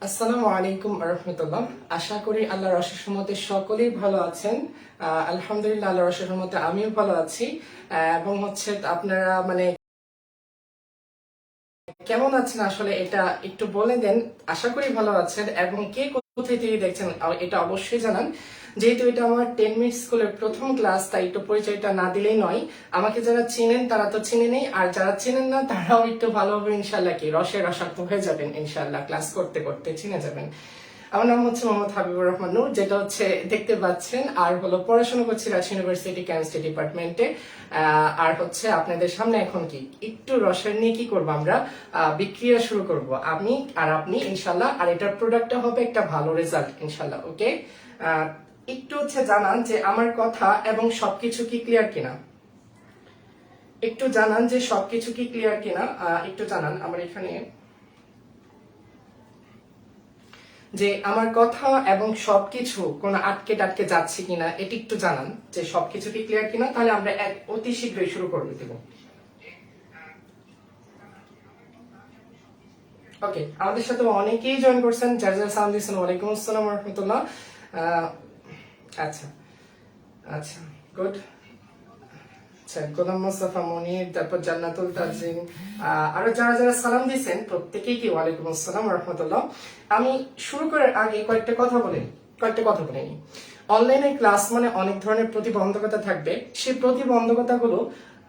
আসসালামু আলাইকুম রহমতুল্লাহ। আশা করি আল্লাহর অশেষ রহমতে সকলেই ভালো আছেন। আলহামদুলিল্লাহ, আল্লাহর অশেষ রহমতে আমিও ভালো আছি। এবং আপনারা কেমন আছেন আসলে এটা একটু বলে দেন। আশা করি ভালো আছেন এবং কে কোথায় থেকে দেখছেন এটা অবশ্যই জানান। যেহেতু এটা আমার 10 মিনিট স্কুলের প্রথম ক্লাস, তাই একটু পরিচয়টা না দিলেই নয়। আমাকে যারা চিনেন তারা তো চিনেনই, আর যারা চিনেন না তারাও একটু ভালোভাবে ইনশাল্লাহ রসে রসাক্ত হয়ে যাবেন, ইনশাল্লাহ ক্লাস করতে করতে চিনে যাবেন। আমার নাম হচ্ছে মোহাম্মদ হাবিবুর রহমান নূর, যেটা হচ্ছে দেখতে পাচ্ছেন, আর পড়াশোনা করছি রাজশাহী ইউনিভার্সিটি কেমিস্ট্রি ডিপার্টমেন্টে। আর আপনাদের সামনে এখন একটু রসায়ন নিয়ে কি করবো আমরা, বিক্রিয়া শুরু করব আমি আর আপনি ইনশাল্লাহ। আর এটার প্রোডাক্টটা হবে একটা ভালো রেজাল্ট ইনশাল্লাহ। ওকে, একটু জানান যে আমার কথা এবং সবকিছু কি ক্লিয়ার কিনা। একটু জানান যে সবকিছু কি ক্লিয়ার কিনা। একটু জানান আমার এখানে যে আমার কথা এবং সবকিছু কোনো আটকে টাটকে যাচ্ছে কিনা, এটি একটু জানান যে সবকিছু কি ক্লিয়ার কিনা। তাহলে আমরা অতি শীঘ্রই শুরু করে দেব। ওকে, আমাদের সাথে অনেকেই জয়েন করছেন, যারা যারা সালাম দিয়েছেন ওয়ালাইকুম আসসালাম রহমতুল্লাহ। আচ্ছা আচ্ছা, গুড। আচ্ছা, গোলাম মোস্তফা মনির, তারপর জান্নাতুল তাজিম, আরো যারা যারা সালাম দিয়েছেন প্রত্যেকেই কি ওয়ালাইকুম আসসালাম রহমতুল্লাহ। আমি শুরু করার আগে কয়েকটা কথা বলে নিই। অনলাইনে ক্লাস মানে অনেক ধরনের প্রতিবন্ধকতা থাকবে। সেই প্রতিবন্ধকতাগুলো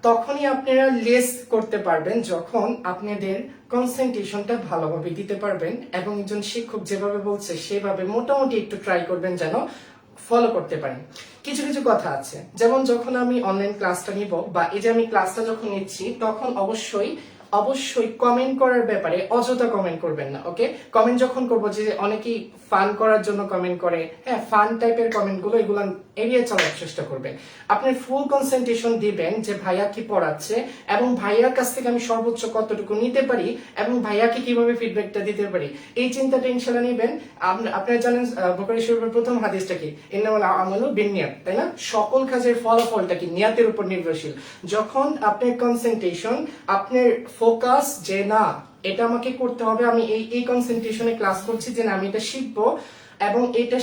তখনই আপনারা লেস করতে পারবেন যখন আপনাদের কনসেন্ট্রেশনটা ভালোভাবে দিতে পারবেন এবং একজন শিক্ষক যেভাবে বলছে সেভাবে মোটামুটি একটু ট্রাই করবেন যেন ফলো করতে পারেন। কিছু কিছু কথা আছে, যেমন যখন আমি অনলাইন ক্লাসটা নিব বা এই যে আমি ক্লাসটা যখন নিচ্ছি, তখন অবশ্যই কমেন্ট করার ব্যাপারে অযথা কমেন্ট করবেন না। ওকে, কমেন্ট যখন করবো, যে অনেকেই ফান করার জন্য কমেন্ট করে, হ্যাঁ, ফান টাইপের কমেন্ট গুলো এগুলো এড়িয়ে চলার চেষ্টা করবেন। আপনি ফুল কনসেন্ট্রেশন দিবেন যে ভাইয়া কি পড়াচ্ছে এবং ভাইয়ার কাছ থেকে আমি সর্বোচ্চ কতটুকু নিতে পারি এবং ভাইয়াকে কিভাবে ফিডব্যাকটা দিতে পারি, এই চিন্তাটা ইনশাআল্লাহ নিবেন। আপনারা জানেন বুখারী শরীফের প্রথম হাদিসটা কি, ইন্নামাল আমালু বিন্নিয়াত, তাই না? সকল কাজের ফলাফলটা কি নিয়াতের উপর নির্ভরশীল। যখন আপনার কনসেন্ট্রেশন, আপনার ফোকাস যে না এটা আমাকে করতে হবে, আমি এই কনসেন্ট্রেশনে ক্লাস করছি, যে না আমি এটা শিখবো এবং এটা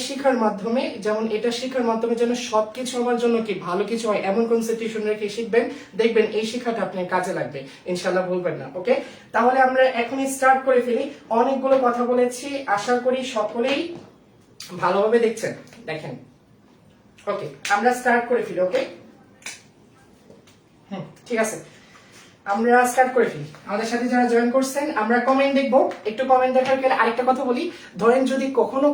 শেখার মাধ্যমে যেন সবকিছু আমার জন্য কি ভালো কিছু হয়, এমন কনসেন্ট্রেশন রেখে শিখবেন। দেখবেন এই শিক্ষাটা আপনার কাজে লাগবে ইনশাআল্লাহ, ভুলবেন না। ওকে, তাহলে আমরা এখনই স্টার্ট করে ফেলি। অনেকগুলো কথা বলেছি, আশা করি সকলেই ভালোভাবে দেখেন। ওকে, আমরা স্টার্ট করে ফেলি। ওকে, ঠিক আছে, আমরা স্টার্ট করে ফেলি। আমাদের সাথে যারা জয়েন করছেন, আমরা কমেন্ট দেখবো। একটু কমেন্ট দেখার গেলে আরেকটা কথা বলি, ধরেন যদি কখনো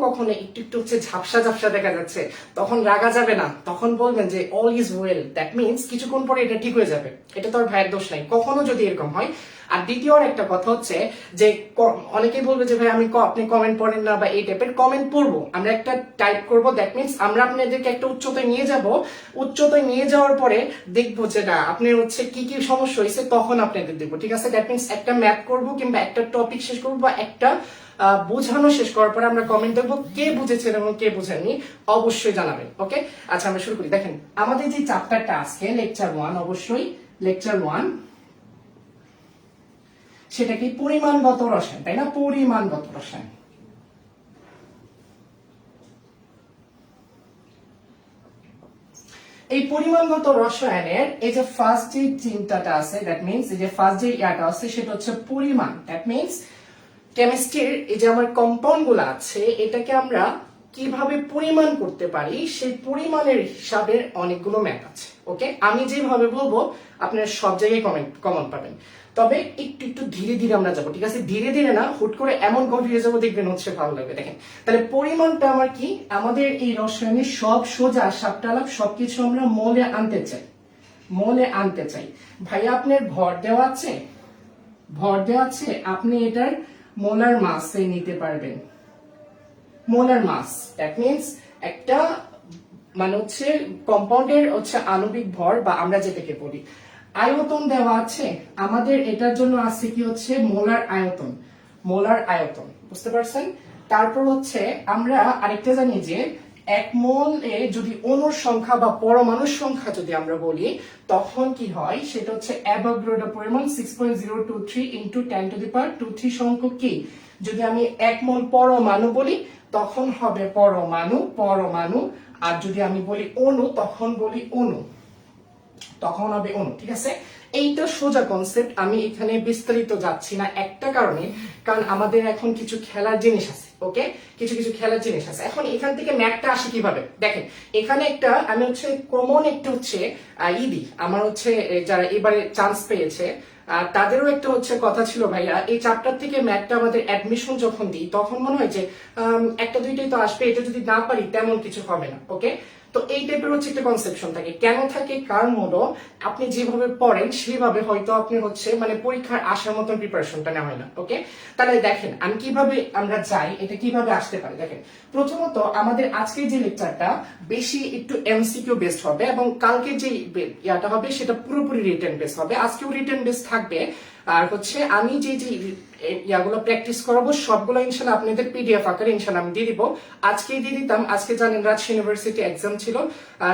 একটু ঝাপসা দেখা যাচ্ছে, তখন রাগা যাবে না, তখন বলবেন যে all is well, that means কিছুক্ষণ পরে এটা ঠিক হয়ে যাবে। এটা তো আর ভাইয়ের দোষ নাই, কখনো যদি এরকম হয়। আর দ্বিতীয় একটা কথা হচ্ছে যে অনেকেই বলবে যে ভাই আপনি কমেন্ট পড়েন না, বা এই টাইপের কমেন্ট পড়বো, আমরা একটা টাইপ করবো, দ্যাট মিনস আমরা আপনাদেরকে একটা উচ্চতায় নিয়ে যাব। উচ্চতায় নিয়ে যাওয়ার পরে দেখবো যে না আপনার কি কি সমস্যা হয়েছে, তখন আপনাদের দেখবো। ঠিক আছে, দ্যাট মিনস একটা ম্যাথ করবো কিংবা একটা টপিক শেষ করবো বা একটা বোঝানো শেষ করার পরে আমরা কমেন্ট দেখবো কে বুঝেছেন এবং কে বুঝেননি, অবশ্যই জানাবেন। ওকে, আচ্ছা আমরা শুরু করি। দেখেন আমাদের যে চ্যাপ্টারটা আজকে লেকচার 1, অবশ্যই লেকচার 1, সেটা কি পরিমাণগত রসায়ন, তাই না? পরিমাণগত রসায়ন। এই পরিমাণগত রসায়নের এই যে ফার্স্ট যে চিন্তাটা আছে, দ্যাট মিনস এই যে ফার্স্ট যে ইয়াটা আছে সেটা হচ্ছে পরিমাণ। দ্যাট মিনস কেমিস্ট্রির এই যে আমার কম্পাউন্ড গুলো আছে, এটাকে আমরা কিভাবে পরিমাণ করতে পারি, সেই পরিমাণের হিসাবের অনেকগুলো ম্যাথ আছে। ওকে, আমি যেভাবে বলবো আপনারা সব জায়গায় কমন পাবেন, তবে একটু একটু ধীরে ধীরে আমরা যাবো। ঠিক আছে, ধীরে ধীরে না, হুট করে এমন গভীরে যাবো, দেখবেন ভালো লাগবে। দেখেন তাহলে পরিমাণটা আমার কি, আমাদের এই রসায়নের সব সোজা সাপটালাপ সবকিছু আমরা মোলে আনতে চাই। ভাইয়া আপনার ভর দেওয়া আছে, আপনি এটার মোলার মাস নিতে পারবেন। মোলার মাস দ্যাট মিনস একটা মানে কম্পাউন্ডের আণবিক ভর, বা আমরা যেটাকে বলি আয়তন দেওয়া আছে, আমাদের এটার জন্য আছে কি মোলার আয়তন, বুঝতে পারছেন? তারপর আমরা আরেকটা জানি যে এক মোল এ যদি অণুর সংখ্যা বা পরমাণুর সংখ্যা যদি আমরা বলি, তখন কি হয়, সেটা অ্যাভোগাড্রো পরিমাণ 6.023 × 10⁻23 সংখ্যক কি যদি আমি 1 মোল পরমাণু বলি তখন হবে পরমাণু পরমাণু, আর যদি আমি বলি অণু তখন বলি অণু, তখন হবে অণু। ঠিক আছে, এইটা সোজা কনসেপ্ট, আমি এখানে বিস্তারিত যাচ্ছি না একটা কারণে, কারণ আমাদের এখন কিছু খেলার জিনিস আছে। ওকে, কিছু কিছু খেলার জিনিস আছে। এখন এখান থেকে ম্যাথটা আসে কিভাবে দেখেন, এখানে একটা আমি হচ্ছে কমন একটা হচ্ছে ইদি আমার হচ্ছে যারা এবারে চান্স পেয়েছে তাদেরও একটা হচ্ছে কথা ছিল ভাইয়া, এই চ্যাপ্টার থেকে ম্যাথটা আমাদের অ্যাডমিশন যখন দিই তখন মনে হয় যে একটা দুইটাই তো আসবে, এটা যদি না পারি তেমন কিছু হবে না। ওকে, তো এই টাইপের হচ্ছে একটা কনসেপশন থাকে। কেন থাকে? কারণ হলো আপনি যেভাবে পড়েন সেভাবে হয়তো আপনি হচ্ছে মানে পরীক্ষার আসার মতন প্রিপারেশনটা নেওয়া হয় না। ওকে, তাহলে দেখেন আমি কিভাবে আমরা যাই, এটা কিভাবে আসতে পারে। দেখেন, প্রথমত আমাদের আজকের যে লেকচারটা বেশি একটু এমসিকিউ বেসড হবে, এবং কালকে যে ইয়াটা হবে সেটা পুরোপুরি রিটেন বেস হবে। আজকেও রিটেন বেস থাকবে, আর হচ্ছে আমি যে যে ইয়াগুলো প্র্যাকটিস করাবো সবগুলো ইনশাল্লাহ আপনাদের পিডিএফ আকারে ইনশাল্লাহ আমি দিয়ে দিব। আজকেই দিয়ে দিতাম, আজকে জানেন রাজশাহী ইউনিভার্সিটি এক্সাম ছিল,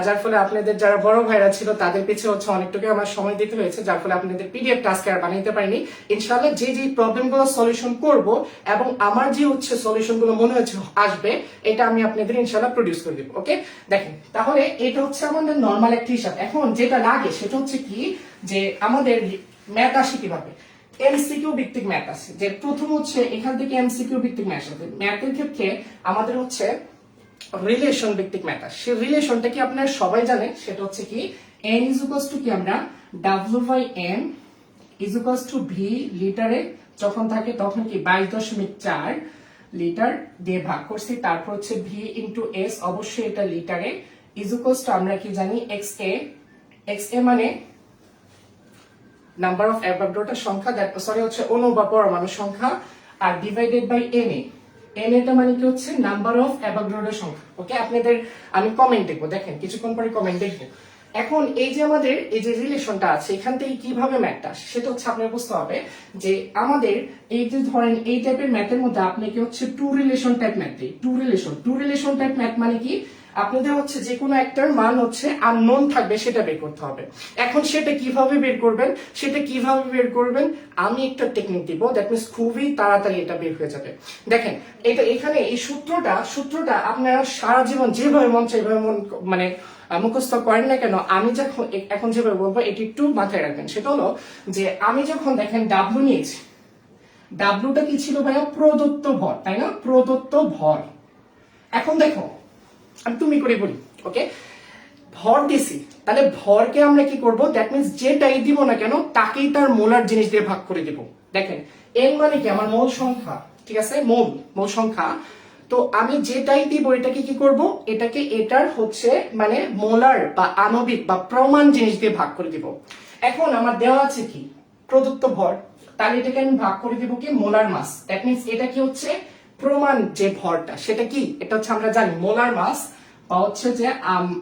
যার ফলে আপনাদের যারা বড় ভাইরা ছিল তাদের পিছিয়ে হচ্ছে অনেকটুকু আমার সময় দিতে হয়েছে, যার ফলে আপনাদের পিডিএফ টাস্ক আর বানাইতে পারিনি। ইনশাল্লাহ যে যে প্রবলেমগুলো সলিউশন করব এবং আমার যে হচ্ছে সলিউশন গুলো মনে হচ্ছে আসবে, এটা আমি আপনাদের ইনশাল্লাহ প্রডিউস করে দিব। ওকে, দেখেন তাহলে এটা হচ্ছে আমাদের নর্মাল একটা হিসাব। এখন যেটা লাগে সেটা হচ্ছে কি, যে আমাদের ম্যাথ আসে কিভাবে, এমসিকিউ ভিত্তিক ম্যাথ আছে। যে প্রথম হচ্ছে এখান থেকে এমসিকিউ ভিত্তিক ম্যাথ আছে। ম্যাথের ক্ষেত্রে আমাদের হচ্ছে রিলেশন ভিত্তিক ম্যাথ আছে। সেই রিলেশনটা কি আপনারা সবাই জানেন, সেটা হচ্ছে কি n ইজ ইকুয়ালস টু কি আমরা W/m is equals two v লিটারে যখন থাকে তখন কি 22.4 লিটার দিয়ে ভাগ করছি, তারপর হচ্ছে v ইনটু s, অবশ্যই এটা লিটারে, ইজ ইকুয়ালস টু আমরা কি জানি xa মানে নাম্বার অফ অ্যাভোগাড্রোর সংখ্যা, সরি হচ্ছে অণু বা পরমাণু সংখ্যা, আর ডিভাইডেড বাই Na, এটা মানে কি হচ্ছে নাম্বার অফ অ্যাভোগাড্রোর সংখ্যা। ওকে, আপনাদের আমি কমেন্ট দেখবো, দেখেন কিছুক্ষণ পরে কমেন্ট দেখবো। এখন এই যে আমাদের এই যে রিলেশনটা আছে এখান থেকে কিভাবে ম্যাথটা আসে সেটা হচ্ছে আপনার বুঝতে হবে যে আমাদের এই যে ধরেন এই টাইপের ম্যাথের মধ্যে আপনি কি হচ্ছে টু রিলেশন টাইপ ম্যাথ দিই। টু রিলেশন টাইপ ম্যাথ মানে কি, আপনাদের হচ্ছে যে কোনো একটার মান হচ্ছে আননোন থাকবে সেটা বের করতে হবে। এখন সেটা কিভাবে বের করবেন, আমি একটা টেকনিক দিব, দ্যাট মিনস খুবই তাড়াতাড়ি এটা বের হয়ে যাবে। দেখেন এটা এখানে এই সূত্রটা আপনারা সারা জীবন যেভাবে মন চাই মানে মুখস্থ করেন না কেন, আমি যখন এখন যেভাবে বলবো এটি একটু মাথায় রাখবেন। সেটা হলো যে আমি যখন দেখেন ডাব্লু নিয়েছি, ডাব্লুটা কি ছিল ভাইয়া, প্রদত্ত ভর, তাই না, প্রদত্ত ভর। এখন দেখো আমি তুমি করে বলি, ওকে, ভর দিছি, তাহলে ভরকে আমরা কি করব, দ্যাট মিনস যেটাই দিব না কেন তাকেই তার মোলার জিনিস দিয়ে ভাগ করে দিব। দেখেন এন মানে কি আমার মোল সংখ্যা, ঠিক আছে, মোল সংখ্যা। তো আমি যেটাই দিব এটাকে কি করব, এটাকে এটার হচ্ছে মানে মোলার বা আণবিক বা প্রমাণ জিনিস দিয়ে ভাগ করে দিব। এখন আমার দেওয়া আছে কি প্রদত্ত ভর, তাহলে এটাকে আমি ভাগ করে দিব কি মোলার মাস। দ্যাট মিনস এটা কি হচ্ছে প্রমাণ যে ভরটা সেটা কি, এটা হচ্ছে আমরা জানি মোলার মাস বা হচ্ছে যে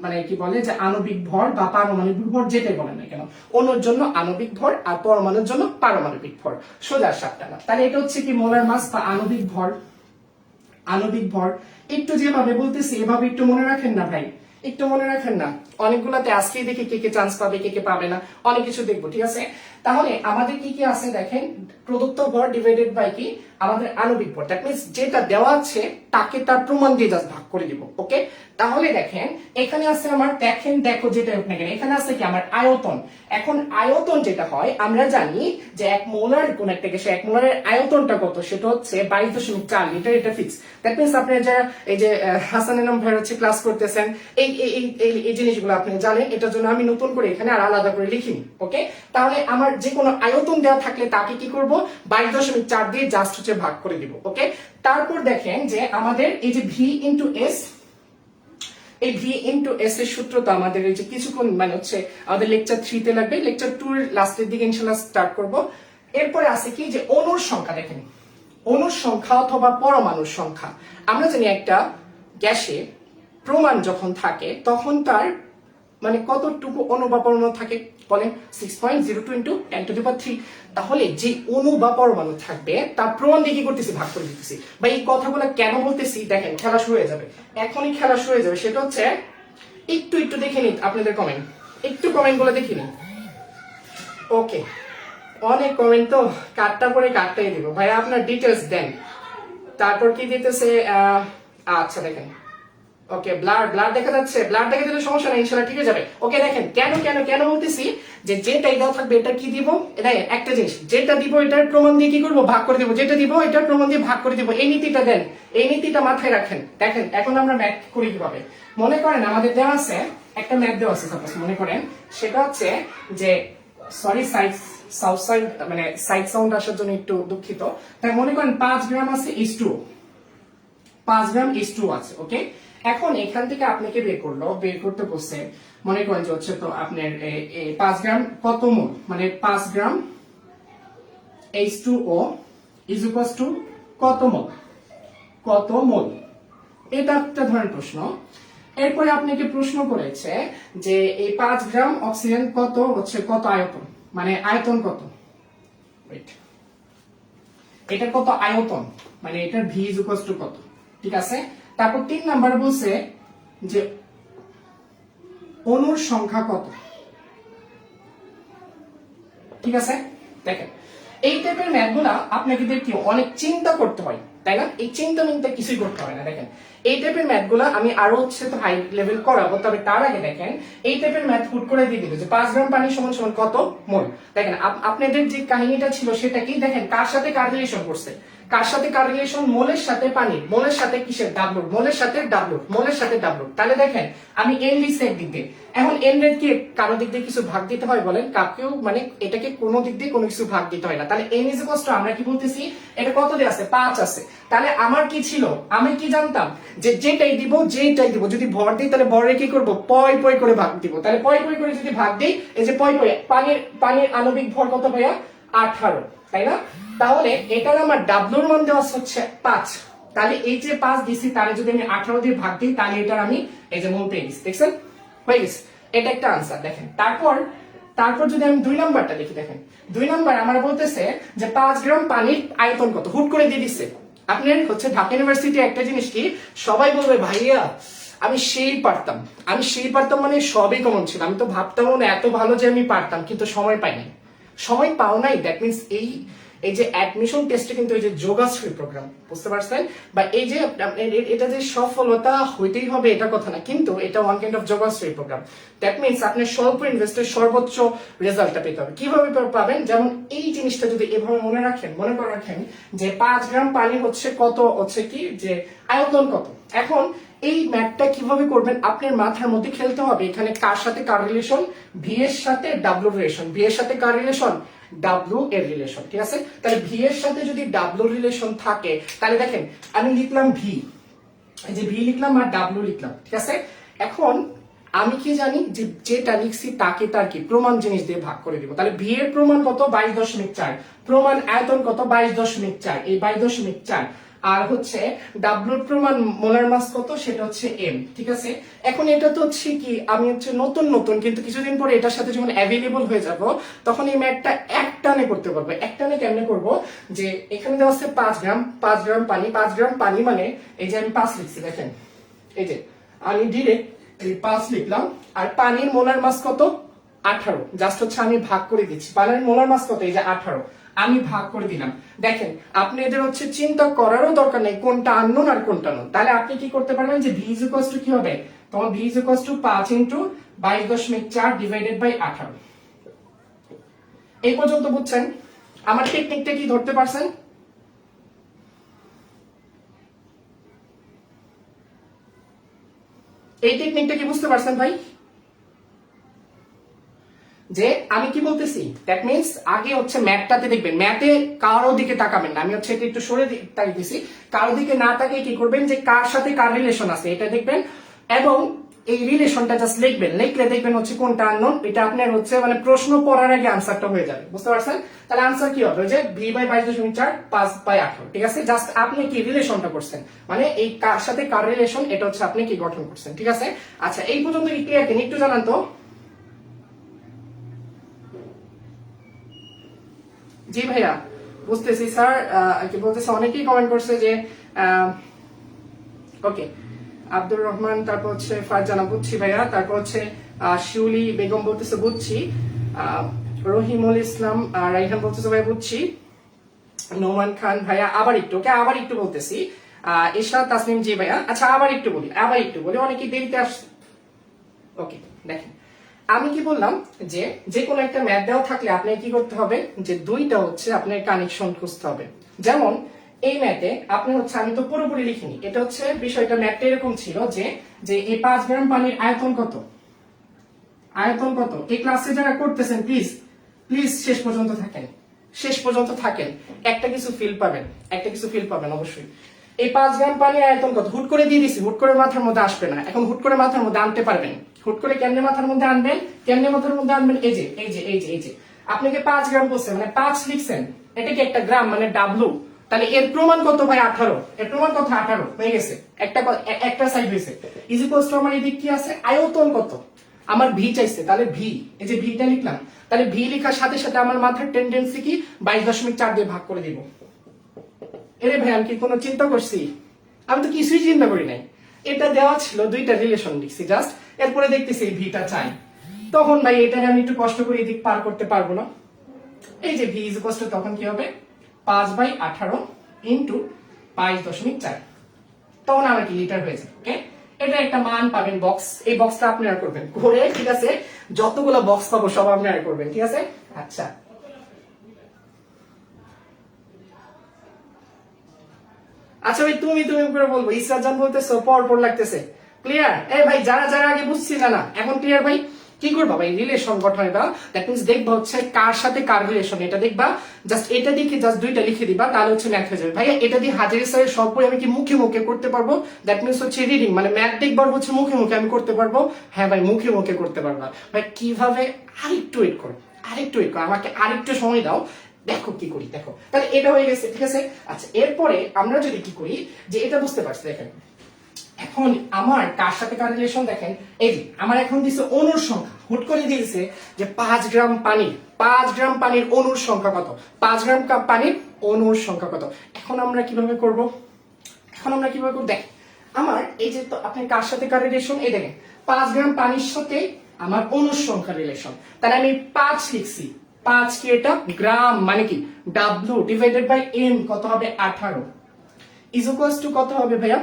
মানে কি বলে যে আণবিক ভর বা পারমাণবিক ভর যেটাই বলেন না কেন, অণুর জন্য আণবিক ভর আর পরমাণুর জন্য পারমাণবিক ভর, সোজা সাপটানা। তাহলে এটা হচ্ছে কি মোলার মাস বা আণবিক ভর। একটু যেভাবে বলতেছি এভাবে একটু মনে রাখেন না ভাই, একটু মনে রাখেন না, অনেকগুলাতে আজকেই দেখি কে কে চান্স পাবে কে কে পাবে না, অনেক কিছু দেখবো, ঠিক আছে। তাহলে আমাদের কি কি আছে দেখেন, প্রদত্ত ভর ডিভাইডেড বাই কি আমাদের আণবিক ভর, দ্যাট মিন্স যেটা দেওয়া আছে তাকে তার প্রমাণ দিয়ে জাস্ট ভাগ করে দিব। ওকে, তাহলে দেখেন এখানে আছে আমার দেখো যেটা হোক না কেন, এখানে আছে কি আমার আয়তন। এখন আয়তন যেটা হয় আমরা জানি যে এক মোলার কোন একটা গ্যাসে এক মোলারের আয়তনটা কত, সেটা হচ্ছে 22.4 লিটার, এটা ফিক্স। দ্যাট মিন্স আপনারা যারা এই যে হাসান ইনাম ভাই হচ্ছে ক্লাস করতেছেন এই জিনিসগুলো আপনি জানেন, এটার জন্য আমি নতুন করে এখানে আর আলাদা করে লিখিনি। ওকে, তাহলে আমার যে কোনো আয়তন দেওয়া থাকলে তাকে কি করব 22.4 দিয়ে জাস্ট হচ্ছে ভাগ করে দিব। ওকে, তারপর দেখেন যে আমাদের এই যে ভি ইন্টু এস, এই ভি ইন্টু এস এর সূত্র তো আমাদের এই যে কিছুক্ষণ মানে হচ্ছে আমাদের লেকচার 3 তে লাগবে, লেকচার 2 এর লাস্টের দিকে ইনশাআল্লাহ স্টার্ট করব। এরপরে আছে কি যে অণুর সংখ্যা, দেখেন অণুর সংখ্যা অথবা পরমাণুর সংখ্যা। আমরা জানি একটা গ্যাসে প্রমাণ যখন থাকে তখন তার মানে কতটুকু অণু বা পরমাণু থাকে বলেন, 6.02 ইন্টু 10⁻³ তাহলে যে অণু বা পরমাণু থাকবে তার প্রমাণ দিয়ে কি করতেছি ভাগ করে দিতেছি। বা এই কথাগুলো কেন বলতেছি দেখেন, খেলা শুরু হয়ে যাবে, এখনই খেলা শুরু হয়ে যাবে। সেটা হচ্ছে একটু দেখে নিন আপনাদের কমেন্ট, একটু কমেন্ট গুলো দেখে নিন। ওকে, অনেক কমেন্ট তো কাটটা পরে কাটটাই দিব ভাই, আপনার ডিটেলস দেন, তারপর কি দিতেছে আচ্ছা দেখেন ওকে ব্লাড দেখা যাচ্ছে, ব্লাড দেখা দিলে সমস্যা নেই, ইনশাআল্লাহ ঠিক হয়ে যাবে। ওকে দেখেন কেন বলতেছি যে যেটাই দেওয়া থাকবে এটা কি দিব, দেখেন একটা জিনিস যেটা দিব এটার প্রমাণ দিয়ে কি করব, ভাগ করে দিব, যেটা দিব এটার প্রমাণ দিয়ে ভাগ করে দিব, এই নীতিটা দেন, এই নীতিটা মাথায় রাখেন। দেখেন এখন আমরা ম্যাথ করি কিভাবে, মনে করেন আমাদের দেওয়া আছে একটা ম্যাথ দেওয়া আছে, সাপোজ মনে করেন সেটা হচ্ছে যে সরি সাইড সাউন্ড আসার জন্য একটু দুঃখিত। তাই মনে করেন 5 গ্রাম আছে H2O, 5 গ্রাম H2O আছে। ওকে, এখন এখান থেকে আপনাকে বের করতে বলছে, মনে করেন যে হচ্ছে তো আপনার 5 গ্রাম কত মোল, মানে 5 গ্রাম H2O ইজ ইকুয়ালস টু কত মোল, এটা একটা ধরনের প্রশ্ন। এরপরে আপনাকে প্রশ্ন করেছে যে এই 5 গ্রাম অক্সিজেন কত আয়তন, মানে আয়তন কত, এটা কত আয়তন, মানে এটার ভি ইজ ইকুয়ালস টু কত, ঠিক আছে। তারপর 3 নাম্বার বলছে যে অণুর সংখ্যা কত, ঠিক আছে। দেখেন এই টাইপের ম্যাথগুলা আপনাকে দেখতে অনেক চিন্তা করতে হয়, তাই না? এই চিন্তা কিছুই করতে হয় না। দেখেন এই টাইপের ম্যাথগুলা আমি আরো হচ্ছে তো হাই লেভেল করাবো, তবে তার আগে দেখেন এই টাইপের ম্যাথ হুট করে দিয়ে দিল যে 5 গ্রাম পানি সমান সমান কত মোল। দেখেন আপনাদের যে কাহিনীটা ছিল সেটা কি, দেখেন কার সাথে কার রিলেশন করছে, কার সাথে কার রিলেশন, মোলের সাথে পানি, মোলের সাথে কিসের ডাব্লুর, মোলের সাথে ডাব্লুর। তাহলে দেখেন আমি এন লিখছি একদিক দিয়ে, এখন এন রেট কি কারো দিক দিয়ে কিছু ভাগ দিতে হয় বলেন, কাকেও মানে এটাকে কোনো দিক দিয়ে কোনো কিছু ভাগ দিতে হয় না। তাহলে এন ইজ ইকুয়ালস টু আমরা কি বলতেছি, এটা কত দিয়ে আছে 5 আছে। তাহলে আমার কি ছিল, আমি কি জানতাম যে যেটাই দিব যদি ভর দিই তাহলে ভরে কি করব, পয় করে ভাগ দিব। তাহলে পয় করে যদি ভাগ দিই, এই যে পয় পানির আণবিক ভর কত ভাইয়া 18, তাই না? তাহলে এটার আমার ডাব্লুর মান দেওয়া হচ্ছে 5, তাহলে এই যে 5 দিছি তাহলে যদি আমি 18 দিয়ে ভাগ দিই তাহলে এটার আমি এই যে মোল পেয়ে গেছি, দেখছেন হয়ে গেছে, এটা একটা আনসার। দেখেন তারপর যদি আমি 2 নাম্বারটা দেখি, দেখেন 2 নাম্বার আমার বলতেছে যে 5 গ্রাম পানির আয়তন কত, হুট করে দিয়ে দিচ্ছে। আপনার হচ্ছে ঢাকা ইউনিভার্সিটি একটা জিনিস কি, সবাই বলবে ভাইয়া আমি সেই পারতাম মানে সবই কমন ছিল, আমি তো ভাবতাম না এত ভালো যে আমি পারতাম, কিন্তু সময় পাও নাই। দ্যাট মিনস এই যে অ্যাডমিশন টেস্টে কিন্তু এই যে যোগাশ্রী প্রোগ্রাম, বুঝতে পারছেন, বা এই যে এটা যে সফলতা হইতেই হবে এটা কথা না, কিন্তু এটা one kind of Yogashree programme. That means আপনি স্বল্প ইনভেস্টে সর্বোচ্চ রেজাল্টটা পেতে হবে। কিভাবে পাবেন, যেমন এই জিনিসটা যদি এভাবে মনে করে রাখেন যে 5 গ্রাম পানি হচ্ছে কত, হচ্ছে কি যে আয়তন কত। এখন এই ম্যাথটা কিভাবে করবেন, আপনার মাথার মধ্যে খেলতে হবে এখানে কার সাথে কার রিলেশন, ভি এর সাথে ডাব্লু রিলেশন, ভি এর সাথে কার রিলেশন, ডাব্লু এর রিলেশন, ঠিক আছে। তাহলে ভি এর সাথে যদি ডাব্লু রিলেশন থাকে তাহলে দেখেন আমি লিখলাম ভি, এই যে ভি লিখলাম আর ডাব্লু লিখলাম, ঠিক আছে। এখন আমি কি জানি যে যেটা লিখছি তাকে তার কি প্রমাণ জিনিস দিয়ে ভাগ করে দিব। তাহলে ভি এর প্রমাণ কত 22.4, প্রমাণ আয়তন কত 22.4, এই 22.4, আর হচ্ছে ডাব্লুর প্রমাণ মোলার মাস কত সেটা হচ্ছে এম, ঠিক আছে। এখন এটা তো হচ্ছে কি আমি হচ্ছে নতুন কিন্তু কিছুদিন পরে এটার সাথে যখন অ্যাভেলেবল হয়ে যাব তখন এই ম্যাথটা একটানে করতে পারবো। একটানে কেমনে করব, যে এখানে দেওয়া আছে 5 গ্রাম পানি মানে এই যে আমি 5 লিখছি, দেখেন এই যে আমি ডিরেক্ট এই 5 লিখলাম, আর পানির মোলার মাস কত 18, জাস্ট হচ্ছে আমি ভাগ করে দিচ্ছি, পানির মোলার মাস কত এই যে 18, আমি ভাগ করে দিলাম। দেখেন আপনি এদের হচ্ছে চিন্তা করারও দরকার নেই কোনটা আননোন আর কোনটা নোন। তাহলে আপনি কি করতে পারবেন যে ভি ইজ ইকুয়ালস টু কি হবে, তখন V is equals to 5 into 22.4 divided by 18। এই পর্যন্ত বুঝছেন? আমার টেকনিকটা কি ধরতে পারছেন? এই টেকনিকটা কি বুঝতে পারছেন ভাই? যে আমি কি বলতেছি, দ্যাট মিনস আগে হচ্ছে ম্যাথটাতে দেখবেন, ম্যাথে কারো দিকে তাকাবেন না, আমি হচ্ছে এটা একটু সরে তাকিয়েছি, কারো দিকে না তাকিয়ে কি করবেন যে কার সাথে কার রিলেশন আছে এটা দেখবেন, এবং এই রিলেশনটা জাস্ট লিখবেন, লিখলে দেখবেন হচ্ছে কোনটা আননোন, এটা আপনার হচ্ছে মানে প্রশ্ন পড়ার আগে আনসারটা হয়ে যাবে, বুঝতে পারছেন? তাহলে আনসার কি হবে, যে ভি বাই 22.4 5/18, ঠিক আছে। জাস্ট আপনি কি রিলেশনটা করছেন, মানে এই কার সাথে কার রিলেশন এটা হচ্ছে আপনি কি গঠন করছেন, ঠিক আছে। আচ্ছা এই পর্যন্ত কি ক্লিয়ার? কিনা একটু জানান তো। জি ভাইয়া বুঝতেছি স্যার, কি বলতেছে অনেকেই কমেন্ট করছে যে ওকে আব্দুর রহমান, তারপর হচ্ছে ফারজানা বুঝছি ভাইয়া, তারপর হচ্ছে শিউলি বেগম বলতেছে বুঝছি, রহিমুল ইসলাম রাইহান বলতেছে ভাইয়া বুঝছি, নোমান খান ভাইয়া আবার একটু, ওকে আবার একটু বলতেছি। ইশরাত তাসনিম জি ভাইয়া, আচ্ছা আবার একটু বলি, অনেকে দেরিতে আসছে। ওকে, দেখেন আমি কি বললাম যে কোনো একটা ম্যাথ দেওয়া থাকলে আপনাকে কি করতে হবে, যে দুইটা হচ্ছে আপনার কানেকশন খুঁজতে হবে। যেমন এই ম্যাথে আপনি হচ্ছে, আমি তো পুরোপুরি লিখিনি, এটা হচ্ছে বিষয়টা, ম্যাথটা এরকম ছিল যে এই 5 গ্রাম পানির আয়তন কত, এই ক্লাসে যারা করতেছেন প্লিজ শেষ পর্যন্ত থাকেন, একটা কিছু ফিল পাবেন অবশ্যই। এই 5 গ্রাম পানির আয়তন কত, হুট করে দিয়ে দিছি, হুট করে মাথার মধ্যে আসবে না। এখন হুট করে মাথার মধ্যে আনতে পারবেন, হুট করে কেমনে মাথার মধ্যে আনবেন, এই যে আপনাকে 5 গ্রাম বলছে, মানে 5 লিখছেন, এটা কি একটা গ্রাম মানে ডাব্লু, তাহলে এর প্রমাণ কত ভাই, 18, এর প্রমাণ কত, 18 হয়ে গেছে, একটা সাইড হয়েছে। ইজ ইকুয়ালস টু আমার এদিক কি আছে, আয়তন কত, আমার ভি চাইছে, তাহলে ভি, এই যে ভিটা লিখলাম, তাহলে ভি লেখার সাথে সাথে আমার মাথার টেন্ডেন্সি কি 22.4 দিয়ে ভাগ করে দিব। এরে ভাই আমি কি কোনো চিন্তা করছি, আমি তো কিছুই চিন্তা করি নাই, এটা দেওয়া ছিল, দুইটা রিলেশন লিখছি জাস্ট, এরপরে দেখতেছি এই ভিটা চাই, তখন ভাই এটাকে আমি একটু কষ্ট করে এদিক পার করতে পারবো না। এই যে ভি ইজ ইকুয়ালস টু তখন কি হবে, 5/18 ইন্টু 22.4, তখন আমার কি লিটার হয়ে যাবে। ওকে, এটা একটা মান পাবেন বক্স, এই বক্সটা আপনারা করবেন করে, ঠিক আছে, যতগুলো বক্স পাবো সব আপনারা করবেন, ঠিক আছে। আচ্ছা আচ্ছা ভাই, তুমি করে বলবো, ইসরাত জান বলতেছো পর লাগতেছে, ক্লিয়ার? এই ভাই যারা আগে বুঝছি না এখন ক্লিয়ার ভাই? কি করবা ভাই, রিলেশন গঠনটা, দ্যাট মিন্স দেখবা হচ্ছে কার সাথে কার রিলেশন, এটা দেখবা, জাস্ট এটা দিকে জাস্ট দুইটা লিখে দিবা, তাহলে হচ্ছে ম্যাথ হয়ে যাবে। ভাই এটা দিয়ে হাজারি স্যারের সব বই আমি কি মুখে করতে পারবো, দ্যাট মিন্স হচ্ছে রিডিং, মানে ম্যাথ দেখবার হচ্ছে মুখে আমি করতে পারবো। হ্যাঁ ভাই, মুখে করতে পারবা ভাই, কিভাবে, আরেকটু ওয়েট করো, আমাকে আরেকটু সময় দাও, দেখো কি করি, দেখো, তাহলে এটা হয়ে গেছে, ঠিক আছে। আচ্ছা এরপরে আমরা যদি কি করি, যে এটা বুঝতে পারছি, দেখেন এখন আমার কার সাথে কার রিলেশন, দেখেন এই যে আমার এখন দিছে অনুর সংখ্যা, হুট করে দিয়েছে যে 5 গ্রাম পানির অনুর সংখ্যা কত, 5 গ্রাম পানির অনুর সংখ্যা কত। এখন আমরা কিভাবে করব, দেখ আমার এই যে, তো আপনি কার সাথে কার রিলেশন, এই দেখেন 5 গ্রাম পানির সাথে আমার অনুর সংখ্যা রিলেশন, তাহলে আমি 5 লিখছি, 5 কি এটা গ্রাম, মানে কি ডাব্লু ডিভাইডেড বাই এম, কত হবে 18, ইজ ইকুয়ালস টু কত হবে ভাইয়া,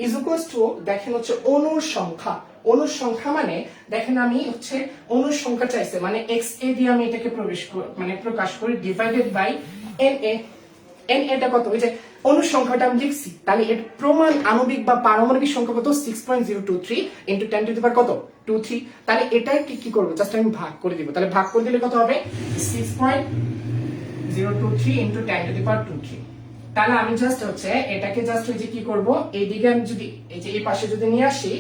ইজ ইকুয়ালস টু, দেখেন হচ্ছে অনুর সংখ্যা মানে দেখেন আমি হচ্ছে অনুর সংখ্যা চাইছে, মানে এক্স এ দিয়ে আমি এটাকে প্রকাশ করি, ডিভাইডেড বাই এন এটা কত, ওই যে অনুর সংখ্যাটা আমি লিখছি, তাহলে এর প্রমাণ আণবিক বা পারমাণবিক সংখ্যা কত, 6.023 ইন্টু 10 টু দি পাওয়ার কত 23, তাহলে এটা কি করবো, জাস্ট আমি ভাগ করে দিব, তাহলে ভাগ করে দিলে কত হবে, 6.023 ইন্টু 10 টু দি পাওয়ার 23। তাহলে আমি জাস্ট হচ্ছে এটাকে জাস্ট ওই যে কি করব, এইদিকে আমি যদি এই যে এই পাশে যদি নিয়ে আসি,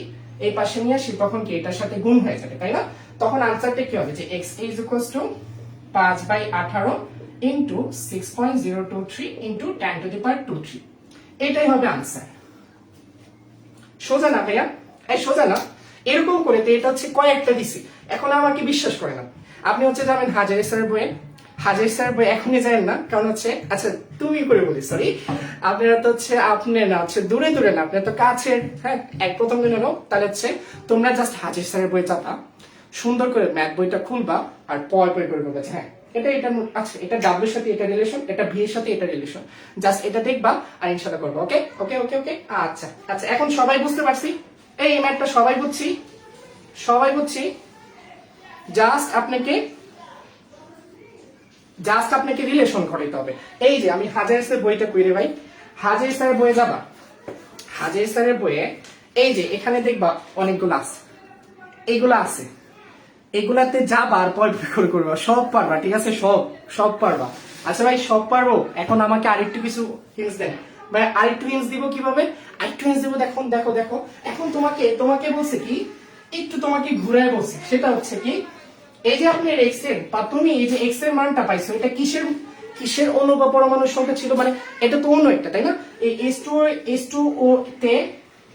তখন কি এটার সাথে গুণ হয়ে যাবে, তাই না? তখন আনসারটা কি হবে, যে x is equals to 5/18 into 6.023 into 10 to the power 23, এটাই হবে আনসার। সোজা না ভাইয়া, এই সোজা না, এরকম করে তো এটা হচ্ছে কয়েকটা দিছি। এখন আমাকে বিশ্বাস করে না, আপনি হচ্ছে যাবেন হাজারি স্যারের বই, এখনই যাবেন না, কারণ হচ্ছে, আচ্ছা তুমি করে বলি, সরি, আপনারা তো হচ্ছে দূরে না, আপনার তো কাছের, হ্যাঁ প্রথম দিন হলো, তাহলে হচ্ছে তোমরা জাস্ট হাজির স্যারের বই চাপা, সুন্দর করে ম্যাথ বইটা খুলবা আর পয় করে বলবে, হ্যাঁ এটা আচ্ছা এটা ডাব্লিউর সাথে এটা রিলেশন, এটা ভি এর সাথে এটা রিলেশন, জাস্ট এটা দেখবা আর ইনশাআল্লাহ করবা। ওকে, আচ্ছা এখন সবাই বুঝতে পারছি, এই ম্যাথটা সবাই বুঝছি, জাস্ট আপনাকে রিলেশন করাইতে হবে। এই যে আমি হাজার স্যারের বইটা কইরে ভাই, হাজার স্যারের বইয়ে যাবা, হাজার স্যারের বইয়ে এই যে এখানে দেখবা অনেকগুলো আছে, এইগুলা আছে, এগুলাতে যাবা আর পর করবা, সব পারবা, ঠিক আছে, সব পারবা। আচ্ছা ভাই সব পারবো, এখন আমাকে আরেকটু কিছু হিন্টস দেন ভাই, আরেকটু হিন্টস দিব, কিভাবে আরেকটু হিন্টস দিব, দেখো এখন তোমাকে বলছে কি, একটু তোমাকে ঘুরায় বলছে, সেটা হচ্ছে কি, এই যে আপনার এক্স এর, বা তুমি এই যে এক্স এর মানটা পাইছো, এটা কিসের অণু বা পরমাণুর সংখ্যা ছিল, মানে এটা তো অণু একটা, তাই না? এই H2O তে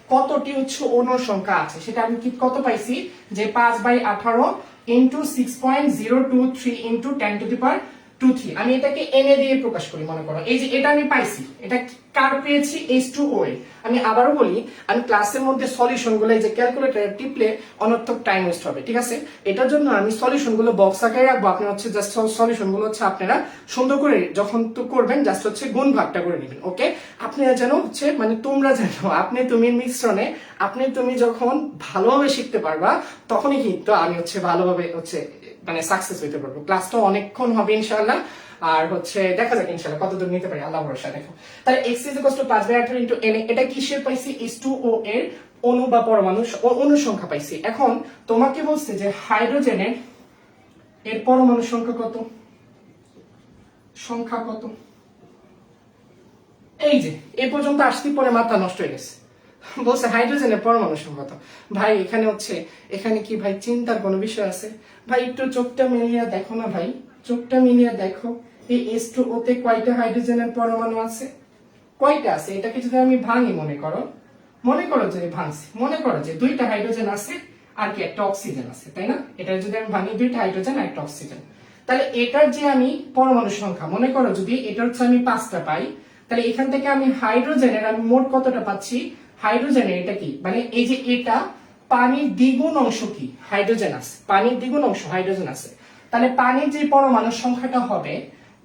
কতটি হচ্ছে অণুর সংখ্যা আছে, সেটা আমি কি কত পাইছি, যে 5/18 into 6.023 into 10 to the power 23, আমি এটাকে এনে দিয়ে প্রকাশ করি, মনে করো এই যে এটা আমি পাইছি, এটা কার পেয়েছি H2O এর। আমি আবারও বলি, আমি ক্লাসের মধ্যে সলিউশন গুলো এই যে ক্যালকুলেটরে টিপলে অনর্থক টাইম ওয়েস্ট হবে, ঠিক আছে? এটার জন্য আমি সলিউশন গুলো বক্স আকারে রাখবো। আপনি হচ্ছে জাস্ট সলিউশন গুলো হচ্ছে আপনারা সুন্দর করে যখন তো করবেন জাস্ট হচ্ছে গুণ ভাগটা করে নেবেন, ওকে? আপনারা যেন হচ্ছে মানে তোমরা যেন আপনি তুমি মিশ্রণে আপনি তুমি যখন ভালোভাবে শিখতে পারবা তখনই কিন্তু আমি হচ্ছে ভালোভাবে হচ্ছে মানে সাকসেস হইতে পারবো। ক্লাসটা অনেকক্ষণ হবে ইনশাআল্লাহ। আর হচ্ছে দেখা যাক ইনশাআল্লাহ কতদূর নিতে পারি, আল্লাহ ভরসা। দেখো তাহলে x = 5/18 * n, এটা কিসের পাইছি? H2O এর অণু বা পরমাণু অণু সংখ্যা পাইছি। এখন তোমাকে বলছে যে হাইড্রোজেনের এর পরমাণু সংখ্যা কত, এই যে এ পর্যন্ত আসতে পরে মাথা নষ্ট হয়ে গেছে। বলছে হাইড্রোজেনের পরমাণু সংখ্যা কত। ভাই এখানে হচ্ছে এখানে কি ভাই চিন্তার কোনো বিষয় আছে? ভাই একটু চোখটা মিলিয়ে দেখো না ভাই, চোখটা মিলিয়ে দেখো এই H2O তে কয়টা হাইড্রোজেনের পরমাণু আছে? কয়টা আছে? এটাকে যদি আমি ভাঙি, মনে করো যে ভাঙছি, মনে করো যে 2টা হাইড্রোজেন আছে আর কি একটা অক্সিজেন আছে, তাই না? এটা যদি আমি ভাঙি 2টা হাইড্রোজেন আর একটা অক্সিজেন, তাহলে এটার যে আমি পরমাণু সংখ্যা মনে করো যদি এটা হচ্ছে আমি 5টা পাই, তাহলে এখান থেকে আমি হাইড্রোজেনের আমি মোট কতটা পাচ্ছি? হাইড্রোজেনের এটা কি মানে এই যে এটা পানির দ্বিগুণ অংশ কি হাইড্রোজেন আছে, পানির দ্বিগুণ অংশ হাইড্রোজেন আছে। তাহলে পানির যে পরমাণু সংখ্যাটা হবে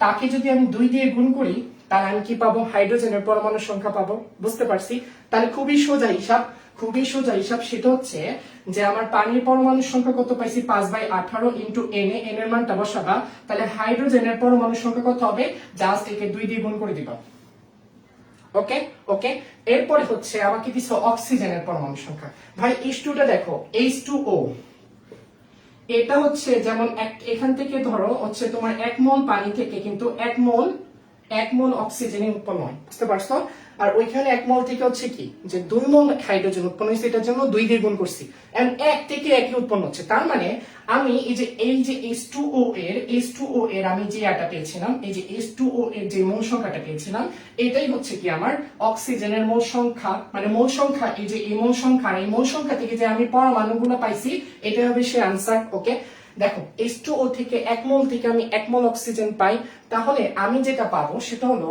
তাকে যদি আমি 2 দিয়ে গুণ করি তাহলে আমি কি পাবো? হাইড্রোজেনের পরমাণু সংখ্যা পাবো। বুঝতে পারছি? তাহলে খুবই সোজা হিসাব, সেটা হচ্ছে যে আমার পানির পরমাণু সংখ্যা কত পাইছি? 5/18 * n, n এর মানটা বসাবা, তাহলে হাইড্রোজেনের পরমাণু সংখ্যা কত হবে? জাস্ট একে 2 দিয়ে গুণ করে দিবা। ওকে ওকে, এরপরে হচ্ছে আমাকে দিছে অক্সিজেনের পরমাণু সংখ্যা। ভাই H2টা দেখো, H2O এটা হচ্ছে যেমন এখান থেকে ধরো হচ্ছে তোমার 1 মোল পানি থেকে কিন্তু 1 মোল অক্সিজেন উৎপন্ন হয়, বুঝতে পারছো? আর ওইখানে 1 মোল থেকে হচ্ছে কি যে 2 মোল হাইড্রোজেন উৎপন্ন হয়েছে, এটার জন্য 2 দিয়ে গুণ করছি, এন্ড 1 থেকে 1 উৎপন্ন হচ্ছে। তার মানে আমি এই যে H2O এর আমি যে আটা পেয়েছিলাম, এই যে H2O এর যে মোল সংখ্যাটা পেয়েছিলাম, এটাই হচ্ছে কি আমার অক্সিজেনের মোল সংখ্যা, মানে মোল সংখ্যা। এই যে এই মোল সংখ্যা, এই মোল সংখ্যা থেকে যে আমি পরমাণুগুলো পাইছি এটাই হবে সে আনসার। ওকে, দেখো H2O থেকে 1 মোল থেকে আমি 1 মোল অক্সিজেন পাই, তাহলে আমি যেটা পাবো সেটা হলো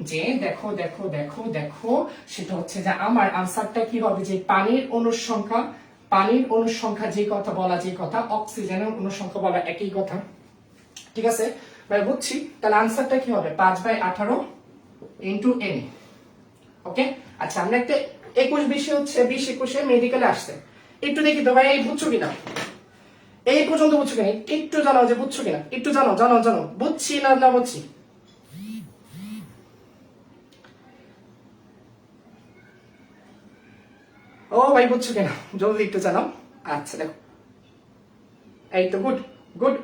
যে দেখো সেটা হচ্ছে যে আমার আনসারটা কি হবে? যে পানির অণুর সংখ্যা যে কথা বলা, যে কথা অক্সিজেনের অণুর সংখ্যা বলা একই কথা, ঠিক আছে ভাই? বুঝছি। তাহলে আনসারটা কি হবে? 5/18 * n। ওকে, আচ্ছা আমরা একটা 21-20 হচ্ছে 20-21 মেডিকেলে আসছে, একটু দেখি তো ভাই এই বুঝছো কিনা, এই পর্যন্ত বুঝছো কিনা একটু জানাও, যে বুঝছো কিনা একটু জানাও, বুঝছি না বুঝছি। ও ভাই বুঝছো কিনা জলদি একটু জানাও। আচ্ছা দেখো, এই তো গুড,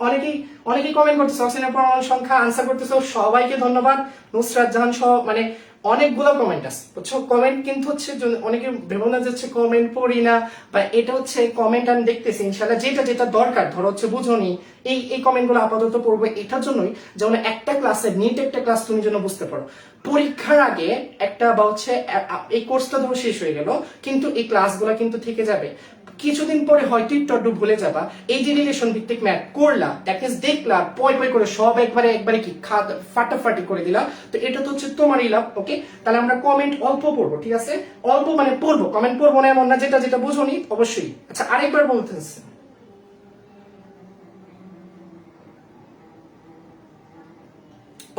অনেকেই কমেন্ট করতেছো অক্সিজেনের পরমাণু সংখ্যা আনসার করতেছো, সবাইকে ধন্যবাদ। নুসরাত জাহান সহ মানে অনেকগুলো কমেন্ট আছে, বুঝছো? কমেন্ট কিন্তু হচ্ছে অনেকে ভেবো না যাচ্ছে কমেন্ট পড়ি না, বা এটা হচ্ছে কমেন্ট আমি দেখতেছি ইনশাআল্লাহ, যেটা দরকার ধরো হচ্ছে বুঝোনি এই কমেন্ট গুলো আপাতত পড়বো এটার জন্যই, যেমন একটা ক্লাসে নিট একটা ক্লাস তুমি যেন বুঝতে পারো। পরীক্ষার আগে একটা বা হচ্ছে এই কোর্সটা ধরো শেষ হয়ে গেল, কিন্তু এই ক্লাসগুলো কিন্তু থেকে যাবে। কিছুদিন পরে হয়তো একটু ভুলে যাবা। এই যে রিলেশন ভিত্তিক ম্যাথ করলা, দ্যাট মিন্স দেখলা পয় করে সব একবারে কি ফাটাফাটি করে দিলা, তো এটা তো হচ্ছে তোমারই লাভ। ওকে, তাহলে আমরা কমেন্ট অল্প পড়বো, ঠিক আছে? অল্প মানে পড়বো, কমেন্ট পড়বো না এমন না, যেটা বুঝোনি অবশ্যই। আচ্ছা আরেকবার বলতেছে,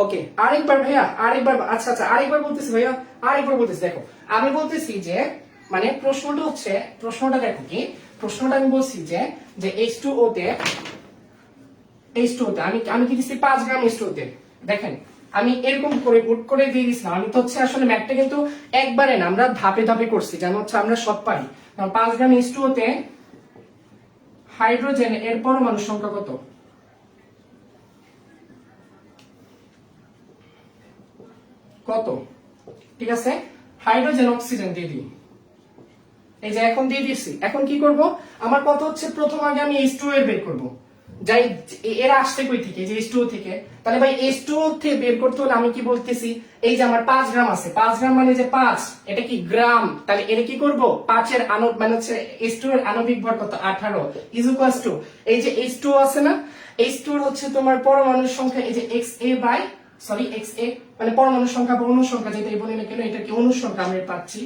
ওকে আরেকবার ভাইয়া, আচ্ছা আরেকবার বলতেছি ভাইয়া, দেখো আমি বলতেছি যে মানে প্রশ্নটা দেখো কি, প্রশ্নটা আমি বলছি যে H2O তে আমি কি দিচ্ছি 5 গ্রাম H2O তে, দেখেন আমি এরকম করে গুড করে দিয়ে দিছিলাম। আমি তো হচ্ছে আসলে ম্যাথটা কিন্তু একবারে না, আমরা ধাপে করছি, যেন হচ্ছে আমরা সব পারি। 5 গ্রাম H2O তে হাইড্রোজেন এর পরমাণু সংখ্যা কত? ঠিক আছে, হাইড্রোজেন অক্সিজেন দিয়ে দিই, এই যে এখন দিয়ে দিচ্ছি। এখন কি করব? আমার কত হচ্ছে প্রথম আগে আমি H2O এর বের করব, যাই এরা আসছে কই থেকে? যে H2O থেকে। তাহলে ভাই H2O থেকে বের করতে হলে আমি কি বলতেছি, এই যে আমার 5 গ্রাম আছে, 5 গ্রাম মানে যে 5, এটা কি গ্রাম, তাহলে এটা কি করব? 5 এর মানে হচ্ছে H2O এর আণবিক ভর কত? 18 ইজ ইকুয়ালস টু এই যে H2O আছে না, H2O হচ্ছে তোমার পরমাণুর সংখ্যা এই যে XA/18, সরি XA মানে পরমাণুর সংখ্যা বা অণুর সংখ্যা যেটাই বলি না কেন, এটা কি অণুর সংখ্যা আমরা পাচ্ছি,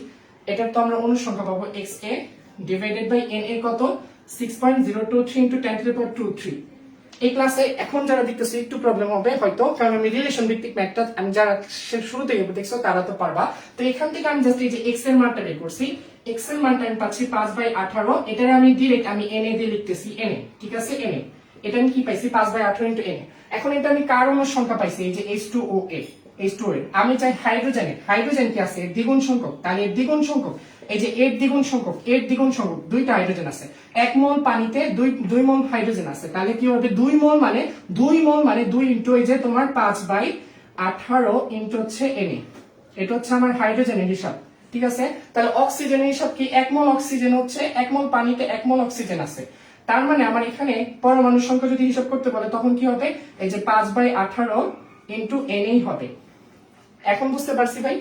এটার তো আমরা অণুর সংখ্যা পাবো XA ডিভাইডেড বাই Na কত 6.023 ইনটু 10⁻²3। এই ক্লাসে এখন যারা দেখতেছো একটু প্রবলেম হবে হয়তো, কারণ আমি রিলেশন ভিত্তিক ম্যাথটা আমি যারা শুরু থেকে দেখছো তারা তো পারবা। তো এখান থেকে আমি জাস্ট এই যে x এর মানটা বের করছি, x এর মানটা আমি পাচ্ছি 5/18, এটার আমি ডিরেক্ট আমি Na দিয়ে লিখতেছি Na, ঠিক আছে Na, এটা আমি কি পাইছি 5/18 ইনটু Na। এখন এটা আমি কার অণুর সংখ্যা পাইছি, এই যে H2OA, আমি চাই হাইড্রোজেন কি আছে এর দ্বিগুণ সংখ্যক, তাহলে এর দ্বিগুণ সংখ্যক এই যে এর দ্বিগুণ সংখ্যক দুইটা হাইড্রোজেন আছে, 1 মোল পানিতে 2 মোল হাইড্রোজেন আছে, তাহলে কি হবে 2 মোল মানে 2 ইনটু এই যে তোমার 5/18 ইনটু হচ্ছে Na, এটা হচ্ছে আমার হাইড্রোজেনের হিসাব, ঠিক আছে। তাহলে অক্সিজেনের হিসাব কি, 1 মোল অক্সিজেন হচ্ছে 1 মোল পানিতে 1 মোল অক্সিজেন আছে, তার মানে আমার এখানে পরমাণুর সংখ্যা যদি হিসাব করতে বলে তখন কি হবে, এই যে 5/18 ইনটু Na হবে। এখন বুঝতে পারছি ভাই?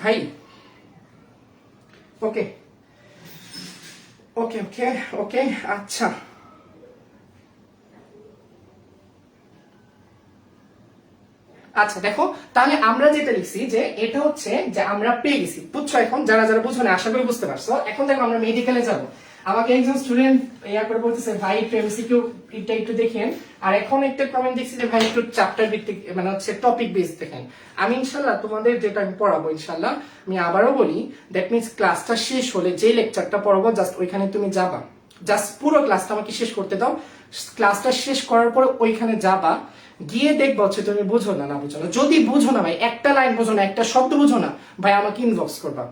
ভাই ওকে ওকে ওকে ওকে আচ্ছা, আচ্ছা দেখো তাহলে আমরা যেটা লিখছি যে এটা হচ্ছে যে আমরা পেয়ে গেছি, বুঝছো? এখন যারা যারা বুঝো না আশা করি বুঝতে পারছো। এখন দেখো আমরা মেডিকেলে যাব, আমাকে একজন স্টুডেন্ট ইয়া করে বলতেছে ভাই একটু এমসিকিউ এটা একটু দেখেন, আর এখন একটা কমেন্ট দেখছি যে ভাই একটু চ্যাপ্টার ভিত্তিক মানে হচ্ছে টপিক বেস দেখেন। আমি ইনশাআল্লাহ তোমাদের যেটা আমি পড়াবো ইনশাআল্লাহ, আমি আবারও বলি দ্যাট মিন্স ক্লাসটা শেষ হলে যে লেকচারটা পড়াবো জাস্ট ওইখানে তুমি যাবা, জাস্ট পুরো ক্লাসটা আমাকে শেষ করতে দাও, ক্লাসটা শেষ করার পরে ওইখানে যাবা, গিয়ে দেখবো হচ্ছে তুমি বুঝো না বুঝো না, যদি বুঝো না ভাই একটা লাইন বুঝো না একটা শব্দ বুঝো না ভাই আমাকে ইনবক্স করবা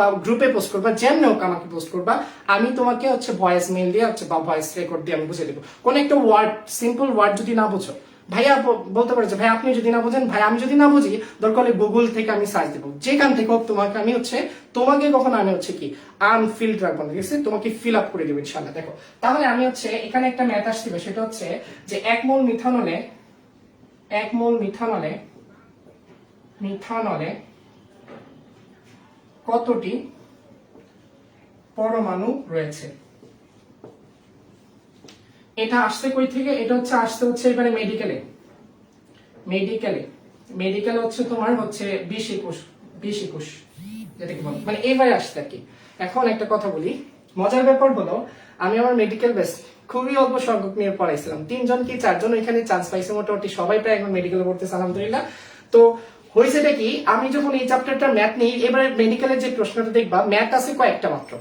বা গ্রুপে পোস্ট করবা, যেমন হোক আমাকে পোস্ট করবা, আমি তোমাকে হচ্ছে ভয়েস মেল দিয়ে হচ্ছে বা ভয়েস রেকর্ড দিয়ে আমি বুঝে দেবো। কোন একটা ওয়ার্ড সিম্পল ওয়ার্ড যদি না বুঝো ভাইয়া বলতে পারো যে ভাই আপনি যদি না বুঝেন, ভাই আমি যদি না বুঝি দরকার হলে গুগল থেকে আমি সার্চ দেবো, যেখান থেকে হোক তোমাকে আমি হচ্ছে তোমাকে কখনো আমি হচ্ছে কি আনফিল্ড রাখবো না, ঠিক আছে, তোমাকে ফিল আপ করে দেবো ইনশাআল্লাহ। দেখো তাহলে আমি হচ্ছে এখানে একটা ম্যাথ আসছিল, সেটা হচ্ছে যে 1 মোল মিথানলে কতটি পরমাণু রয়েছে। এটা আসছে কই থেকে, এটা হচ্ছে আসছে হচ্ছে এবারে মেডিকেলে হচ্ছে তোমার হচ্ছে 20-21 যেটাকে বলে মানে এবারে আসছে আর কি। এখন একটা কথা বলি, মজার ব্যাপার হলো আমি আমার মেডিকেল বেস খুবই অল্প সংখ্যক নিয়ে পড়াইছিলাম, 3 জন কি 4 জন এখানে চান্স পাইছে, মোটামুটি সবাই প্রায় এখন মেডিকেলে পড়তেছে আলহামদুলিল্লাহ। তো হয়েছেটা কি, আমি যখন এই চ্যাপ্টারটা ম্যাথ নিই, এবারে মেডিকেলের যে প্রশ্নটা দেখবা ম্যাথ আছে কয়েকটা মাত্র,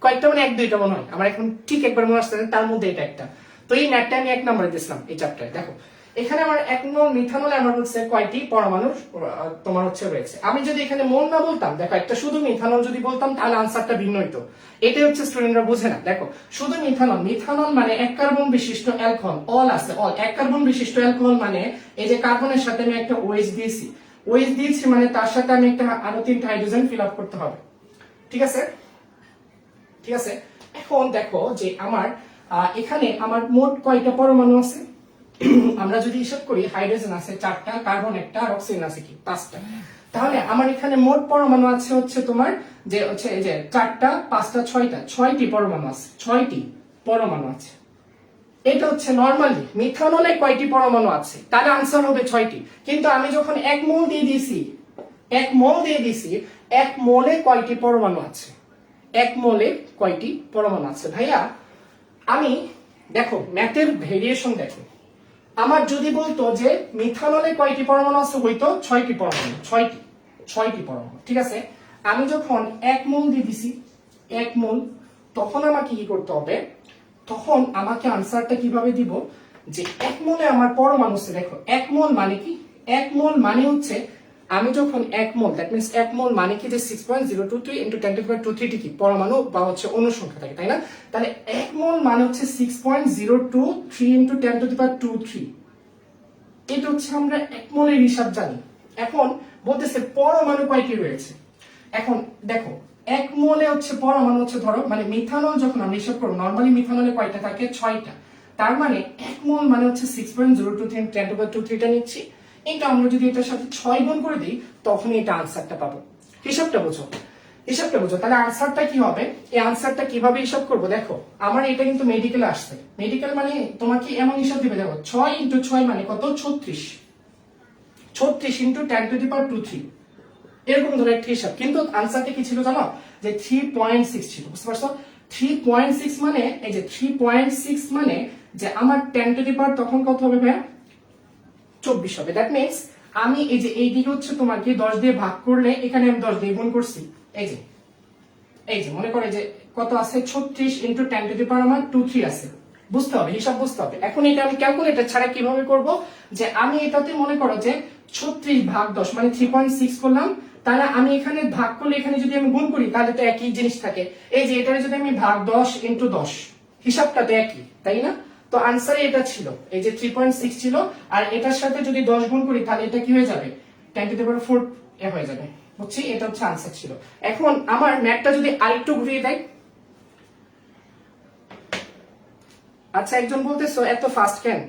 কয়েকটা মানে 1-2টা মনে হয় আমার এখন ঠিক একবার মনে আসছে, তার মধ্যে এটা একটা। তো এই ম্যাথটা আমি 1 নম্বরে দিয়েছিলাম এই চ্যাপ্টারে। দেখো এখানে আমার 1 মোল মিথানলে আমার হচ্ছে কয়টি পরমাণু তোমার হচ্ছে রয়েছে। আমি যদি এখানে মোল না বলতাম, দেখো একটা শুধু মিথানল যদি বলতাম তাহলে আনসারটা ভিন্ন হইতো, এটাই হচ্ছে স্টুডেন্টরা বুঝে না। দেখো শুধু মিথানল মানে 1 কার্বন বিশিষ্ট অ্যালকোহল, অল আছে অল 1 কার্বন বিশিষ্ট অ্যালকোহল মানে এই যে কার্বনের সাথে আমি একটা OH দিয়েছি মানে তার সাথে আমি একটা আরো 3টা হাইড্রোজেন ফিল আপ করতে হবে, ঠিক আছে। এখন দেখো যে আমার এখানে আমার মোট কয়টা পরমাণু আছে, আমরা যদি হিসাব করি হাইড্রোজেন আছে 4টা, কার্বন 1টা, আর অক্সিজেন আছে কি 5টা, তাহলে আমার এখানে মোট পরমাণু আছে হচ্ছে তোমার যে হচ্ছে এই যে 4টা 5টা 6টি পরমাণু আছে, 6টি পরমাণু আছে। এটা হচ্ছে নরমালি মিথানলে কয়টি পরমাণু আছে, তাহলে আনসার হবে 6টি। কিন্তু আমি যখন 1 মোল দিয়ে দিয়েছি 1 মোলে কয়টি পরমাণু আছে, 1 মোলে কয়টি পরমাণু আছে ভাইয়া। আমি দেখো ম্যাথের ভেরিয়েশন দেখো, আমার যদি বলতো যে মিথানলে কয়টি পরমাণু আছে হইতো 6টি পরমাণু, 6টি পরমাণু, ঠিক আছে। আমি যখন 1 মোল দিয়ে দিছি 1 মোল, তখন আমাকে কি করতে হবে, তখন আমাকে আনসারটা কিভাবে দিব যে 1 মোলে আমার পরমাণু আছে। দেখো 1 মোল মানে কি, 1 মোল মানে হচ্ছে আমি যখন 1 মোল দ্যাট মিন্স 1 মোল মানে কি যে 6.023 ইনটু 10⁻23 কি পরমাণু বা হচ্ছে অণু সংখ্যা থাকে, তাই না? তাহলে 1 মোল মানে হচ্ছে 6.023 ইনটু 10⁻23, এটা হচ্ছে আমরা 1 মোলের হিসাব জানি। এখন বলতেছে পরমাণু কয়টি রয়েছে। এখন দেখো 1 মোলে হচ্ছে পরমাণু হচ্ছে ধরো মানে মিথানল যখন আমরা হিসাব করব, নরমালি মিথানলে কয়টা থাকে 6টা, তার মানে 1 মোল মানে হচ্ছে 6.023 10⁻23টা নিচ্ছি, এটা আমরা যদি এটার সাথে 6 গুণ করে দিই তখনই এটা আনসারটা পাবো। হিসাবটা বোঝো, হিসাবটা বুঝো, তাহলে আনসারটা কি হবে, এই আনসারটা কিভাবে হিসাব করবো দেখো, আমার এটা কিন্তু মেডিকেলে আসছে, মেডিকেল মানে তোমাকে এমন হিসাব দিবে দেখো 6 ইন্টু 6 মানে কত 36, 36 ইন্টু 10⁻²3 এরকম ধরে একটা হিসাব, কিন্তু আনসারটা কি ছিল জানো, যে 3.6 ছিল, বুঝতে পারছো? 3.6 মানে এই যে 3.6 মানে যে আমার 10 তখন কত হবে ভাইয়া 24 হবে। দ্যাট মিনস আমি এই যে এই দিকে হচ্ছে তোমার কি 10 দিয়ে ভাগ করলে এখানে আমি 10 দিয়ে গুণ করছি, এই যে মনে করে যে কত আছে 36 ইন্টু 10⁻²3 আছে, বুঝতে হবে, হিসাব বুঝতে হবে। এখন এটা আমি ক্যালকুলেটর ছাড়া কিভাবে করব, যে আমি এটাতে মনে করো যে 36 ভাগ 10 মানে 3.6 করলাম, তাহলে আমি এখানে ভাগ করলে এখানে যদি আমি গুণ করি তাহলে তো একই জিনিস থাকে, এই যে এটারে যদি আমি ভাগ 10 ইন্টু 10 হিসাবটা তো একই, তাই না? তো আনসারে এটা ছিল, এই যে 3.6 ছিল, আর এটার সাথে যদি 10 গুণ করি তাহলে এটা কি হয়ে যাবে 10⁻4 হয়ে যাবে, বুঝছি? এটা হচ্ছে আনসার ছিল। এখন আমার ম্যাথটা যদি আরেকটু ঘুরিয়ে দেয়, আচ্ছা একজন বলতেছো এত ফাস্ট কেন?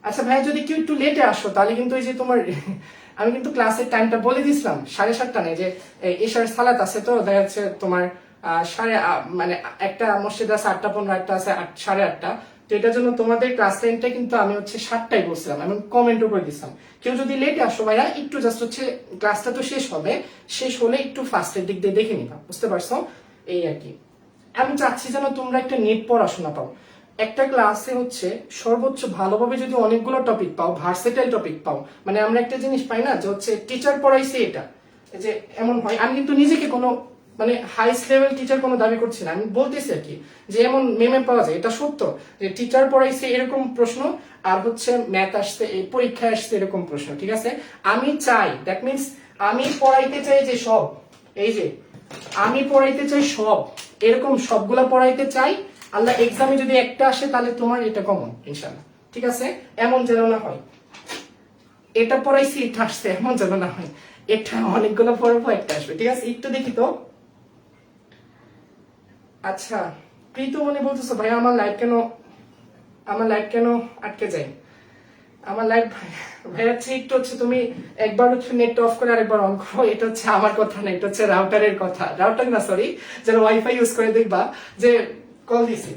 আচ্ছা ভাই যদি কেউ একটু লেটে আসো তাহলে কিন্তু এই যে তোমার আমি কিন্তু ক্লাসের টাইমটা বলে দিছিলাম 7:30 নেই, যে এশার সালাত আছে, তো দেখা যাচ্ছে তোমার মানে একটা মসজিদ আছে 8:15, একটা আছে 8:30, তো এটার জন্য তোমাদের ক্লাস টাইমটা কিন্তু আমি হচ্ছে 7টায় বলছিলাম, আমি কমেন্টও করে দিছিলাম। কেউ যদি লেটে আসো ভাইয়া একটু জাস্ট হচ্ছে ক্লাসটা তো শেষ হবে, শেষ হলে একটু ফাস্টের দিক দিয়ে দেখে নিবা, বুঝতে পারছো? এই আর কি, আমি চাচ্ছি যেন তোমরা একটা নেট পড়াশোনা পাও, একটা ক্লাসে হচ্ছে সর্বোচ্চ ভালোভাবে যদি অনেকগুলো টপিক পাও, ভার্সেটাইল টপিক পাও, মানে আমরা একটা জিনিস পাই না যে হচ্ছে টিচার পড়াইছে এটা, যে এমন হয়, আমি কিন্তু নিজেকে কোনো মানে হাইস্ট লেভেল টিচার কোনো দাবি করছি না, আমি বলতেছি আর কি যে এমন মেমে পাওয়া যায়, এটা সত্য যে টিচার পড়াইছে এরকম প্রশ্ন, আর হচ্ছে ম্যাথ আসছে এই পরীক্ষায় আসছে এরকম প্রশ্ন, ঠিক আছে? আমি চাই, দ্যাট মিনস আমি পড়াইতে চাই যে সব, এই যে আমি পড়াইতে চাই সব, এরকম সবগুলা পড়াইতে চাই, আল্লাহ এক্সামে যদি একটা আসে তাহলে তোমার এটা কমন ইনশাআল্লাহ, ঠিক আছে? এমন যেন না হয় এটা পড়াইছি এটা আসছে, এমন যেন না হয় এটা অনেকগুলো পড়াবো একটা আসবে, ঠিক আছে? একটু দেখি তো। আচ্ছা প্রীতু মনে বলতেছো ভাই আমার লাইট কেন আটকে যায়, আমার লাইট ভাই হচ্ছে একটু হচ্ছে তুমি একবার হচ্ছে নেট অফ করে আরেকবার অন করো, এটা হচ্ছে আমার কথা না, এটা হচ্ছে রাউটারের কথা, রাউটার না সরি, যারা ওয়াইফাই ইউজ করে দেখবা যে কল দিছি,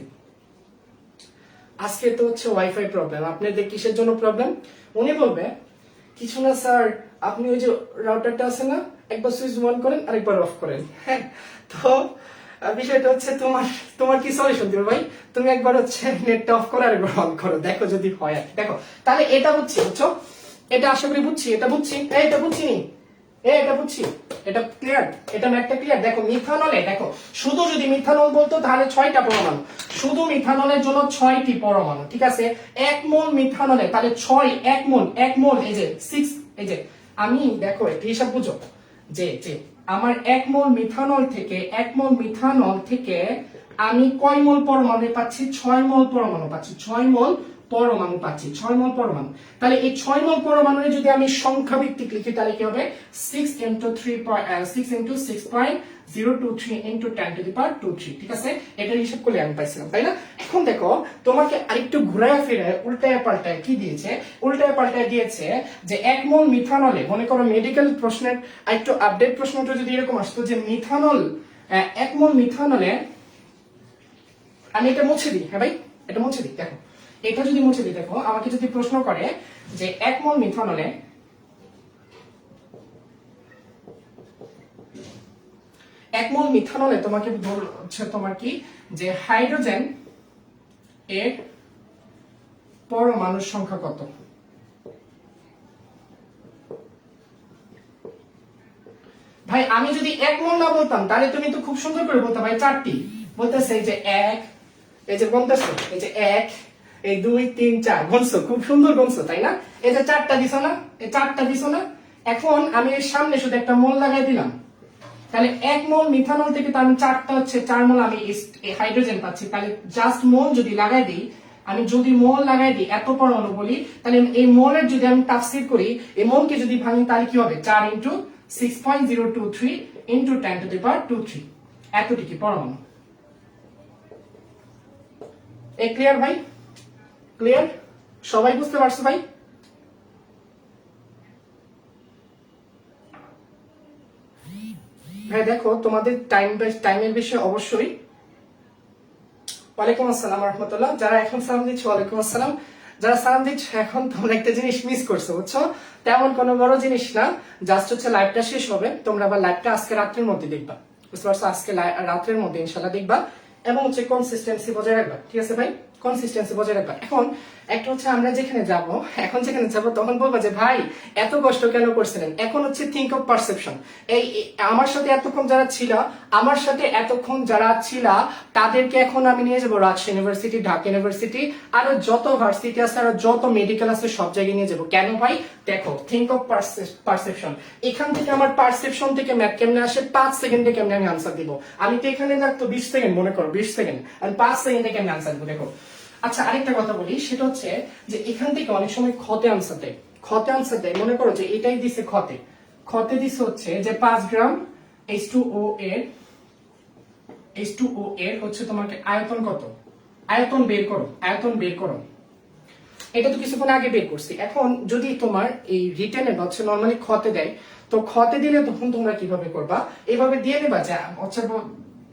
আজকে তো হচ্ছে ওয়াইফাই প্রবলেম, আপনাদের কিসের জন্য প্রবলেম? উনি বলবে কিছু না স্যার, আপনি ওই যে রাউটারটা আছে না, একবার সুইচ অন করেন আরেকবার অফ করেন, হ্যাঁ? তো বিষয়টা হচ্ছে তোমার তোমার কি সলিউশন দিবে ভাই, তুমি একবার হচ্ছে নেটটা অফ করো আরেকবার অন করো, দেখো যদি হয় আর কি। দেখো তাহলে এটা বুঝছি, বুঝছো? এটা আশা করি বুঝছি, এটা বুঝছি, এটা বুঝছি নি, এটা বুঝছি, এটা ক্লিয়ার, এটা ম্যাথটা ক্লিয়ার। দেখো মিথানলে দেখো, শুধু যদি মিথানল বলতো তাহলে 6টা পরমাণু, শুধু মিথানলের জন্য 6টি পরমাণু, ঠিক আছে? 1 মোল মিথানলে তাহলে 6, 1 মোল এই যে 6, এই যে আমি দেখো একটা হিসাব বুঝো, যে আমার 1 মোল মিথানল থেকে 1 মোল মিথানল থেকে আমি কয় মোল পরমাণু পাচ্ছি? 6 মোল পরমাণু পাচ্ছি, 6 মোল পরমাণু পাচ্ছি, 6 মোল পরমাণু। তাহলে এই 6 মোল পরমাণু যদি আমি সংখ্যা ভিত্তিক লিখি তাহলে কি হবে 6 into 6.023 into 10⁻²3, ঠিক আছে? এটা হিসাব করলে আমি পাইছিলাম, তাই না? এখন দেখো তোমাকে আরেকটু ঘুরায় ফিরে উল্টায় পাল্টায় কি দিয়েছে, উল্টায় পাল্টায় দিয়েছে যে 1 মোল মিথানলে, মনে করো মেডিকেল প্রশ্নের আরেকটু আপডেট প্রশ্নটা যদি এরকম আসতো যে মিথানল 1 মোল মিথানলে, আমি এটা মুছে দিই, হ্যাঁ ভাই এটা মুছে দিই, দেখো এটা যদি মুছে দিই, দেখো আমাকে যদি প্রশ্ন করে যে 1 মোল মিথানলে, 1 মোল মিথানলে তোমাকে হচ্ছে তোমার কি যে হাইড্রোজেন এর পরমাণুর সংখ্যা কত? ভাই আমি যদি 1 মোল না বলতাম তাহলে তুমি তো খুব সুন্দর করে বলতে ভাই 4টি, বলতেছে এই যে 1, এই যে গুনতেছো, এই যে 1, এই 2, 3, 4 গুনছো, খুব সুন্দর গুনছো, তাই না? এই যে 4টা দিছো না, এই 4টা দিছো না, এখন আমি এর সামনে শুধু একটা মোল লাগাই দিলাম, তাহলে 1 মোল মিথানল থেকে তো আমি 4টা হচ্ছে 4 মোল আমি হাইড্রোজেন পাচ্ছি, তাহলে জাস্ট মোল যদি লাগাই দিই, আমি যদি মোল লাগাই দিই এত পরমাণু বলি, তাহলে এই মোলের যদি আমি তাফসীর করি, এই মোলকে যদি ভাঙি তাহলে কি হবে 4 into 6.023 into 10⁻²3, এতটুকু পরমাণু। এই ক্লিয়ার ভাই? ক্লিয়ার? সবাই বুঝতে পারছো ভাই? ভাই দেখো তোমাদের টাইমের বিষয়ে অবশ্যই। ওয়ালাইকুম আসসালাম রহমতুল্লাহ। যারা এখন সালাম দিচ্ছ ওয়ালাইকুম আসসালাম। যারা সালাম দিচ্ছ এখন তোমরা একটা জিনিস মিস করছো, বুঝছো? তেমন কোনো বড় জিনিস না, জাস্ট হচ্ছে লাইভটা শেষ হবে, তোমরা আবার লাইভটা আজকে রাত্রের মধ্যে দেখবা, বুঝতে পারছো? আজকে রাত্রের মধ্যে ইনশাল্লাহ দেখবা এবং হচ্ছে কনসিস্টেন্সি বজায় রাখবা, ঠিক আছে ভাই? কনসিস্টেন্সি বজায় রাখবা। এখন একটা হচ্ছে আমরা যেখানে যাব, এখন যেখানে যাব তখন বলবো যে ভাই এত কষ্ট কেন করছিলেন। এখন হচ্ছে থিঙ্ক অফ পারসেপশন। আমার সাথে এতক্ষণ যারা ছিল, আমার সাথে এতক্ষণ যারা ছিল তাদেরকে এখন আমি নিয়ে যাবো রাজশাহী ইউনিভার্সিটি, ঢাকা ইউনিভার্সিটি, আরো যত ভার্সিটি আছে, আরো যত মেডিকেল আছে, সব জায়গায় নিয়ে যাবো। কেন ভাই? দেখো, থিঙ্ক অফ পারসেপশন। এখান থেকে আমার পারসেপশন থেকে ম্যাথ কেমনে আসে, 5 সেকেন্ডে কেমনে আমি আনসার দিব। আমি তো এখানে লাগতো 20 সেকেন্ড, মনে করো 20 সেকেন্ড, আমি 5 সেকেন্ডে কেমনে আনসার দিব। দেখো, আচ্ছা আরেকটা কথা বলি, সেটা হচ্ছে যে এখান থেকে অনেক সময় খতে আনসার দেয়, খতে আনসার দেয়। মনে করো যে এটাই দিছে খতে দিছে হচ্ছে যে 5 গ্রাম H2O এর হচ্ছে তোমাকে আয়তন কত, আয়তন বের করো, আয়তন বের করো। এটা তো কিছুক্ষণ আগে বের করছি। এখন যদি তোমার এই রিটেনে হচ্ছে নর্মালি খতে দেয়, তো খতে দিলে তখন তোমরা কিভাবে করবা, এভাবে দিয়ে দেবা যে হচ্ছে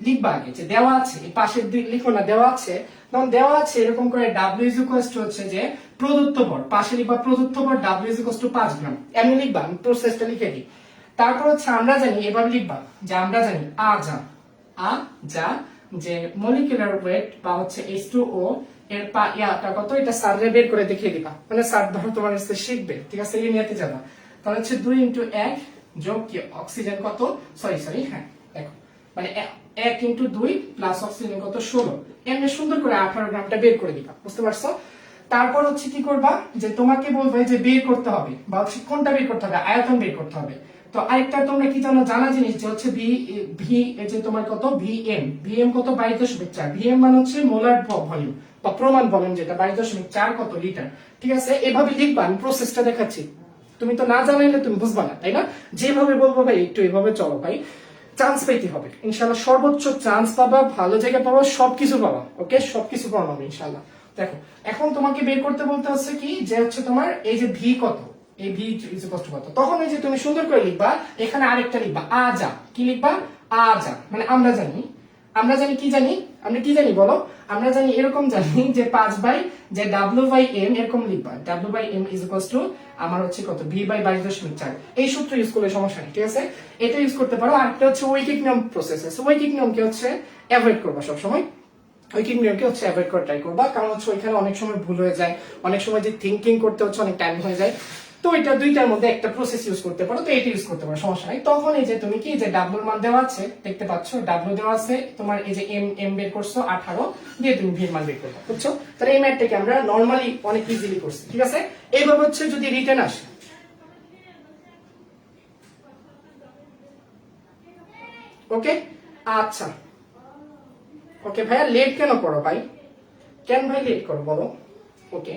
লিখবা আগে যে দেওয়া আছে, এই পাশের দিক লিখো না, দেওয়া আছে, তখন দেওয়া আছে এরকম করে W ইজ ইকুয়াল টু হচ্ছে যে প্রদত্ত ভর, পাশে লিখবা প্রদত্ত ভর W ইজ ইকুয়াল টু 5 গ্রাম, এমনি লিখবা। আমি প্রসেসটা লিখে দিই। তারপর হচ্ছে আমরা জানি, এভাবে লিখবা যে আমরা জানি যা যে মলিকুলার ওয়েট বা হচ্ছে H2O এর ইয়াটা কত, এটা স্যাররে বের করে দেখিয়ে দিবা। মানে স্যার ধরো তোমার কাছে শিখবে, ঠিক আছে? এই নিয়েতে যাবা, তাহলে হচ্ছে 2 ইন্টু 1 যোগ কি অক্সিজেন কত, সরি হ্যাঁ দেখো, মানে 1 ইন্টু 2 প্লাস অক্সিজেন কত 16, এমনি সুন্দর করে 18 গ্রামটা বের করে দিবা, বুঝতে পারছো? তারপর হচ্ছে কি করবা, যে তোমাকে বলবে যে বের করতে হবে, বা হচ্ছে কোনটা বের করতে হবে, আয়তন বের করতে হবে। তো আরেকটা তোমরা কি জানো, জানা জিনিস যে হচ্ছে ভি যে তোমার কত, ভিএম কত 22.4, ভিএম মানে হচ্ছে মোলার ভলিউম বা প্রমাণ ভলিউম, যেটা 22.4 কত লিটার, ঠিক আছে? এভাবে লিখবা, আমি প্রসেসটা দেখাচ্ছি। তুমি তো না জানাইলে তুমি বুঝবা না, তাই না? যেভাবে বলবো ভাই একটু এভাবে চলো ভাই, চান্স পাইতে হবে ইনশাল্লাহ, সর্বোচ্চ চান্স পাবা, ভালো জায়গা পাবা, সবকিছু পাবা, ওকে? সবকিছু পাওয়া হবে ইনশাল্লাহ। দেখো, এখন তোমাকে বের করতে বলতে হচ্ছে কি, যে হচ্ছে তোমার এই যে ভি কত, এই ভি ইজ কষ্ট কত, তখন এই যে তুমি সুন্দর করে লিখবা, এখানে আরেকটা লিখবা আজা, কি লিখবা আজা, মানে আমরা জানি কি জানি, আমরা কি জানি বলো, আমরা জানি এরকম জানি যে 5 বাই যে W/M এরকম লিখবা, W/M ইজ ইকুয়ালস টু আমার হচ্ছে কত, V বাই 22.4। এই সূত্র ইউজ করলে সমস্যা নেই, ঠিক আছে? এটা ইউজ করতে পারো। আরেকটা হচ্ছে ঐকিক নিয়ম প্রসেস আছে, ঐকিক নিয়মকে হচ্ছে অ্যাভয়েড করবা সব সময়, ঐকিক নিয়মকে হচ্ছে অ্যাভয়েড করে ট্রাই করবা, কারণ হচ্ছে ওইখানে অনেক সময় ভুল হয়ে যায়, অনেক সময় যে থিঙ্কিং করতে হচ্ছে অনেক টাইম হয়ে যায়। তো এটা দুইটার মধ্যে একটা প্রসেস ইউজ করতে পারো, তো এটা ইউজ করতে পারো, সমস্যা নাই। তখন এই যে তুমি কি যে ডাব্লুর মান দেওয়া আছে, দেখতে পাচ্ছ ডাব্লু দেওয়া আছে, তোমার এই যে এম বের করছো 18 দিয়ে তুমি ভির মান বের করবে, বুঝছো? তাহলে এই ম্যাথটাকে আমরা নরমালি অনেক ইজিলি করছি, ঠিক আছে? এইভাবে হচ্ছে যদি রিটার্ন আসে, ওকে? আচ্ছা, ওকে ভাইয়া, লেট কেন করো ভাই, কেন ভাই লেট করো বলো? ওকে,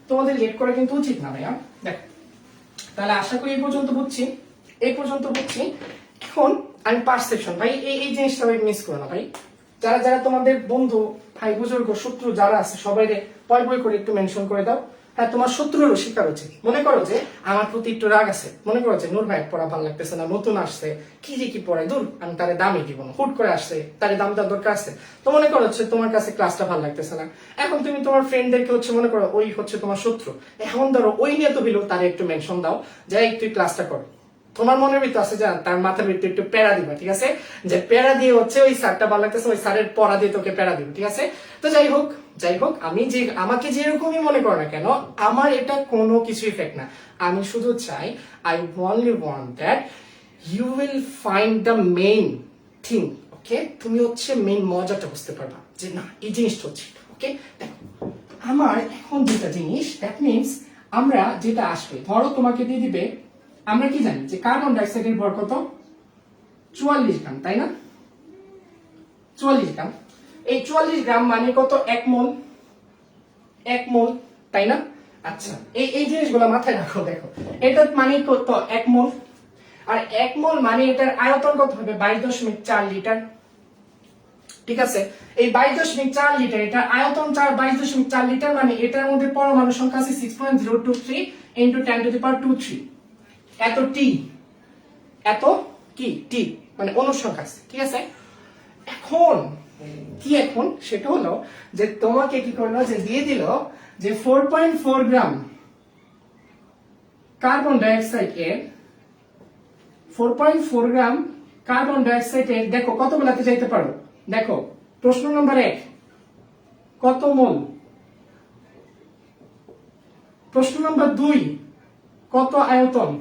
তোমাদের লেট করা কিন্তু উচিত না ভাইয়া। দেখ, তাহলে আশা করি এই পর্যন্ত বুঝছি, এখন আমি পারসেপশন ভাই, এই জিনিসটা ভাই মিস করো না ভাই। যারা যারা তোমাদের বন্ধু ভাই বুজুর্গ শত্রু যারা আছে, সবাই পয় করে একটু মেনশন করে দাও। হ্যাঁ, তোমার শত্রুরও শিকার হচ্ছে, মনে করো যে আমার প্রতি একটু রাগ আছে, মনে করো যে নূর ভাই পড়া ভালো লাগতেছে না, নতুন আসছে, কি যে কি পড়ায়, দূর, আমি তারে দামই দিব না, হুট করে আসছে, তারে দাম দেওয়ার দরকার আছে। তো মনে করো হচ্ছে তোমার কাছে ক্লাসটা ভালো লাগতেছে না, এখন তুমি তোমার ফ্রেন্ডদেরকে হচ্ছে মনে করো ওই হচ্ছে তোমার শত্রু, এখন ধরো ওই নিয়ে তো হইলেও তারে একটু মেনশন দাও, যাই তুই ক্লাসটা কর। তোমার মনের ভিতরে আছে যে তার মাথার ভিতরে একটু প্যারা দিবা, ঠিক আছে? যে প্যারা দিয়ে হচ্ছে ওই স্যারটা ভালো লাগতেছে, ওই স্যারের পড়া দিয়ে তোকে প্যারা দিব, ঠিক আছে? তো যাই হোক, আমি যে আমাকে যেরকমই মনে করো না কেন, আমার এটা কোনো কিছু ইফেক্ট না। আমি শুধু চাই, I only want that you will find the main thing, okay? তুমি হচ্ছে মেইন মজাটা বুঝতে পারবা যে না এই জিনিসটা হচ্ছে, ওকে? দেখো, আমার এখন যেটা জিনিস, দ্যাট মিনস আমরা যেটা আসবে, ধরো তোমাকে দিয়ে দিবে, আমরা কি জানি যে কার্বন ডাইঅক্সাইডের ভর কত, 44 গ্রাম, তাই না? 44 গ্রাম, এই 44 গ্রাম মানে কত, 1 মোল, তাই না? আচ্ছা, এই জিনিসগুলো মাথায় রাখো। দেখো, এটা মানে কত, 1 মোল, আর 1 মোল মানে এটার আয়তন কত হবে, 22.4 লিটার, ঠিক আছে? এই 22.4 লিটার, এটা আয়তন 22.4 লিটার, মানে এটার মধ্যে পরমাণু সংখ্যা আছে 6.023 × 10⁻²3, এত টি, এত কি টি, মানে অনুসংখ্যা আছে, ঠিক আছে। এখন এখন সেটা হলো যে তোমাকে কি করলো, যে দিয়ে দিল যে 4.4 গ্রাম কার্বন ডাইঅক্সাইড এর 4.4 গ্রাম কার্বন ডাইঅক্সাইড এর দেখো কতগুলাতে যাইতে পারো। দেখো প্রশ্ন নম্বর 1 কত মোল, প্রশ্ন নম্বর 2 কত আয়তন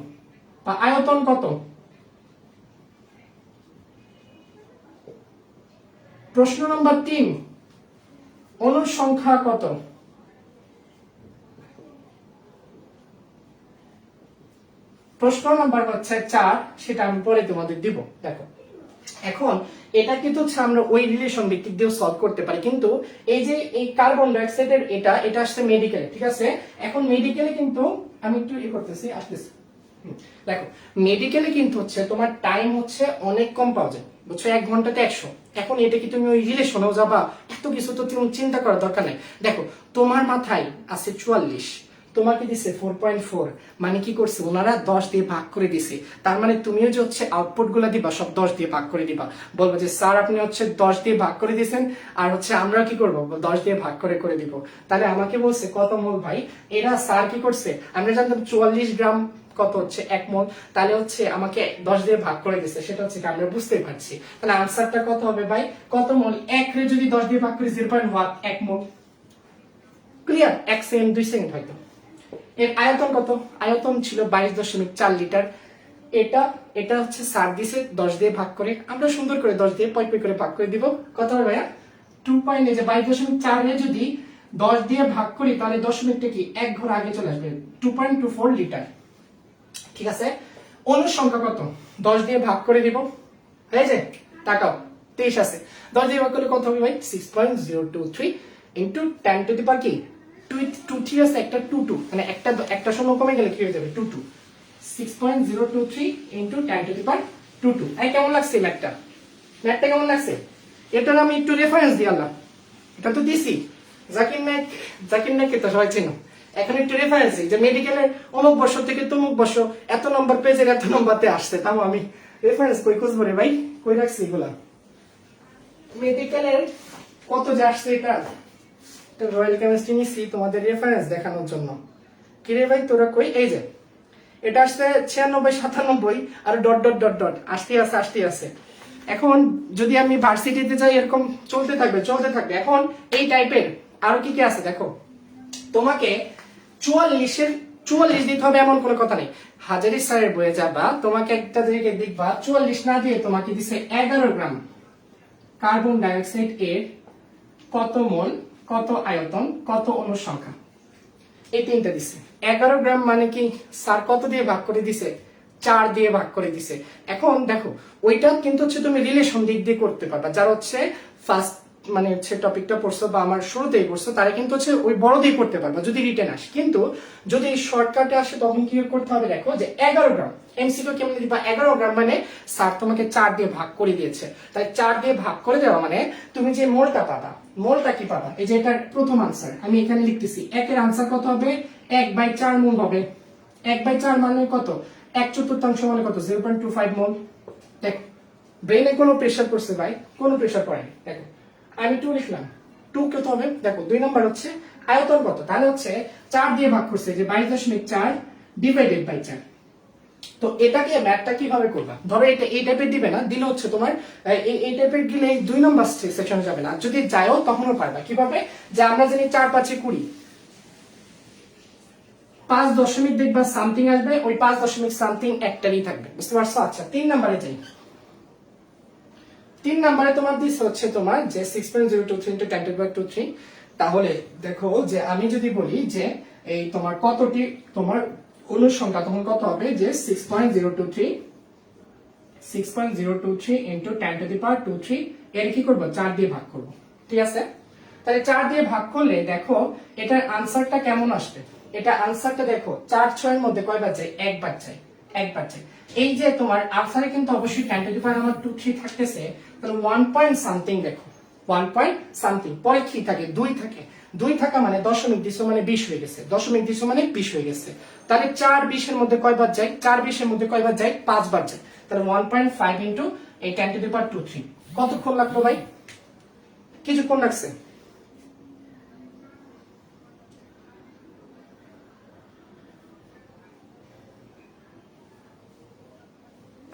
বা আয়তন কত, প্রশ্ন নম্বর 3 অণুর সংখ্যা কত, প্রশ্ন নাম্বার হচ্ছে 4, সেটা আমি পরে তোমাদের দিব। দেখো এখন এটা কিন্তু আমরা ওই রিলেশন ভিত্তিক দিয়েও সলভ করতে পারি, কিন্তু এই যে এই কার্বন ডাইঅক্সাইডের এটা আসছে মেডিকেলে, ঠিক আছে। এখন মেডিকেলে কিন্তু আমি একটু করতেছি, আসতেছি। দেখো মেডিকেলে কিন্তু হচ্ছে তোমার টাইম হচ্ছে অনেক কম পাওয়া যায়, বুঝছো, 1 ঘন্টাতে 100। এখন এটা কি তুমি ওই রিলেশনেও যাবা, এত কিছু তো তুমি চিন্তা করার দরকার নাই। দেখো তোমার মাথায় আছে 44, তোমাকে দিছে 4.4, মানে কি করছে ওনারা 10 দিয়ে ভাগ করে দিছে। তার মানে তুমিও যে হচ্ছে আউটপুট গুলা দিবা সব 10 দিয়ে ভাগ করে দিবা, বলবো যে স্যার আপনি হচ্ছে 10 দিয়ে ভাগ করে দিয়েছেন, আর হচ্ছে আমরা কি করব 10 দিয়ে ভাগ করে দিব। তাহলে আমাকে বলছে কত মোল ভাই, এরা স্যার কি করছে, আমরা জানতাম 44 গ্রাম কত হচ্ছে 1 মোল, তাহলে হচ্ছে আমাকে 10 দিয়ে ভাগ করে দিচ্ছে, সেটা হচ্ছে কি আমরা বুঝতেই পারছি। তাহলে আনসারটা কত হবে ভাই, কত মোল, 1 রে যদি 10 দিয়ে ভাগ করি 0.1, 1 মোল। ক্লিয়ার, 1 সেকেন্ড 2 সেকেন্ড হয়তো। এর আয়তন কত, আয়তন ছিল 22.4 লিটার। এটা হচ্ছে স্যার দিছে 10 দিয়ে ভাগ করে, আমরা সুন্দর করে 10 দিয়ে পয় করে ভাগ করে দিব। কত হবে ভাইয়া, 22.4 এ যদি 10 দিয়ে ভাগ করি তাহলে দশমিকটা কি 1 ঘর আগে চলে আসবে, 2.24 লিটার, ঠিক আছে। অণুর সংখ্যা কত, 10 দিয়ে ভাগ করে দিব, হয়ে যায়, তাকাও 23 আছে, 10 দিয়ে ভাগ করলে কত হবে ভাই, 6.023 ইন্টু 10 টু দি পাওয়ার কি 2 আছে, একটা 2 মানে একটা শূন্য কমে গেলে কি হয়ে যাবে 2 6.023 ইন্টু 10 টু দি পাওয়ার 2। এই কেমন লাগছে ম্যাথটা কেমন লাগছে? এটার আমি একটু রেফারেন্স দিয়ে আল্লাহ, এটা তো দিছি জাকির নাইককে তো সবাই চেনো, এখন একটু রেফারেন্স যে মেডিকেলের অমুক বছর থেকে তমুক বছর এত নম্বর পেজের এত নম্বরতে আসছে, তাও আমি রেফারেন্স কই খুঁজবো রে ভাই, কই রাখছি এগুলা, মেডিকেলের কত যে আসছে এটা রয়্যাল কেমিস্ট্রি নিছি তোমাদের রেফারেন্স দেখানোর জন্য। কি রে ভাই তোরা কই, এই যে এটা আসছে 96 97 আর ডট ডট ডট ডট আসতে আছে। এখন যদি আমি ভার্সিটিতে যাই এরকম চলতে থাকবে। এখন এই টাইপের আরো কি কি আছে দেখো, তোমাকে 44 দিতে হবে এমন কোনো কথা নেই। হাজারি স্যারের বইয়ে যাবা, তোমাকে একটা জায়গায় দেখবা 44 না দিয়ে তোমাকে দিছে 11 গ্রাম কার্বন ডাইঅক্সাইড এর কত মোল, কত আয়তন, কত অণুর সংখ্যা, এই তিনটা দিছে। 11 গ্রাম মানে কি স্যার কত দিয়ে ভাগ করে দিছে, 4 দিয়ে ভাগ করে দিছে। এখন দেখো ওইটা কিন্তু হচ্ছে তুমি রিলেশন দিক দিয়ে করতে পারবা, যারা হচ্ছে ফার্স্ট মানে হচ্ছে টপিকটা পড়ছো বা আমার শুরুতেই পড়ছো তারা কিন্তু হচ্ছে ওই বড় দিয়ে করতে পারবা যদি রিটেন আসে। কিন্তু যদি শর্টকাটে আসে তখন কি করতে হবে, দেখো যে 11 গ্রাম এমসিকিউ কেমন দিবা, 11 গ্রাম মানে স্যার তোমাকে 4 দিয়ে ভাগ করে দিয়েছে, তাই 4 দিয়ে ভাগ করে দেওয়া মানে তুমি যে মোলটা পাবা, মোলটা কি পাবা, এই যে এটার প্রথম আনসার আমি এখানে লিখতেছি, 1 এর আনসার কত হবে, 1/4 মোল হবে। 1/4 মানে কত, 1/4 মানে কত, 0.25 মোল। দেখ ব্রেনে কোনো প্রেসার পড়ছে ভাই, কোনো প্রেসার পড়েনি। দেখো আমি 2 লিখলাম, 2 কত হবে, দেখো 2 নাম্বার হচ্ছে আয়তন কত, তাহলে হচ্ছে 4 দিয়ে ভাগ করছে যে 22.4 ডিভাইডেড বাই 4। তো এটাকে ম্যাথটা কিভাবে করবা, ধরো এটা এই টাইপের দিবে না, দিলে হচ্ছে তোমার এই টাইপের দিলে 2 নাম্বার সেকশনে যাবে না, যদি যায়ও তখনও পারবা। কিভাবে, যে আমরা জানি 4 5 20, 5 দশমিক দেখবা সামথিং আসবে, ওই 5 দশমিক সামথিং একটারই থাকবে, বুঝতে পারছো। আচ্ছা 3 নাম্বারে যাই, 3 নাম্বারে তোমার দিস হচ্ছে তোমার যে 6.023 ইনটু 10 টু দি পাওয়ার 23। তাহলে দেখো যে আমি যদি বলি যে এই তোমার কতটি তোমার অণুর সংখ্যা, তখন কত হবে যে 6.023 ইনটু 10 টু দি পাওয়ার 23, এর কি করব 4 দিয়ে ভাগ করব, ঠিক আছে। তাহলে 4 দিয়ে ভাগ করলে দেখো এটার আনসারটা কেমন আসবে, এটা আনসারটা দেখো 4 6 এর মধ্যে কয়বার যায়, একবার যায়। এই যে তোমার আনসারে কিন্তু অবশ্যই 10 টু দি পাওয়ার আমার 23 থাকতেছে, তাহলে 1 পয়েন্ট সামথিং, দেখো 1 পয়েন্ট সামথিং, পরে কি থাকে 2 থাকে, 2 থাকা মানে দশমিক দিছো মানে 20 হয়ে গেছে, দশমিক দিছো মানে 20 হয়ে গেছে। তাহলে 4 20 এর মধ্যে কয়বার যায়? 4 20 এর মধ্যে কয়বার যায়? 5 বার যায়। তাহলে 1.5 ইনটু এই 10 টু দি পাওয়ার 23 কতক্ষণ লাগলো ভাই? কিছুক্ষণ লাগছে।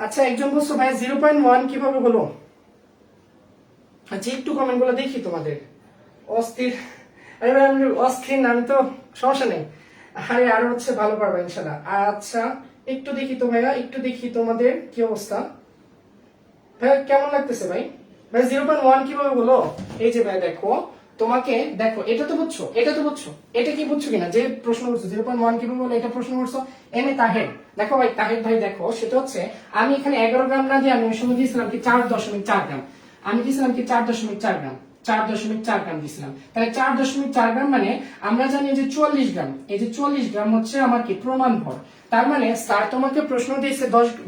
আচ্ছা একজন বলছো ভাই 0.1 কিভাবে হলো? আচ্ছা একটু কমেন্ট গুলো দেখি তোমাদের। অস্থির, আরে ভাই আমি অস্থির না, আমি তো সমস্যা নেই। আরে আরো হচ্ছে ভালো পারবে ইনশাল্লাহ। আচ্ছা একটু দেখি তো ভাইয়া, একটু দেখি তোমাদের কি অবস্থা। ভাই কেমন লাগতেছে ভাই? ভাই 0.1 কিভাবে হলো? এই যে ভাই দেখো, তোমাকে দেখো, এটা তো বুঝছো, এটা তো বুঝছো, এটা কি বুঝছো কিনা যে প্রশ্ন করছো 0.1 কিভাবে হলো, এটা প্রশ্ন করছো। এনে তাহের, দেখো ভাই তাহের ভাই দেখো, সেটা হচ্ছে আমি এখানে 11 গ্রাম না দিয়ে আমি ওই সময় দিয়েছিলাম কি 4.4 গ্রাম, আমি দিয়েছিলাম কি 4.4 গ্রাম, 4.4 গ্রাম দিয়েছিলাম। তাহলে 4.4 গ্রাম মানে আমরা জানি যে 44 গ্রাম, এই যে 44 গ্রাম হচ্ছে আমার কি প্রমাণ ভর। তার মানে স্যার তোমাকে প্রশ্ন দিয়েছে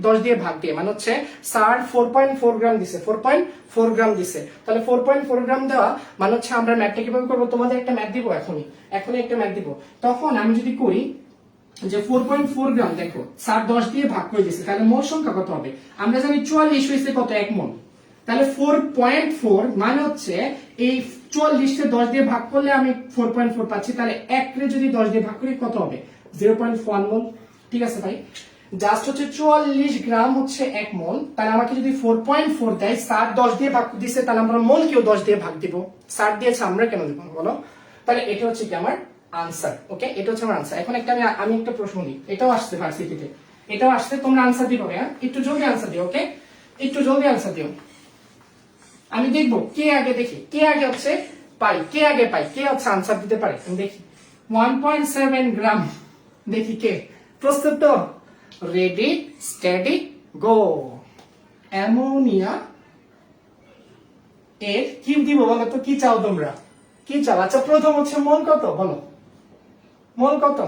10 দিয়ে ভাগ দিয়ে, মানে হচ্ছে স্যার 4.4 গ্রাম দিছে, 4.4 গ্রাম দিছে। তাহলে 4.4 গ্রাম দেওয়া মানে হচ্ছে আমরা ম্যাথটা কিভাবে করবো, তোমাদের একটা ম্যাথ দিব এখনই, এখনই একটা ম্যাথ দিব। তখন আমি যদি করি যে 4.4 গ্রাম, দেখো স্যার 10 দিয়ে ভাগ করে দিছে, তাহলে মোট সংখ্যা কত হবে? আমরা জানি 44 হয়েছে কত, 1 মোল। তাহলে 4.4 মানে হচ্ছে এই 44 কে 10 দিয়ে ভাগ করলে আমি 4.4 পাচ্ছি। তাহলে 1 রে যদি 10 দিয়ে ভাগ করি কত হবে? 0.1 মোল। ঠিক আছে ভাই, জাস্ট হচ্ছে 44 গ্রাম হচ্ছে 1 মোল। তাহলে আমাকে যদি 4.4 দেয়, স্যার 10 দিয়ে ভাগ দিছে, তাহলে আমরা মোল কেও 10 দিয়ে ভাগ দিব। স্যার দিয়েছে আমরা কেন দিব বলো? তাহলে এটা হচ্ছে কি আমার আনসার। ওকে, এটা হচ্ছে আমার আনসার। এখন একটা আমি একটা প্রশ্ন দিই, এটাও আসছে ভার্সিটিতে, এটাও আসছে, তোমরা আনসার দিবে। হ্যাঁ একটু জলদি আনসার দিও। ওকে, একটু জলদি আনসার দিও। আমি দেখবো কে আগে, দেখি কে আগে হচ্ছে পাই, কে আগে পাই, কে হচ্ছে আনসার দিতে পারে। আমি দেখি 1.7 গ্রাম, দেখি কে প্রস্তুত তো? Ready steady go. অ্যামোনিয়া এর কি দিব বলো তো, কি চাও তোমরা, কি চাও? আচ্ছা প্রথম হচ্ছে মোল কত বলো, মোল কত,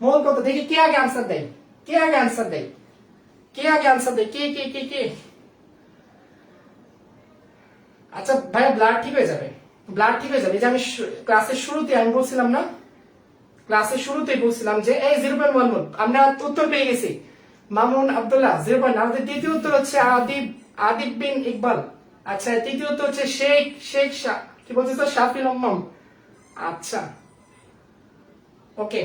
মোল কত? দেখি কে আগে আনসার দেয়, কে আগে আনসার দেয়, কে আগে আনসার দেয়, কে কে কে কে? আচ্ছা ভাইয়া ব্লাড ঠিক হয়ে যাবে, ব্লাড ঠিক হয়ে যাবে। যে আমি ক্লাসের শুরুতে আমি বলছিলাম না, ক্লাসের শুরুতেই বলছিলাম যে এই 0.1 মোল, আমরা উত্তর পেয়ে গেছি। মামুন আব্দুল্লাহ 0. আমাদের দ্বিতীয় উত্তর হচ্ছে আদিব, আদিব বিন ইকবাল। আচ্ছা তৃতীয় উত্তর হচ্ছে শেখ, শেখ কি বলছিস তো, শাফিল উম্মাম। আচ্ছা ওকে,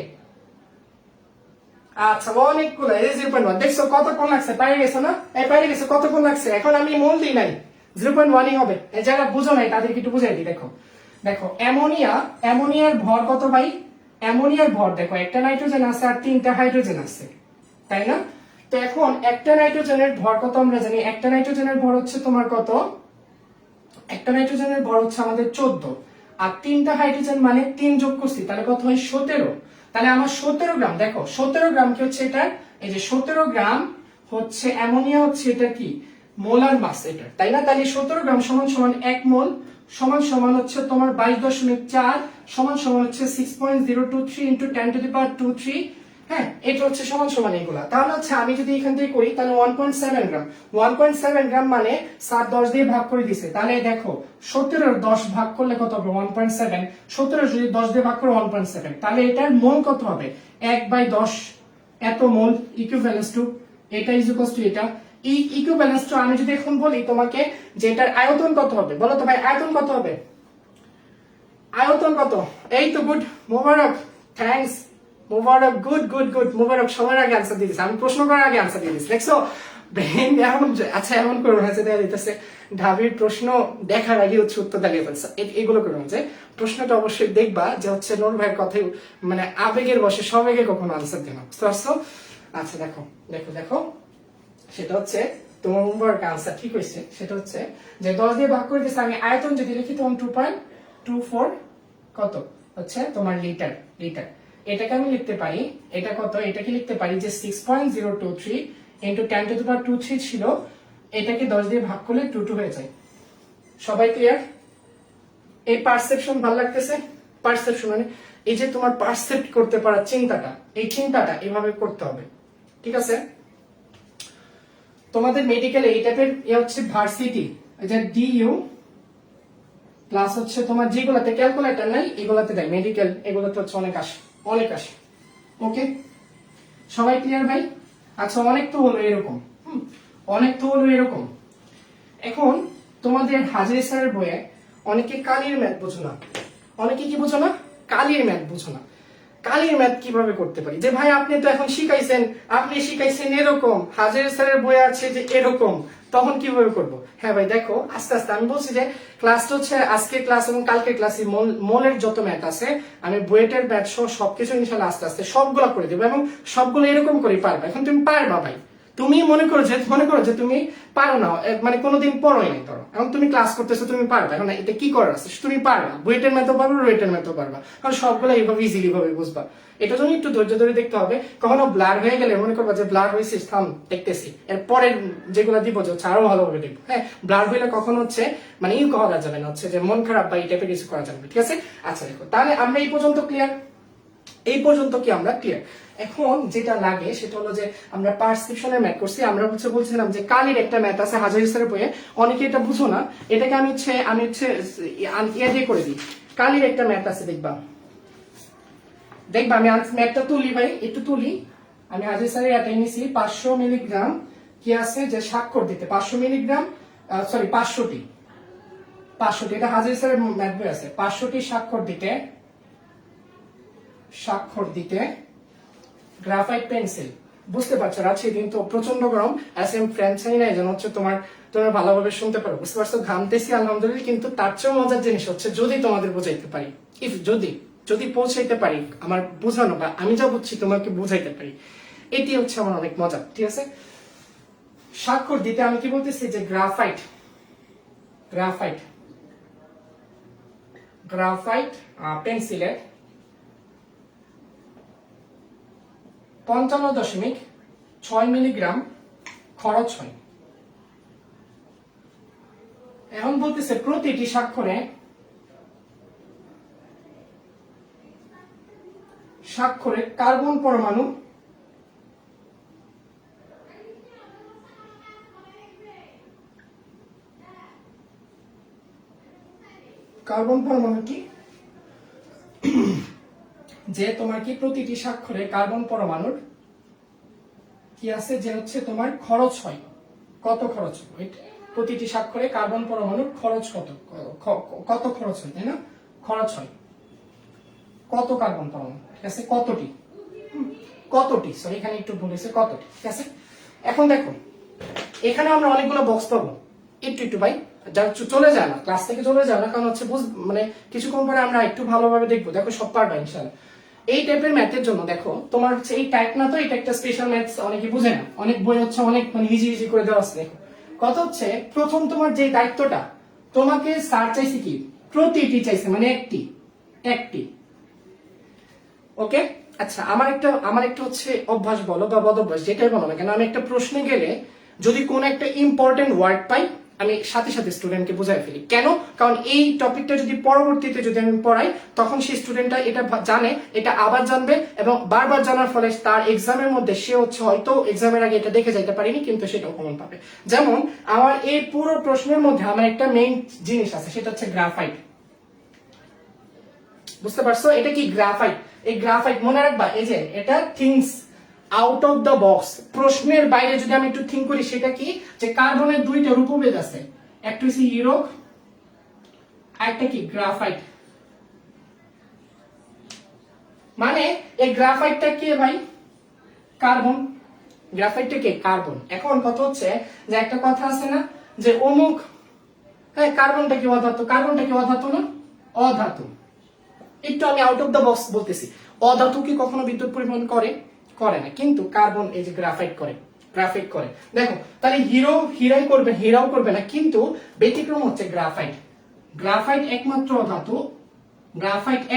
আচ্ছা অনেকগুলো, এই 0.1 দেখছো কতক্ষণ লাগছে, পাইরে গেছো না? এই পাইরে গেছো, কতক্ষণ লাগছে? এখন আমি মোল দিই নাই, 0.1ই হবে। এই যারা বুঝো নাই তাদেরকে একটু বুঝাই দিই। দেখো দেখো অ্যামোনিয়া, অ্যামোনিয়ার ভর কত ভাই? অ্যামোনিয়ার ভর দেখো, একটা নাইট্রোজেন আছে আর 3টা হাইড্রোজেন আছে, তাই না? তো এখন একটা নাইট্রোজেনের ভর কত আমরা জানি, একটা নাইট্রোজেনের ভর হচ্ছে তোমার কত, একটা নাইট্রোজেনের ভর হচ্ছে আমাদের 14, আর 3টা হাইড্রোজেন মানে 3 যোগ করছি, তাহলে কত হয়? 17। তাহলে আমার 17 গ্রাম, দেখো 17 গ্রাম কি হচ্ছে এটা, এই যে 17 গ্রাম হচ্ছে অ্যামোনিয়া, হচ্ছে এটা কি মোলার মাস এটা, তাই না? তাহলে 17 গ্রাম সমান সমান 1 মোল, সমান সমান হচ্ছে তোমার 22.4, সমান সমান হচ্ছে 6.023 ইন্টু 10 টু দি পাওয়ার 23। হ্যাঁ এটা হচ্ছে সমান সমান এগুলা। তাহলে হচ্ছে আমি যদি এখান থেকে করি তাহলে 1.7 গ্রাম, 1.7 গ্রাম মানে 7 10 দিয়ে ভাগ করে দিছে। তাহলে দেখো 17 10 ভাগ করলে কত হবে? 1.7। 17 যদি 10 দিয়ে ভাগ করে 1.7, তাহলে এটার মোল কত হবে? 1/10 এত মোল, ইকুইভ্যালেন্স টু এটা ইজ ইকুয়ালস টু এটা। ইকুইভ্যালেন্স টু আমি যদি এখন বলি তোমাকে যে এটার আয়তন কত হবে, বলো তো ভাই আয়তন কত হবে? আয়তন কত? এই তো গুড, মোবারক, থ্যাঙ্কস মোবারক, গুড গুড গুড মোবারক, সবার আগে আনসার দিয়ে দিচ্ছে, আমি প্রশ্ন করার আগে আনসার দিয়ে দিচ্ছি। দেখছো ব্রেন এমন, আচ্ছা এমন করবো না যে দেখা দিতেছে ঢাবির প্রশ্ন দেখার আগে হচ্ছে উত্তর দাঁড়িয়ে ফেলছে, এগুলো করবো যে প্রশ্নটা অবশ্যই দেখবা যে হচ্ছে নোর ভাইয়ের কথাই, মানে আবেগের বসে সবেগে কখনো আনসার দেনা, বুঝতে পারছো? আচ্ছা দেখো দেখো দেখো, সেটা হচ্ছে তোমার মোবারক আনসার ঠিক হয়েছে। সেটা হচ্ছে যে 10 দিয়ে ভাগ করে দিচ্ছে, আমি আয়তন যদি লিখি তখন 2.24 কত হচ্ছে তোমার লিটার, লিটার। এটাকে আমি লিখতে পারি, এটা কত, এটাকে লিখতে পারি যে 6.023 ইন্টু 10 টু দি পাওয়ার 23 ছিল, এটাকে 10 দিয়ে ভাগ করলে 22 হয়ে যায়। সবাই ক্লিয়ার? এই পারসেপশন ভালো লাগতেছে? পারসেপশন মানে এই যে তোমার পারসেপ্ট করতে পারা চিন্তাটা, এই চিন্তাটা এভাবে করতে হবে, ঠিক আছে? তোমাদের মেডিকেলে এই টাইপের হচ্ছে ভার্সিটি, এটা ডিইউ প্লাস হচ্ছে তোমার যেগুলাতে ক্যালকুলেটর নাই এগুলাতে দেয়, মেডিকেল এগুলোতে হচ্ছে অনেক আসে, অনেক আসে। ওকে, সবাই ক্লিয়ার ভাই? আচ্ছা, অনেক তো হলো এরকম, অনেক তো হলো এরকম। এখন তোমাদের হাজির স্যারের বইয়ে অনেকে কালির ম্যাথ বুঝো না, অনেকে কি বুঝো না, কালির ম্যাথ বুঝো না। কালির ম্যাথ কিভাবে করতে পারি? যে ভাই আপনি তো এখন শিখাইছেন, আপনি শিখাইছেন এরকম, হাজির স্যারের বই আছে যে এরকম, তখন কিভাবে করব? হ্যাঁ ভাই দেখো, আস্তে আস্তে আমি বলছি যে ক্লাসটা হচ্ছে আজকে ক্লাস এবং কালকে ক্লাসে মনের যত ম্যাথ আছে আমি বুয়েটের ম্যাথ সহ সবকিছু ইনশাল্লাহ আস্তে আস্তে সবগুলো করে দেবো, এবং সবগুলো এরকম করে পারবে। এখন তুমি পারবা ভাই, তুমি মনে করো যে তুমি পারো না, মানে কোনোদিন পড়োই নাই, ধরো এখন তুমি ক্লাস করতেছো, তুমি পারবে। এখন এটা কি করার আছে, তুমি পারবা, বুয়েটের ম্যাথও পারবে, রুয়েটের ম্যাথও পারবা, কারণ সবগুলো এইভাবে ইজিলি ভাবে বুঝবা। এটা জন্য একটু ধৈর্য ধরে দেখতে হবে। কখনো ব্লার হয়ে গেলে মনে করবা যে ব্লার হয়েছে, থাম দেখতেছি, এরপরে যেগুলো দিব যে হচ্ছে আরো ভালোভাবে দেখবো। হ্যাঁ, ব্লার হইলে কখনো হচ্ছে মানে করা যাবে না, হচ্ছে যে মন খারাপ বা এই টাইপের কিছু করা যাবে না, ঠিক আছে? আচ্ছা দেখো, তাহলে আমরা এই পর্যন্ত ক্লিয়ার, এই পর্যন্ত কি আমরা ক্লিয়ার? এখন যেটা লাগে সেটা হলো যে আমরা পারসেপশনের ম্যাথ করছি, আমরা হচ্ছে বলছিলাম যে কালির একটা ম্যাথ আছে হাজার স্যারের বইয়ে, অনেকে এটা বুঝো না, এটাকে আমি হচ্ছে ইয়ে দিয়ে করে দিই। কালির একটা ম্যাথ আছে, দেখবা আমি ম্যাথটা তুলি ভাই, একটু তুলি। আমি হাজির স্যারের এটাই নিছি, 500 মিলিগ্রাম কি আছে যে স্বাক্ষর দিতে, 500 মিলিগ্রাম, সরি 500টি, এটা হাজির স্যারের ম্যাথ বই আছে, 500টি স্বাক্ষর দিতে গ্রাফাইট পেন্সিল। বুঝতে পারছো, রাজশাহী দিন তো প্রচন্ড গরম, ফ্যান চাই না, এই জন্য হচ্ছে তোমার ভালোভাবে শুনতে পারো, বুঝতে পারছো? ঘামতেছি আলহামদুলিল্লাহ, কিন্তু তার চেয়েও মজার জিনিস হচ্ছে যদি তোমাদের বোঝাইতে পারি, যদি পৌঁছাইতে পারি, আমার বোঝানো বা আমি যা বুঝছি তোমাকে বুঝাইতে পারি, এটি হচ্ছে আমার অনেক মজা, ঠিক আছে? স্বাক্ষর দিতে আমি কি বলতেছি যে গ্রাফাইট পেন্সিলের 55.6 মিলিগ্রাম খরচ হয়। এখন বলতেছে প্রতিটি স্বাক্ষরে কার্বন পরমাণু কি যে তোমার কি প্রতিটি স্বাক্ষরে কার্বন পরমাণুর কি আছে যে হচ্ছে তোমার খরচ হয়, কত খরচ হয়, প্রতিটি স্বাক্ষরে কার্বন পরমাণুর খরচ কত খরচ হয়, তাই না? খরচ হয় কত কার্বন পরমাণু, ঠিক আছে? কতটি সরি, এখানে একটু বলেছে কতটি, ঠিক আছে? এখন দেখো এখানে আমরা অনেকগুলো বক্স পাবো, একটু ভাই চলে যায় না, ক্লাস থেকে চলে যায় না, কারণ হচ্ছে মানে কিছুক্ষণ পরে আমরা একটু ভালোভাবে দেখবো, দেখো সব পারবা ইনশাআল্লাহ। এই টাইপের ম্যাথের জন্য দেখো তোমার হচ্ছে এই টাইপ না, তো এটা একটা স্পেশাল ম্যাথস, অনেকে বুঝে না, অনেক বই হচ্ছে অনেক মানে ইজি করে দেওয়া আছে। দেখো কত হচ্ছে, প্রথম তোমার যে দায়িত্বটা তোমাকে স্যার চাইছে কি, প্রতিটি চাইছে, মানে একটি। ওকে, আচ্ছা আমার একটা হচ্ছে অভ্যাস বলো বা বদ অভ্যাস, যেটাই বলো না কেন, আমি একটা প্রশ্নে গেলে যদি কোন একটা ইম্পর্টেন্ট ওয়ার্ড পাই আমি সাথে সাথে স্টুডেন্টকে বুঝাই ফেলি। কেন? কারণ এই টপিকটা যদি পরবর্তীতে যদি আমি পড়াই তখন সেই স্টুডেন্টটা এটা জানে, এটা আবার জানবে, এবং বারবার জানার ফলে তার এক্সামের মধ্যে সে হচ্ছে হয়তো এক্সামের আগে এটা দেখে যাইতে পারিনি, কিন্তু সেটাও কমন পাবে। যেমন আমার এই পুরো প্রশ্নের মধ্যে আমার একটা মেইন জিনিস আছে, সেটা হচ্ছে গ্রাফাইট। বুঝতে পারছো? এটা কি গ্রাফাইট? এই গ্রাফাইট মনে রাখবা, এই যে এটা things out of the box, প্রশ্নের বাইরে যদি আমি একটু থিঙ্ক করি, সেটা কি যে কার্বনের দুইটা রূপভেদ আছে, একটা হচ্ছে হিরো আর একটা কি গ্রাফাইট। মানে এই গ্রাফাইটটা কে ভাই? কার্বন। গ্রাফাইটটা কে? কার্বন। এখন কথা হচ্ছে যে একটা কথা আছে না যে অমুক, হ্যাঁ কার্বনটা কি অধাতু, না? অধাতু। একটু আমি আউট অফ দ্য বক্স বলতেছি, অধাতু কি কখনো বিদ্যুৎ পরিবহন করে না, কিন্তু কার্বন এই যে গ্রাফাইট করে। দেখো তাহলে হীরাও করবে না, কিন্তু ব্যতিক্রম হচ্ছে গ্রাফাইট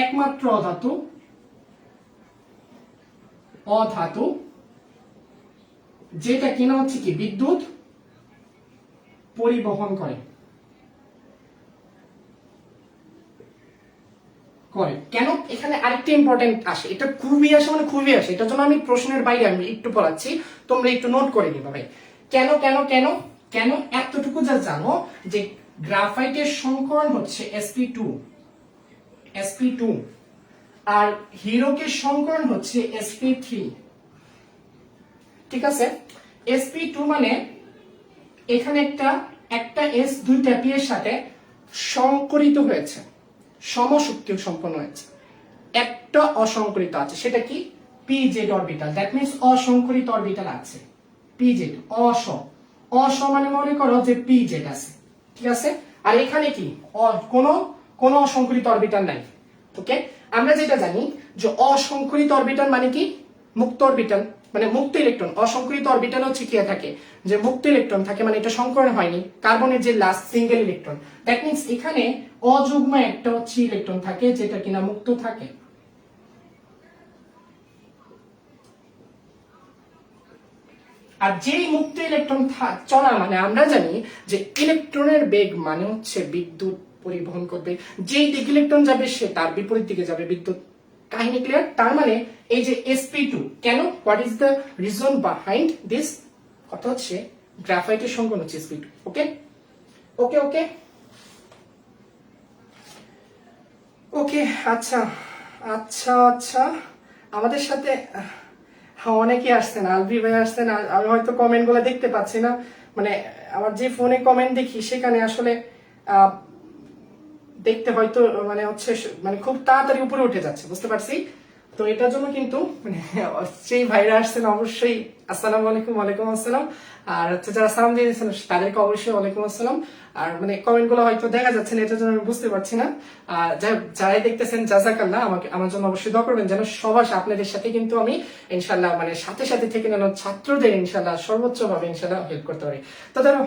একমাত্র অধাতু যেটা কিনা হচ্ছে কি বিদ্যুৎ পরিবহন করে। কেন? এখানে আরেকটা ইম্পর্টেন্ট আসে, এটা খুবই আসে, এটার জন্য আমি প্রশ্নের বাইরে আমি একটু পড়াচ্ছি, তোমরা একটু নোট করে নিবা ভাই। কেন এতটুকু যা জানো যে গ্রাফাইটের সংকরণ হচ্ছে sp2 আর হিরোকের সংকরণ হচ্ছে sp3। ঠিক আছে, sp2 মানে এখানে একটা s দুইটা p এর সাথে সংকরিত হয়েছে, সমশক্তি সম্পন্ন হয়েছে। একটা অসংকরিত আছে, সেটা কি pz অরবিটাল, দ্যাট মিন্স অসংকরিত অরবিটাল আছে pz। অস মানে মনে করো যে pz আছে, ঠিক আছে। আর এখানে কি কোনো অসংকরিত অরবিটাল নাই। ওকে, আমরা যেটা জানি যে অসংকরিত অরবিটাল মানে কি মুক্ত অরবিটাল, মানে মুক্ত ইলেকট্রন। অসংকরিত অরবিটাল হচ্ছে কি থাকে যে মুক্ত ইলেকট্রন থাকে, মানে এটা সংকরণ হয়নি, কার্বনের যে last single electron. That means এখানে অযুগ্ম একটা হচ্ছে ইলেকট্রন থাকে যেটা কিনা মুক্ত থাকে। আর যেই মুক্ত ইলেকট্রন চলা মানে আমরা জানি যে ইলেকট্রনের বেগ মানে হচ্ছে বিদ্যুৎ পরিবহন করবে, যেই দিকে ইলেকট্রন যাবে সে তার বিপরীত দিকে যাবে বিদ্যুৎ। কাহিনী ক্লিয়ার? তার মানে এই যে sp2 কেন, what is the reason behind this? কথা হচ্ছে গ্রাফাইটের সংকরণ হচ্ছে sp2। ওকে ওকে ওকে ওকে আচ্ছা আচ্ছা আচ্ছা, আমাদের সাথে অনেকে আসছেন, আলবি ভাই আসছেন। আমি হয়তো কমেন্ট গুলো দেখতে পাচ্ছি না, মানে আমার যে ফোনে কমেন্ট দেখি সেখানে আসলে দেখতে হয়তো মানে হচ্ছে মানে খুব তাড়াতাড়ি উপরে উঠে যাচ্ছে, বুঝতে পারছি। তো এটার জন্য কিন্তু মানে সেই ভাইরা আসছেন অবশ্যই আসসালামু আলাইকুম। ওয়ালাইকুম আসসালাম। আর হচ্ছে যারা সালাম দিয়েছেন তাদেরকে অবশ্যই ওয়ালাইকুম আসসালাম। আর মানে কমেন্ট গুলো হয়তো দেখা যাচ্ছে না, এটার জন্য আমি বুঝতে পারছি না। আর যারাই দেখতেছেন জাযাকাল্লাহ, আমার জন্য অবশ্যই দোয়া করবেন যেন সবার আপনাদের সাথে কিন্তু আমি ইনশাল্লাহ মানে সাথে সাথে থেকে যেন ছাত্রদের ইনশাল্লাহ সর্বোচ্চ ভাবে ইনশাল্লাহ হেল্প করতে পারি। তো ধরো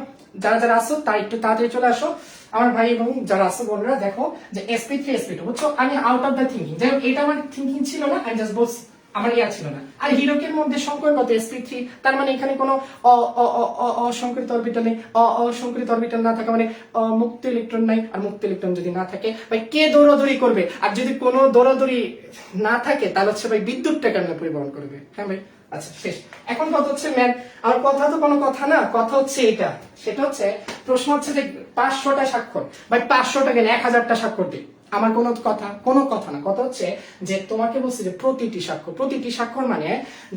যারা আসো তাই একটু তাড়াতাড়ি চলে আসো আমার ভাই এবং যারা আসো বোনরা। দেখো যে sp3 sp2 বুঝছো, আমি আউট অফ দ্য থিঙ্কিং, যাই হোক এটা আমার থিঙ্কিং ছিল না, আমি জাস্ট বলছি আমার ইয়া ছিল না। আর হিরোকের মধ্যে সংকরণ কত sp3, তার মানে এখানে কোনো অসংকরিত অরবিটাল নেই। অসংকরিত অরবিটাল না থাকা মানে মুক্ত ইলেকট্রন নাই। আর মুক্ত ইলেকট্রন যদি না থাকে ভাই কে দৌড়াদৌড়ি করবে? আর যদি কোনো দৌড়াদৌড়ি না থাকে তাহলে হচ্ছে ভাই বিদ্যুৎটা কেমনে পরিবহন করবে? হ্যাঁ ভাই, আচ্ছা শেষ। এখন কথা হচ্ছে ম্যান, আর কথা তো কোনো কথা না, কথা হচ্ছে এটা, সেটা হচ্ছে প্রশ্ন হচ্ছে যে 500টা স্বাক্ষর ভাই, 500টা কেন 1000টা স্বাক্ষর দিই, আমার কোনো কথা না। কথা হচ্ছে যে তোমাকে বলছি যে প্রতিটি স্বাক্ষর মানে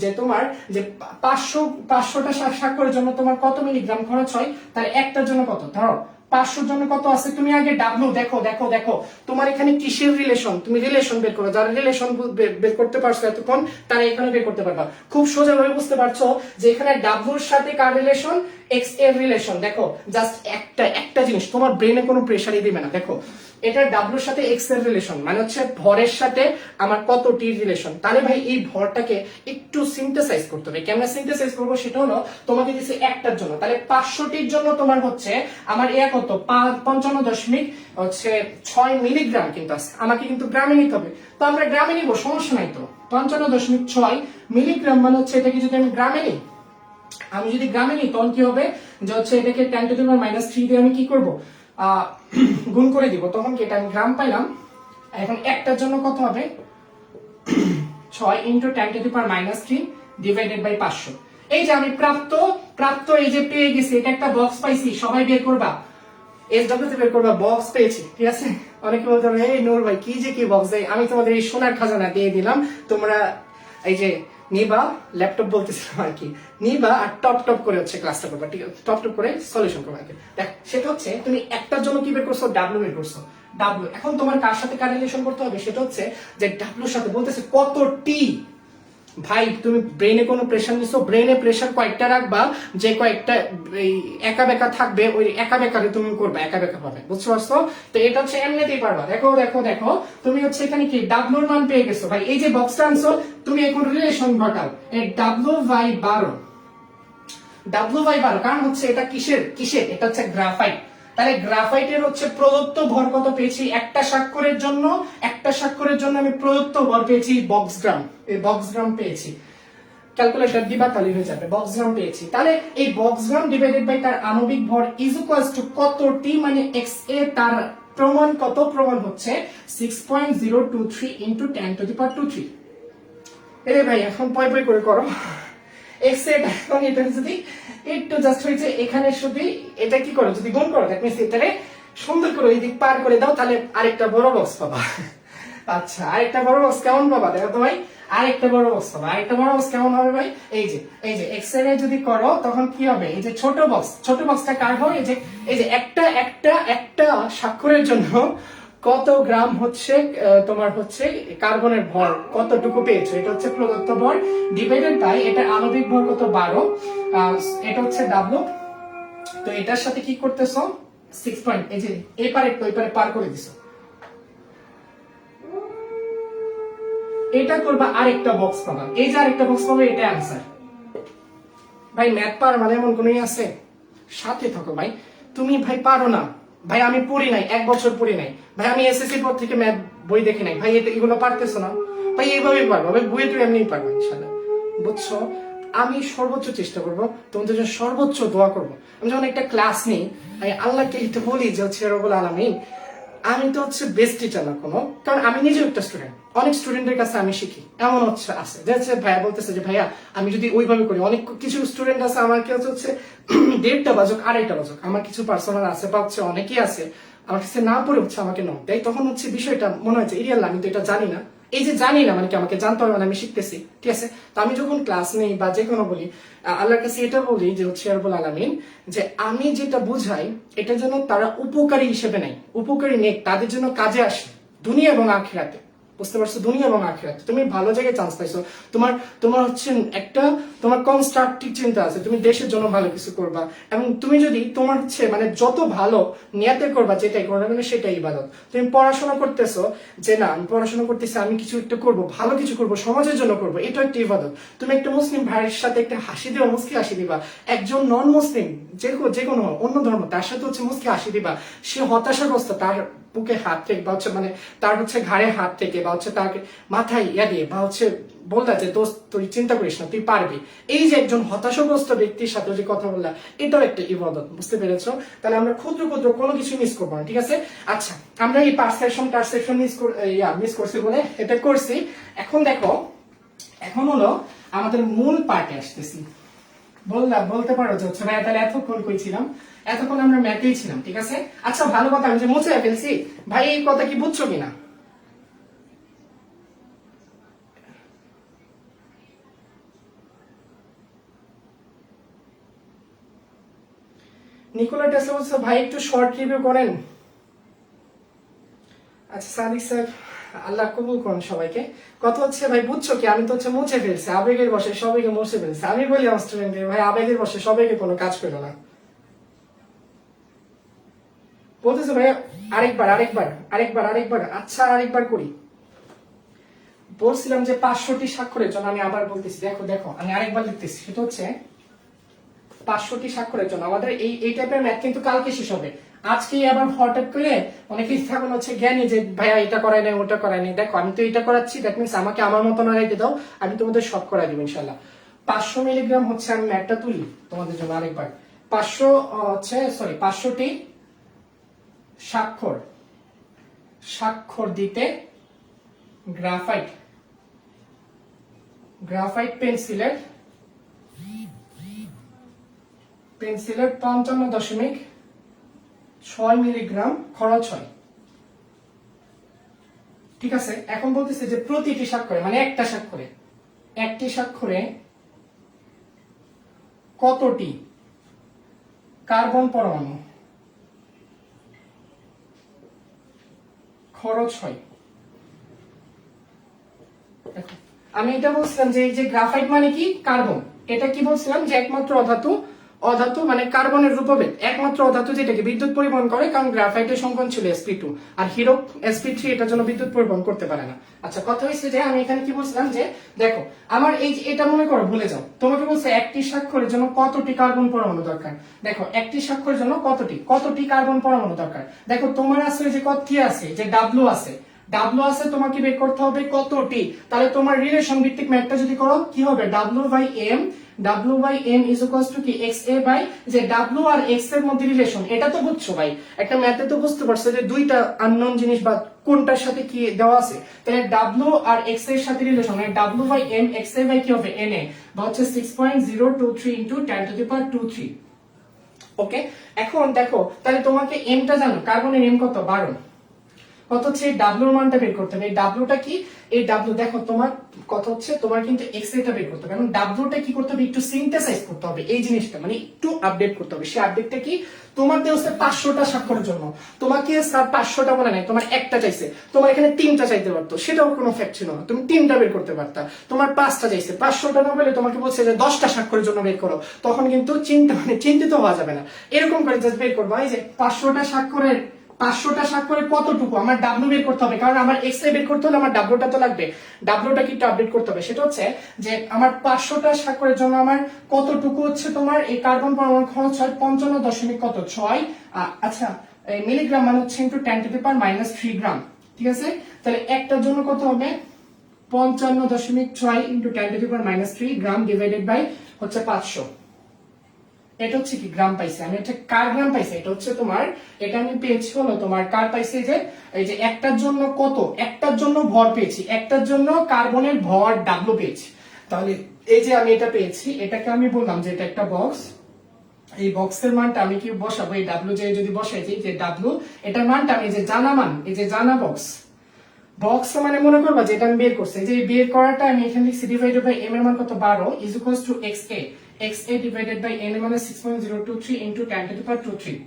যে তোমার যে 500টা স্বাক্ষরের জন্য তোমার কত মিলিগ্রাম খরচ হয়, তার একটার জন্য কত, ধরো 500 জন্য কত আছে। তুমি আগে ডাব্লু দেখো তোমার এখানে কিসের রিলেশন, তুমি রিলেশন বের করো। যারা রিলেশন বের করতে পারছো এতক্ষণ তারা এখানে বের করতে পারবা। খুব সোজা ভাবে বুঝতে পারছো যে এখানে ডাব্লুর সাথে কার রিলেশন, এক্স এর রিলেশন। দেখো জাস্ট একটা জিনিস, তোমার ব্রেনে কোনো প্রেসারই দিবে না। দেখো এটা ডাব্লুর সাথে এক্স এর রিলেশন মানে হচ্ছে ভরের সাথে আমার কত টির রিলেশন। তাহলে ভাই এই ভরটাকে একটু সিনথেসাইজ করতে হবে। কেমন সিনথেসাইজ করবো সেটা হলো, তোমাকে দিচ্ছে একটার জন্য, তাহলে 500টির জন্য তোমার হচ্ছে আমার কত 55.6 মিলিগ্রাম কিন্তু আছে, আমাকে কিন্তু গ্রামে নিতে হবে। তো আমরা গ্রামে নিবো, সমস্যা নাই তো। 55.6 মিলিগ্রাম মানে হচ্ছে এটাকে যদি আমি গ্রামে নিই, তখন কি হবে যে হচ্ছে এটাকে 10⁻³ দিয়ে আমি কি করবো গুণ করে দিব, তখন কি এটা আমি গ্রাম পাইলাম। এখন একটার জন্য কত হবে 6 × 10⁻³ ডিভাইডেড বাই 500। এই যে আমি প্রাপ্ত এই যে পেয়ে গেছি, এটা একটা বক্স পাইছি, সবাই বের করবা, SW তে বের করবা, বক্স পেয়েছি, ঠিক আছে। অনেকে বলতে হবে এই নূর ভাই কি বক্স দেয়, আমি তোমাদের এই সোনার খাজানা দিয়ে দিলাম, তোমরা এই যে নিবা, ল্যাপটপ বলতেছিলাম আর কি, নিবা আর টপ করে হচ্ছে ক্লাসটা করবা, ঠিক আছে, টপ করে সলিউশন করবা। দেখ সেটা হচ্ছে তুমি একটার জন্য কি বের করছো, ডাব্লিউ বের করছো, ডাব্লিউ। এখন তোমার কার সাথে কার রিলেশন করতে হবে, সেটা হচ্ছে যে ডাব্লিউর সাথে বলতেছে কত টি। ভাই তুমি ব্রেনে কোনো প্রেসার নিছো, ব্রেনে প্রেসার কয়েকটা রাখবা, যে কয়েকটা একা বেকা থাকবে ওই একা বেকারে তুমি করবা, একা বেকা পাবে, বুঝতে পারছো? তো এটা হচ্ছে এমনিতেই পারবা। দেখো তুমি হচ্ছে এখানে কি ডাব্লুর মান পেয়ে গেছো। ভাই এই যে বক্সটা আনছো, তুমি এখন রিলেশন ঘটাও এই W/12, কারণ হচ্ছে এটা কিসের, এটা হচ্ছে গ্রাফাইট। তাহলে গ্রাফাইটের হচ্ছে প্রদত্ত ভর কত পেয়েছি, একটা স্বাক্ষরের জন্য আমি প্রদত্ত ভর পেয়েছি বক্সগ্রাম, এই বক্সগ্রাম পেয়েছি। ক্যালকুলেটর দিবা তাহলে হয়ে যাবে, বক্সগ্রাম পেয়েছি। তাহলে এই বক্সগ্রাম ডিভাইডেড বাই তার আণবিক ভর ইজ ইকুয়ালস টু কত টি, মানে XA। তার প্রমাণ কত, প্রমাণ হচ্ছে 6.023 × 10⁻²3। এরে ভাই এখন পয় করে করো XA, এটা যদি একটু জাস্ট হয়েছে এখানে শুধু এটা কি করো, যদি গুণ করো দ্যাট মিন্স এটারে সুন্দর করে ওই দিক পার করে দাও, তাহলে আরেকটা বড় বক্স পাবা। আচ্ছা, আরেকটা বড় বক্স কেমন পাবা দেখো তো ভাই, আরেকটা বড় বক্স পাবা। আরেকটা বড় বক্স কেমন হবে ভাই, এই যে এক্স রে যদি করো তখন কি হবে, এই যে ছোট বক্সটা কার হয়, এই যে একটা স্বাক্ষরের জন্য কত গ্রাম হচ্ছে তোমার হচ্ছে কার্বনের ভর কতটুকু পেয়েছো, এটা হচ্ছে প্রদত্ত ভর ডিভাইডেড বাই এটা আণবিক ভর কত 12, এটা হচ্ছে ডাব্লু। তো এটার সাথে কি করতেছো 6 পয়েন্ট, এই যে এই পারে পার করে দিছো, এটা করবা আরেকটা বক্স পাবা, এই যে আরেকটা বক্স পাবে, এটা आंसर। ভাই ম্যাথ পার মানে এমন কোনই আছে, সাথে থাকো ভাই। তুমি ভাই পারো না ভাই, আমি পড়ি নাই, 1 বছর পড়ি নাই ভাই, আমি এসএসসি পর থেকে ম্যাথ বই দেখি নাই ভাই, এগুলো পারতেছো না ভাই, এইভাবেই পারবো ভাই, বইয়ে তো এমনিই পারবো ইনশাআল্লাহ, বুঝছো। আমি সর্বোচ্চ চেষ্টা করবো, তোমাদের জন্য সর্বোচ্চ দোয়া করবো। আমি যখন একটা ক্লাস নিই, আমি আল্লাহকে একটু বলি যে হচ্ছে রব্বুল আলামিন, আমি তো হচ্ছে বেস্ট টিচার না কোনো, কারণ আমি নিজেও একটা স্টুডেন্ট, অনেক স্টুডেন্টের কাছে আমি শিখি, এমন হচ্ছে আছে যে হচ্ছে ভাইয়া বলতেছে যে ভাইয়া আমি যদি ওইভাবে করি, অনেক কিছু স্টুডেন্ট আছে আমার কি হচ্ছে 1:30 বাজুক 2:30 বাজুক, আমার কিছু পার্সোনাল আছে বা হচ্ছে অনেকেই আছে আমার কাছে না পড়ে হচ্ছে আমাকে নক দেয়, তখন হচ্ছে বিষয়টা মনে হচ্ছে ইরিয়াল আমি তো এটা জানি না, এই যে জানি না মানে কি আমাকে জানতে হবে না, আমি শিখতেছি, ঠিক আছে। তো আমি যখন ক্লাস নেই বা যে কোনো বলি, আল্লাহর কাছে এটা বলি যে হচ্ছে রব্বুল আলামিন, যে আমি যেটা বুঝাই এটা যেন তারা উপকারী হিসেবে নেয়, উপকারী নেক, তাদের জন্য কাজে আসে দুনিয়া এবং আখিরাতে, বুঝতে পারছো, দুনিয়া এবং আখিরাতে তুমি ভালো জায়গায় চান্স পাইছো, তোমার তোমার হচ্ছে একটা তোমার কনস্ট্রাকটিভ চিন্তা আছে, তুমি দেশের জন্য ভালো কিছু করবা, এবং তুমি যদি তোমার হচ্ছে মানে যত ভালো নিয়াতে করবা, যেটাই করবা মানে সেটাই ইবাদত। তুমি পড়াশোনা করতেছো যে না আমি পড়াশোনা করতেছি, আমি কিছু একটা করব, ভালো কিছু করব, সমাজের জন্য করব, এটা একটা ইবাদত। তুমি একটা মুসলিম ভাইয়ের সাথে একটা হাসি দিবা, মুস্কি হাসি দিবা, একজন নন মুসলিম যে কোনো অন্য ধর্ম তার সাথে হচ্ছে মুস্কি হাসি দিবা, সে হতাশাগ্রস্ত, তার বুকে হাত থেকে বা হচ্ছে মানে তার হচ্ছে ঘাড়ে হাত থেকে বা হচ্ছে তাকে মাথায় ইয়া দিয়ে বা হচ্ছে বললা যে দোস্ত তুই চিন্তা করিস না তুই পারবি, এই যে একজন হতাশাগ্রস্ত ব্যক্তির সাথে যে কথা বললা, এটাও একটা ইবাদত, বুঝতে পেরেছো। তাহলে আমরা ক্ষুদ্র ক্ষুদ্র কোনো কিছু মিস করবো না, ঠিক আছে। আচ্ছা, আমরা এই পারসেপশন মিস করছি বলে এটা করছি। এখন দেখো, এখন হলো আমাদের মূল পার্টে আসতেছি। বলতে পারো যে হচ্ছে ভাই তাহলে এতক্ষণ কই ছিলাম, এতক্ষণ আমরা ম্যাথেই ছিলাম, ঠিক আছে। আচ্ছা ভালো কথা, আমি যে মুছে ফেলছি ভাই, এই কথা কি বুঝছো কিনা? নিকোলা টেসলা বলছে ভাই একটু শর্ট রিভিউ করেন। আচ্ছা সাদিক স্যার, আল্লাহ কবুল করুন সবাইকে। কথা হচ্ছে ভাই বুঝছো কি, আমি তো হচ্ছে মুছে ফেলছি, আবেগের বসে সবাইকে মুছে ফেলছি। আমি বলি আমার স্টুডেন্টদের ভাই আবেগের বসে সবাইকে কোনো কাজ করো না, বলতেছে ভাই আরেকবার আচ্ছা আরেকবার করি। বলছিলাম যে 500টি স্বাক্ষরের জন্য, আমি আবার বলতেছি, দেখো আমি আরেকবার লিখতেছি, সেটা হচ্ছে 500টি স্বাক্ষরের জন্য আমাদের এই টাইপের ম্যাথ কিন্তু কালকে শেষ হবে। আজকে আবার হঠাৎ করে অনেকেই থাকুন হচ্ছে জ্ঞানী যে ভাইয়া এটা করায় নাই ওটা করায় নাই, দেখো আমি তো এটা করাচ্ছি, দ্যাট মিনস আমাকে আমার মতো নাড়াইতে দাও, আমি তোমাদের সব করাই দিব ইনশাল্লাহ। 500 মিলিগ্রাম হচ্ছে, আমি ম্যাথটা তুলি তোমাদের জন্য আরেকবার। 500টি স্বাক্ষর দিতে গ্রাফাইট পেন্সিলের 55.6 মিলিগ্রাম খরচ হয়, ঠিক আছে। এখন বলতেছে যে প্রতিটি স্বাক্ষরে মানে একটি স্বাক্ষরে কতটি কার্বন পরমাণু খরচ হয়। আমি এটা বলছিলাম যে এই যে গ্রাফাইট মানে কি, কার্বন, এটা কি বলছিলাম যে একমাত্র অধাতু মানে কার্বনের রূপভেদ, একমাত্র অধাতু যেটাকে বিদ্যুৎ পরিবহন করে, কারণ গ্রাফাইটের সংকোচন ছিল sp2 আর হিরো sp3, এটার জন্য বিদ্যুৎ পরিবহন করতে পারে না। আচ্ছা কথা হচ্ছে যে আমি এখানে কি বলছিলাম যে দেখো আমার এই এটা মনে করো ভুলে যাও, তোমাকে বলছে একটি স্বাক্ষরের জন্য কতটি কার্বন পরমাণু দরকার, দেখো একটি স্বাক্ষরের জন্য কতটি কার্বন পরমাণু দরকার, দেখো তোমার আসলে যে কি আছে যে ডাব্লু আছে তোমাকে বের করতে হবে কতটি, তাহলে তোমার রিলেশন ভিত্তিক ম্যাথটা যদি করো কি হবে, W by M is equals to কি XA by যে W আর X এর মধ্যে রিলেশন, এটা তো বুঝছো ভাই, একটা ম্যাথে তো বুঝতে পারছো যে দুইটা আননোন জিনিস বা কোনটার সাথে কি দেওয়া আছে, তাহলে W আর X এর সাথে রিলেশন মানে W by M XA by কি হবে NA বা হচ্ছে 6.023 into 10 to the power 23। ওকে, এখন দেখো তাহলে তোমাকে এমটা জানো, কার্বনের এম কত 12, কত হচ্ছে ডাব্লিউর মানটা বের করতে হবে। এই ডাব্লিউটা কি, এই ডাব্লিউ দেখো তোমার কত হচ্ছে, তোমার কিন্তু এক্স রেটা বের করতে হবে, কারণ ডাব্লিউটা কি করতে হবে, একটু সিনথেসাইজ করতে হবে এই জিনিসটা, মানে একটু আপডেট করতে হবে। সেই আপডেটটা কি, তোমার দেওয়া 500টা স্বাক্ষরের জন্য তোমাকে স্যার 500টা বলে নাই, তোমার একটা চাইছে, তোমার এখানে 3টা চাইতে পারতো, সেটাও কোনো ফ্যাক্ট ছিল না, তুমি 3টা বের করতে পারতা। তোমার 5টা চাইছে, 500টা না বলে তোমাকে বলছে যে 10টা স্বাক্ষরের জন্য বের করো, তখন কিন্তু চিন্তিত হওয়া যাবে না। এরকম করে জাস্ট বের করবো, এই যে 500টা স্বাক্ষরের কতটুকু আমার ডাব্লিউ বের করতে হবে, কারণ আমার এক্স রে বের করতে হলে আমার ডাব্লিউটা তো লাগবে। ডাব্লিউটা কি একটু আপডেট করতে হবে, সেটা হচ্ছে যে আমার 500টা স্বাক্ষরের জন্য আমার কতটুকু হচ্ছে তোমার এই কার্বন পরমাণু খরচ হয় 55.6, আচ্ছা মিলিগ্রাম মানে হচ্ছে ইনটু 10⁻³ গ্রাম, ঠিক আছে। তাহলে একটার জন্য কত হবে 55.6 ইনটু 10⁻³ গ্রাম ডিভাইডেড বাই হচ্ছে 500। এটা হচ্ছে কি গ্রাম পাইছে, আমি এটা কার গ্রাম পাইছে, এটা হচ্ছে তোমার, এটা আমি পেয়েছি হলো তোমার কার পাইছে, যে এই যে একটার জন্য কত, একটার জন্য ভর পেয়েছি, একটার জন্য কার্বনের ভর ডাব্লিউ পেয়েছি। তাহলে এই যে আমি এটা পেয়েছি, এটাকে আমি বললাম যে এটা একটা বক্স, এই বক্সের মানটা আমি কি বসাবো, এই ডাব্লিউ যে যদি বসাই যে ডাব্লিউ, এটার মানটা আমি যে জানা মান, এই যে জানা বক্স মানে মনে করবা যে এটা আমি বের করছি, যে বের করাটা আমি এখানে লিখছি ডিভাইডেড বাই এম এর মান কত 12 is equals to XA divided by n এর মান 6.023 ইনটু 10⁻²3।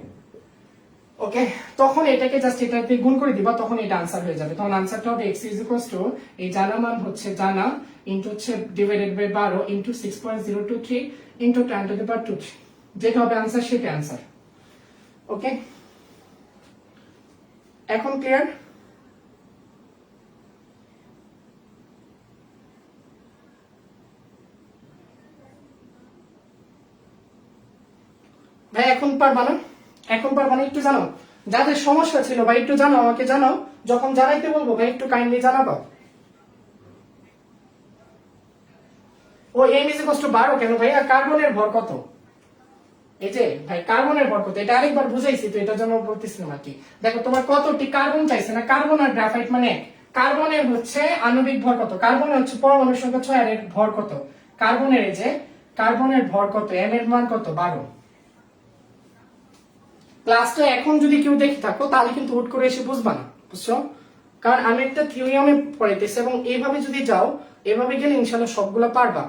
ওকে, তখন এটাকে জাস্ট এটাতে গুণ করে দিবা, তখন এটা आंसर হয়ে যাবে। তখন आंसरটা হবে x ইজ ইকুয়ালস টু এই জানা মান হচ্ছে জানা ইনটু হচ্ছে ডিভাইডেড বাই 12 ইনটু 6.023 ইনটু 10⁻²3, যেটা হবে आंसर সেটা आंसर। ওকে, এখন ক্লিয়ার? ভাই এখন পারবা না, এখন পারবা না, একটু জানো যাদের সমস্যা ছিল ভাই, একটু জানো, আমাকে জানাও, যখন জানাইতে বলবো ভাই একটু কাইন্ডলি জানাবো। ও এম ইজ ইকুয়ালস টু 12 কেন ভাই, আর কার্বনের ভর কত, এই যে ভাই কার্বনের ভর কত, এটা আরেকবার বুঝাইছি তো, এটার জন্য বলতেছিলাম আর কি। দেখো তোমার কতটি কার্বন চাইছে না, কার্বন আর গ্রাফাইট মানে কার্বনের হচ্ছে আণবিক ভর কত, কার্বনের হচ্ছে পরমাণুর সংখ্যা 6 আর এর ভর কত, কার্বনের এই যে কার্বনের ভর কত, এম এর মান কত 12। ক্লাসটা এখন যদি কেউ দেখে থাকো তাহলে কিন্তু হুট করে এসে বুঝবা না, বুঝছো, কারণ আমি একটা থিওরিয়ামে পড়াইতেছি, এবং এইভাবে যদি যাও, এভাবে গেলে ইনশাআল্লাহ সবগুলা পারবা।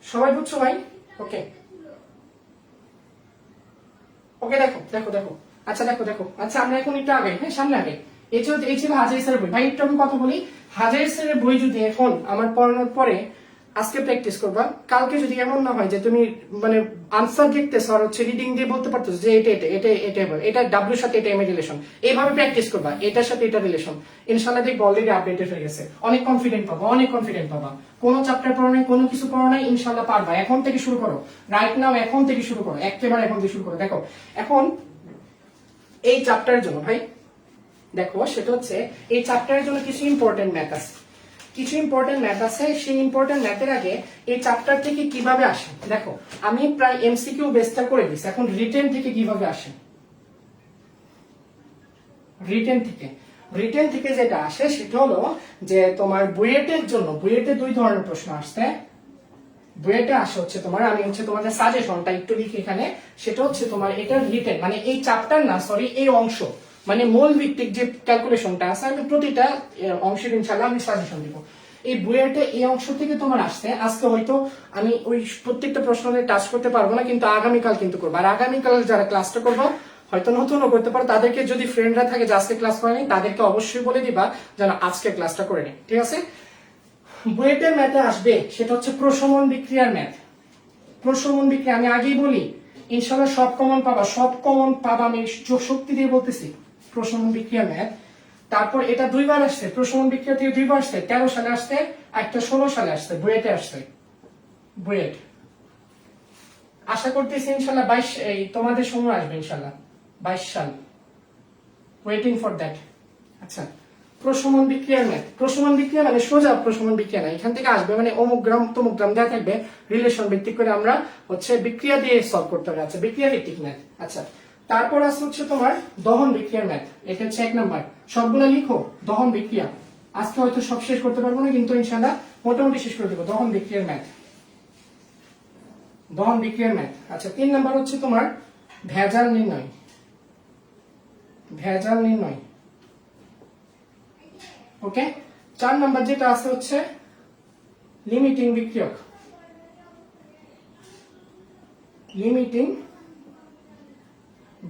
সবাই বুঝছো ভাই? ওকে ওকে, দেখো দেখো দেখো, আচ্ছা দেখো দেখো, আচ্ছা আমরা এখন একটু আগে, হ্যাঁ সামনে আগে, এই ছিল হাজারি স্যারের বই। ভাই একটু আমি কথা বলি, হাজারি স্যারের বই যদি এখন আমার পড়ানোর পরে আজকে প্র্যাকটিস করবা, কালকে যদি এমন না হয় যে তুমি মানে আনসার দেখতেছ আর হচ্ছে রিডিং দিয়ে বলতে পারতেছ যে এটা এটা এটা এটা এটা ডাব্লিউর সাথে এটা এম এর রিলেশন, এইভাবে প্র্যাকটিস করবা, এটার সাথে এটা রিলেশন, ইনশাআল্লাহ দেখবা অলরেডি আপডেটেড হয়ে গেছে, অনেক কনফিডেন্ট পাবা, অনেক কনফিডেন্ট পাবা। কোনো চ্যাপ্টার পড়ো নাই, কোনো কিছু পড়ো নাই, ইনশাআল্লাহ পারবা। এখন থেকে শুরু করো, রাইট নাও এখন থেকে শুরু করো, একেবারে এখন থেকে শুরু করো। দেখো এখন এই চ্যাপ্টারের জন্য ভাই দেখো, সেটা হচ্ছে এই চ্যাপ্টারের জন্য কিছু ইম্পর্টেন্ট ম্যাথ আছে, কিছু ইম্পর্টেন্ট ম্যাথ আছে। সেই ইম্পর্টেন্ট ম্যাথের আগে এই চ্যাপ্টার থেকে কিভাবে আসে দেখো, আমি প্রায় এমসিকিউ বেসটা করে দিচ্ছি। এখন রিটেন থেকে কিভাবে আসে, রিটেন থেকে যেটা আসে সেটা হলো যে তোমার বুয়েটের জন্য, বুয়েটে দুই ধরনের প্রশ্ন আসছে। বুয়েটে আসে হচ্ছে তোমার, আমি হচ্ছে তোমাদের সাজেশনটা একটু লিখি এখানে, সেটা হচ্ছে তোমার এটা রিটেন মানে এই চ্যাপ্টার না, সরি এই অংশ মানে মূল ভিত্তিক যে ক্যালকুলেশনটা আছে, আমি প্রতিটা অংশের ইনশাআল্লাহ আমি সাজেশন দিব। এই বুয়েটে এই অংশ থেকে তোমার আসছে। আজকে হয়তো আমি ওই প্রত্যেকটা প্রশ্ন টাচ করতে পারবো না, কিন্তু আগামীকাল কিন্তু করবো। আর আগামীকাল যারা ক্লাসটা করবো হয়তো নতুনও করতে পারো, তাদেরকে যদি ফ্রেন্ডরা থাকে যে আজকে ক্লাস করেনি, তাদেরকে অবশ্যই বলে দিবা যেন আজকে ক্লাসটা করে নি, ঠিক আছে। বুয়েটের ম্যাথে আসবে সেটা হচ্ছে প্রশমন বিক্রিয়ার ম্যাথ। প্রশমন বিক্রিয়া আমি আগেই বলি ইনশাআল্লাহ সব কমন পাবা, সব কমন পাবা, আমি শক্তি দিয়ে বলতেছি। প্রশমন বিক্রিয়া ম্যাথ, তারপর এটা দুইবার আসছে, প্রশমন বিক্রিয়া থেকে দুইবার আসছে, 13 সালে আসছে, একটা 16 সালে আসছে, বুয়েটে আসছে। বুয়েট আশা করতেছি ইনশাআল্লাহ 22 এই তোমাদের সময় আসবে ইনশাআল্লাহ 22 সাল, ওয়েটিং ফর দ্যাট। আচ্ছা, প্রশমন বিক্রিয়ার ম্যাথ, প্রশমন বিক্রিয়া মানে সোজা প্রশমন বিক্রিয়া না, এখান থেকে আসবে মানে অমুক গ্রাম তমুক গ্রাম দেওয়া থাকবে, রিলেশন ভিত্তিক করে আমরা হচ্ছে বিক্রিয়া দিয়ে সলভ করতে হবে। আচ্ছা, বিক্রিয়া ভিত্তিক ম্যাথ। আচ্ছা, তারপর আসছে হচ্ছে তোমার দহন বিক্রিয়ার ম্যাথ, এটা হচ্ছে 1 নাম্বার। সবগুলো লিখো, দহন বিক্রিয়া। আজকে হয়তো সব শেষ করতে পারবো না, কিন্তু ইনশাআল্লাহ মোটামুটি শেষ করে দেবো। দহন বিক্রিয়ার ম্যাথ, বহন বিক্রিয়ার ম্যাথ। আচ্ছা 3 নাম্বার হচ্ছে তোমার ভেজাল নির্ণয়। ভেজাল নির্ণয়, ওকে। 4 নাম্বার যেটা আছে হচ্ছে লিমিটিং বিক্রিয়ক। লিমিটিং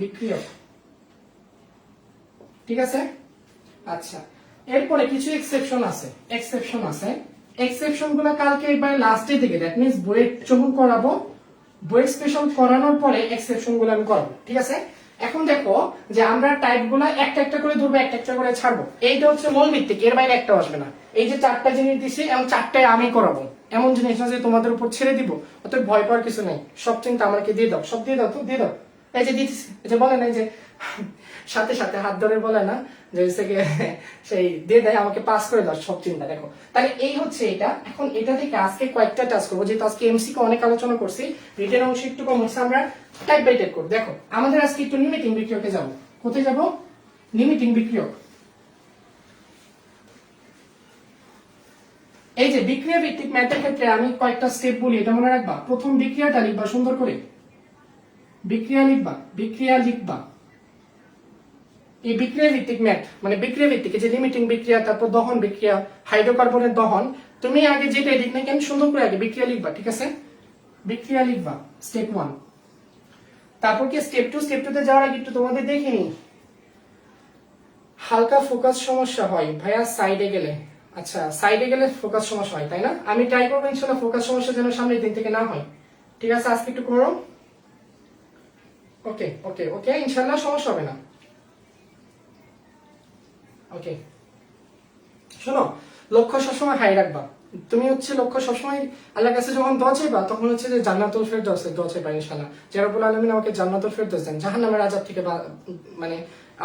বিক্রিয়ক, ঠিক আছে। আচ্ছা এরপরে কিছু এক্সেপশন আছে। এক্সেপশন গুলো কালকে একবার লাস্টের দিকে, দ্যাট মিন্স বইয়ের যখন করাবো, বইয়ের স্পেশাল করানোর পরে এক্সেপশন গুলো আমি করাবো, ঠিক আছে। এখন দেখো যে আমরা টাইপ গুলো একটা একটা করে ধরবো, একটা একটা করে ছাড়বো। এইটা হচ্ছে মূল ভিত্তিক, এর বাইরে একটা আসবে না। এই যে 4টা জিনিস দিছি, এবং 4টায় আমি করাবো, এমন জিনিস না যে তোমাদের উপর ছেড়ে দিব। অত ভয় পাওয়ার কিছু নেই, সব চিন্তা আমাকে দিয়ে দাও, সব দিয়ে দাও, তো দিয়ে দাও। এই যে দিতেছি, এই যে বলে নাই যে সাথে সাথে হাত ধরে বলে না যে সেই দিয়ে দেয়, আমাকে পাস করে দাও সব চিন্তা। দেখো তাহলে এই হচ্ছে এটা। এখন এটা থেকে আজকে কয়েকটা টাস্ক করবো, যেহেতু আজকে এমসিকে অনেক আলোচনা করছি, রিটেন অংশ একটু কম হচ্ছে, আমরা টাইপ বাই টাইপ করবো। দেখো আমাদের আজকে একটু লিমিটিং বিক্রিয়কে যাবো। কোথায় যাবো? লিমিটিং বিক্রিয়ক। এই যে বিক্রিয়া ভিত্তিক ম্যাথের ক্ষেত্রে আমি কয়েকটা স্টেপ বলি, এটা মনে রাখবা। প্রথম বিক্রিয়াটা লিখবা সুন্দর করে, বিক্রিয়া লিখবা। এই বিক্রিয়া ভিত্তিক ম্যাথ মানে বিক্রিয়া ভিত্তিক, যে লিমিটিং বিক্রিয়া, তারপর দহন বিক্রিয়া, হাইড্রোকার্বনের দহন, তুমি আগে যেটা লিখ না কেন সুন্দর করে আগে বিক্রিয়া লিখবা, ঠিক আছে। বিক্রিয়া লিখবা স্টেপ 1। তারপর কি স্টেপ 2? স্টেপ 2 তে যাওয়ার আগে একটু তোমাদের দেখে নি, হালকা ফোকাস সমস্যা হয় ভাইয়া সাইডে গেলে। আচ্ছা সাইডে গেলে ফোকাস সমস্যা হয়, তাই না? আমি ট্রাই করবো ইনশাআল্লাহ ফোকাস সমস্যা যেন সামনের দিন থেকে না হয়, ঠিক আছে। আজকে একটু করো, ওকে ওকে ওকে, ইনশাআল্লাহ সমস্যা হবে না, ওকে। শোনো, লক্ষ্য সবসময় হাই রাখবা। তুমি হচ্ছে লক্ষ্য সবসময় আল্লাহর কাছে যখন দোয়া চাইবা, তখন হচ্ছে যে জান্নাতুল ফেরদৌসের দোয়া চাইবা ইনশাআল্লাহ, যে রব্বুল আলামিন আমাকে জান্নাতুল ফেরদৌস দেন, জাহান্নামের আযাব থেকে মানে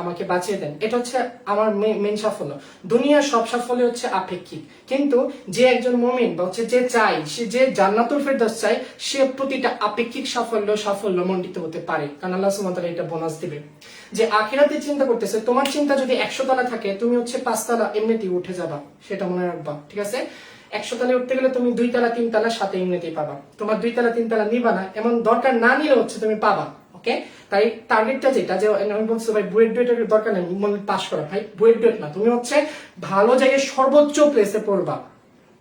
আমাকে বাঁচিয়ে দেন। এটা হচ্ছে আমার মেন সাফল্য। দুনিয়ার সব সাফল্য হচ্ছে আপেক্ষিক, কিন্তু যে একজন মুমিন বা হচ্ছে যে চায়, সে যে জান্নাতুল ফেরদৌস চায়, সে প্রতিটা আপেক্ষিক সাফল্য মণ্ডিত হতে পারে, কারণ আল্লাহ সুবহানাহু ওয়া তাআলা এটা বোনাস দিবে। যে আখিরাতে চিন্তা করতেছে, তোমার চিন্তা যদি 100 তলা থাকে, তুমি হচ্ছে 5 তলা এমনিতেই উঠে যাবা, সেটা মনে রাখবা, ঠিক আছে। 100 তলায় উঠতে গেলে তুমি 2 তলা 3 তলা সাথে এমনিতেই পাবা। তোমার 2 তলা 3 তলা নিবা না, এমন দরকার না নিলে হচ্ছে তুমি পাবা, ওকে। তাই টার্গেটটা যেটা, যে আমি বলছি ভাই বুয়েট ডুয়েটের দরকার নেই পাস করা, ভাই বুয়েট ডুয়েট না, তুমি হচ্ছে ভালো জায়গায় সর্বোচ্চ প্লেসে পড়বা,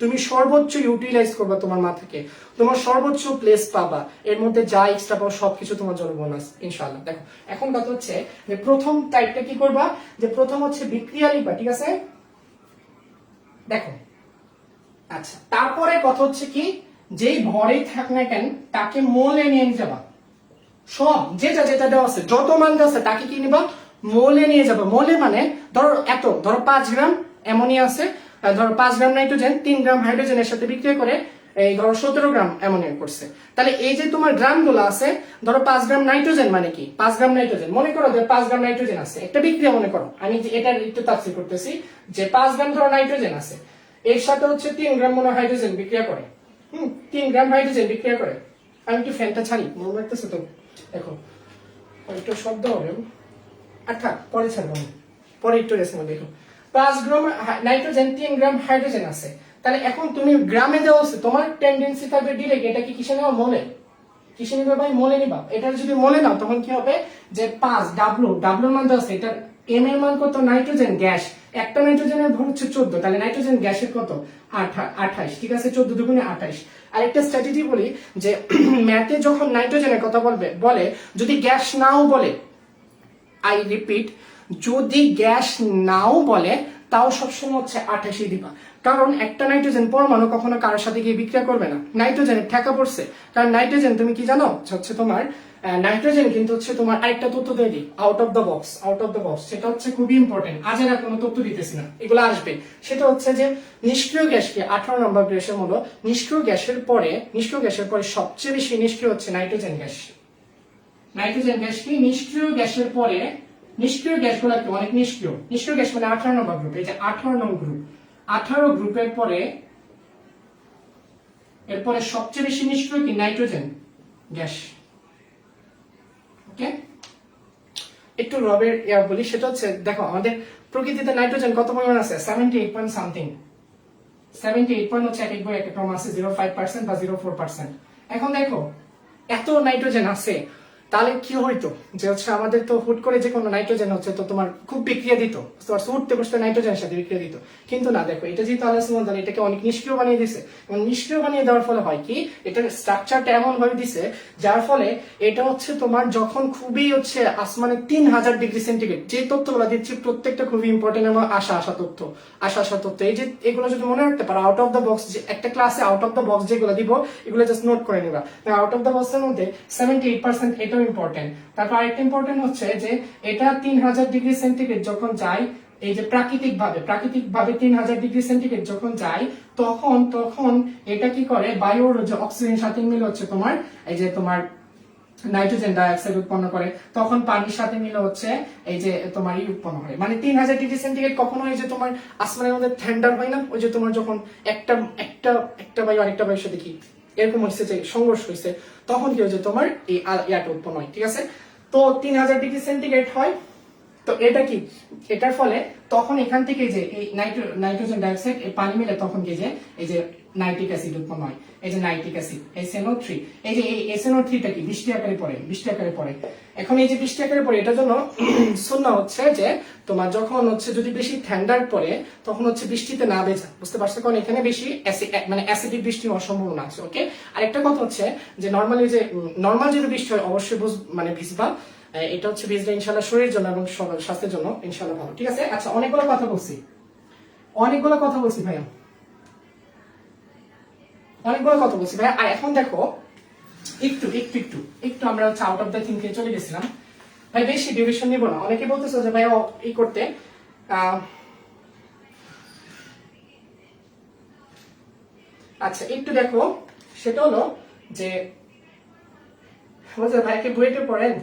তুমি সর্বোচ্চ ইউটিলাইজ করবা তোমার মাথাকে, তোমার সর্বোচ্চ প্লেস পাবা, এর মধ্যে যা এক্সট্রা পাও সবকিছু তোমার জন্য বোনাস ইনশাআল্লাহ। দেখো এখন কথা হচ্ছে যে প্রথম টাইপটা কি করবা, যে প্রথম হচ্ছে বিক্রিয়া লিখবা, ঠিক আছে। দেখো আচ্ছা, তারপরে কথা হচ্ছে কি, যেই ভরেই থাক না কেন তাকে মোলে নিয়ে যাবা। সব যেটা যেটা দেওয়া আছে, যত মান দেওয়া আছে তাকে কি নিবা, মোলে নিয়ে যাবা। মোলে মানে ধরো ধরো 5 গ্রাম অ্যামোনিয়া আছে, ধরো 5 গ্রাম নাইট্রোজেন 3 গ্রাম হাইড্রোজেনের সাথে বিক্রিয়া করে এই ধরো 17 গ্রাম অ্যামোনিয়া করছে। তাহলে এই যে তোমার গ্রাম গুলো আছে, ধরো 5 গ্রাম নাইট্রোজেন মানে কি, 5 গ্রাম নাইট্রোজেন মনে করো যে 5 গ্রাম নাইট্রোজেন আছে, একটা বিক্রিয়া মনে করো, আমি এটা একটু তাফসীর করতেছি, যে 5 গ্রাম ধরো নাইট্রোজেন আছে, এর সাথে হচ্ছে 3 গ্রাম মনে হাইড্রোজেন বিক্রিয়া করে, 3 গ্রাম হাইড্রোজেন বিক্রিয়া করে। আমি একটু ফ্যানটা ছাড়ি, মনে লাগতেছে তো, দেখো একটু শব্দ হবে, আচ্ছা পরে ছাড়বো, পরে একটু রেসে দেখো। 5 গ্রাম নাইট্রোজেন 3 গ্রাম হাইড্রোজেন আছে, তাহলে এখন তুমি গ্রামে দেওয়া আছে, তোমার টেন্ডেন্সি থাকবে ডিরেক্ট এটা কি কিসে নেওয়া, মোলে। কিসে নিবে ভাই, মোলে নিবা। এটা যদি মোলে নাও তখন কি হবে, যে 5 ডাব্লুর মান দেওয়া আছে, এটা এম এর মান কত, নাইট্রোজেন গ্যাস, একটা নাইট্রোজেনের ভর হচ্ছে 14, তাহলে নাইট্রোজেন গ্যাসের কত 28, ঠিক আছে, 14 দুগুণে 28। আরেকটা স্ট্র্যাটেজি বলি, যে ম্যাথে যখন নাইট্রোজেনের কথা বলে যদি গ্যাস নাও বলে, আই রিপিট, যদি গ্যাস নাও বলে তাও সবসময় হচ্ছে 28 দিবা, কারণ একটা নাইট্রোজেন পরমাণু কখনো কারোর সাথে গিয়ে বিক্রিয়া করবে না, নাইট্রোজেনের ঠেকা পড়ছে। কারণ নাইট্রোজেন তুমি কি জানো, হচ্ছে তোমার নাইট্রোজেন কিন্তু হচ্ছে তোমার আরেকটা তথ্য দিয়ে দিই, আউট অফ দ্য বক্স, সেটা হচ্ছে খুবই ইম্পর্টেন্ট, আজ আর কোনো তথ্য দিতেছি না, এগুলো আসবে। সেটা হচ্ছে যে নিষ্ক্রিয় গ্যাসকে 18 নম্বর গ্যাসের মূল্য, নিষ্ক্রিয় গ্যাসের পরে সবচেয়ে বেশি নিষ্ক্রিয় হচ্ছে নাইট্রোজেন গ্যাস। নাইট্রোজেন গ্যাস কি, নিষ্ক্রিয় গ্যাসের পরে, নিষ্ক্রিয় গ্যাসগুলো অনেক নিষ্ক্রিয় গ্যাস মানে 18 নম্বর গ্রুপ, এই যে 18 নং গ্রুপ, 18 গ্রুপের পরে এরপরে সবচেয়ে বেশি নিষ্ক্রিয় কি, নাইট্রোজেন গ্যাস, ওকে। একটু রবের বলি, সেটা হচ্ছে দেখো আমাদের প্রকৃতিতে নাইট্রোজেন কত পরিমাণ আছে, 78 পয়েন্ট সামথিং, 78 পয়েন্ট হচ্ছে এক এক বই এক এক রকম আছে, 0.5% বা 0.4%। এখন দেখো এত নাইট্রোজেন আছে, তাহলে কি হইতো যে হচ্ছে আমাদের তো হুট করে যে কোনো নাইট্রোজেন হচ্ছে তো তোমার খুব বিক্রিয়া দিত, উঠতে বসতে নাইট্রোজেনের সাথে বিক্রিয়া দিত। কিন্তু না, দেখো এটা যেহেতু আল্লাহ সুবহানাহু ওয়া তাআলা এটাকে অনেক নিষ্ক্রিয় বানিয়ে দিছে, এবং নিষ্ক্রিয় বানিয়ে দেওয়ার ফলে হয় কি, এটার স্ট্রাকচারটা এমন ভাবে দিছে যার ফলে এটা হচ্ছে তোমার যখন খুবই হচ্ছে আসমানে 3000 ডিগ্রি সেন্টিগ্রেড, যে তথ্যগুলো দিচ্ছি প্রত্যেকটা খুবই ইম্পর্টেন্ট এবং আশা তথ্য এই যে এগুলো যদি মনে রাখতে পারো, আউট অফ দ্য বক্স, যে একটা ক্লাসে আউট অফ দ্য বক্স যেগুলো দিব এগুলো জাস্ট নোট করে নিবা। আউট অফ দ্য বক্সের মধ্যে 78% এটাও ইম্পর্টেন্ট। তারপর আরেকটা ইম্পর্টেন্ট হচ্ছে যে এটা 3000 ডিগ্রি সেন্টিগ্রেড যখন যায়, এই যে প্রাকৃতিক ভাবে 3000 ডিগ্রি সেন্টিগ্রেড যখন যায়, তখন এটা কি করে, বায়ুর যে অক্সিজেন সাথে মিলে হচ্ছে তোমার এই যে তোমার নাইট্রোজেন ডাইঅক্সাইড উৎপন্ন করে, তখন পানির সাথে মিলে হচ্ছে এই যে তোমার উৎপন্ন হয়। মানে 3000 ডিগ্রি সেন্টিগ্রেড কখনো এই যে তোমার আসমানের মধ্যে ঠান্ডার হয় না, ওই যে তোমার যখন একটা একটা একটা বায়ু আরেকটা বায়ুর সাথে কি এরকম হচ্ছে যে সংঘর্ষ হয়েছে, তখন কি হচ্ছে তোমার এই ইয়াটা উৎপন্ন হয়। ঠিক আছে, তো 3000 ডিগ্রি সেন্টিগ্রেড হয়। তো এটা কি, এটার ফলে তখন এখান থেকে যে এই নাইট্রোজেন ডাইঅক্সাইড এই পানি মিলে তখন কি যে এই যে নাইট্রিক অ্যাসিড উৎপন্ন হয়, এই যে নাইট্রিক অ্যাসিড SNO3। এই যে এই SNO3 টা কি বৃষ্টি আকারে পড়ে। এখন এই যে বৃষ্টি আকারে পড়ে, এটার জন্য সুন্নাহ হচ্ছে যে তোমার যখন হচ্ছে যদি বেশি ঠান্ডার পরে তখন হচ্ছে বৃষ্টিতে না ভেজা, বুঝতে পারছো, কারণ এখানে বেশি মানে অ্যাসিডিক বৃষ্টি হওয়ার সম্ভাবনা আছে। ওকে, আরেকটা কথা হচ্ছে যে নর্মাল যদি বৃষ্টি হয় অবশ্যই মানে ভিজবা, এটা হচ্ছে ভিজলে ইনশাআল্লাহ শরীরের জন্য এবং স্বাস্থ্যের জন্য ইনশাআল্লাহ ভালো। ঠিক আছে, আচ্ছা অনেকগুলো কথা বলছি ভাইয়া, আর এখন দেখো একটু আমরা হচ্ছে আউট অফ দ্য থিঙ্কে চলে গেছিলাম ভাই, বেশি ডিউরেশন নিব না। অনেকে বলতেছে যে ভাই ই করতে আচ্ছা একটু দেখো, সেটা হলো যে ভাইকে বইটা পড়েন।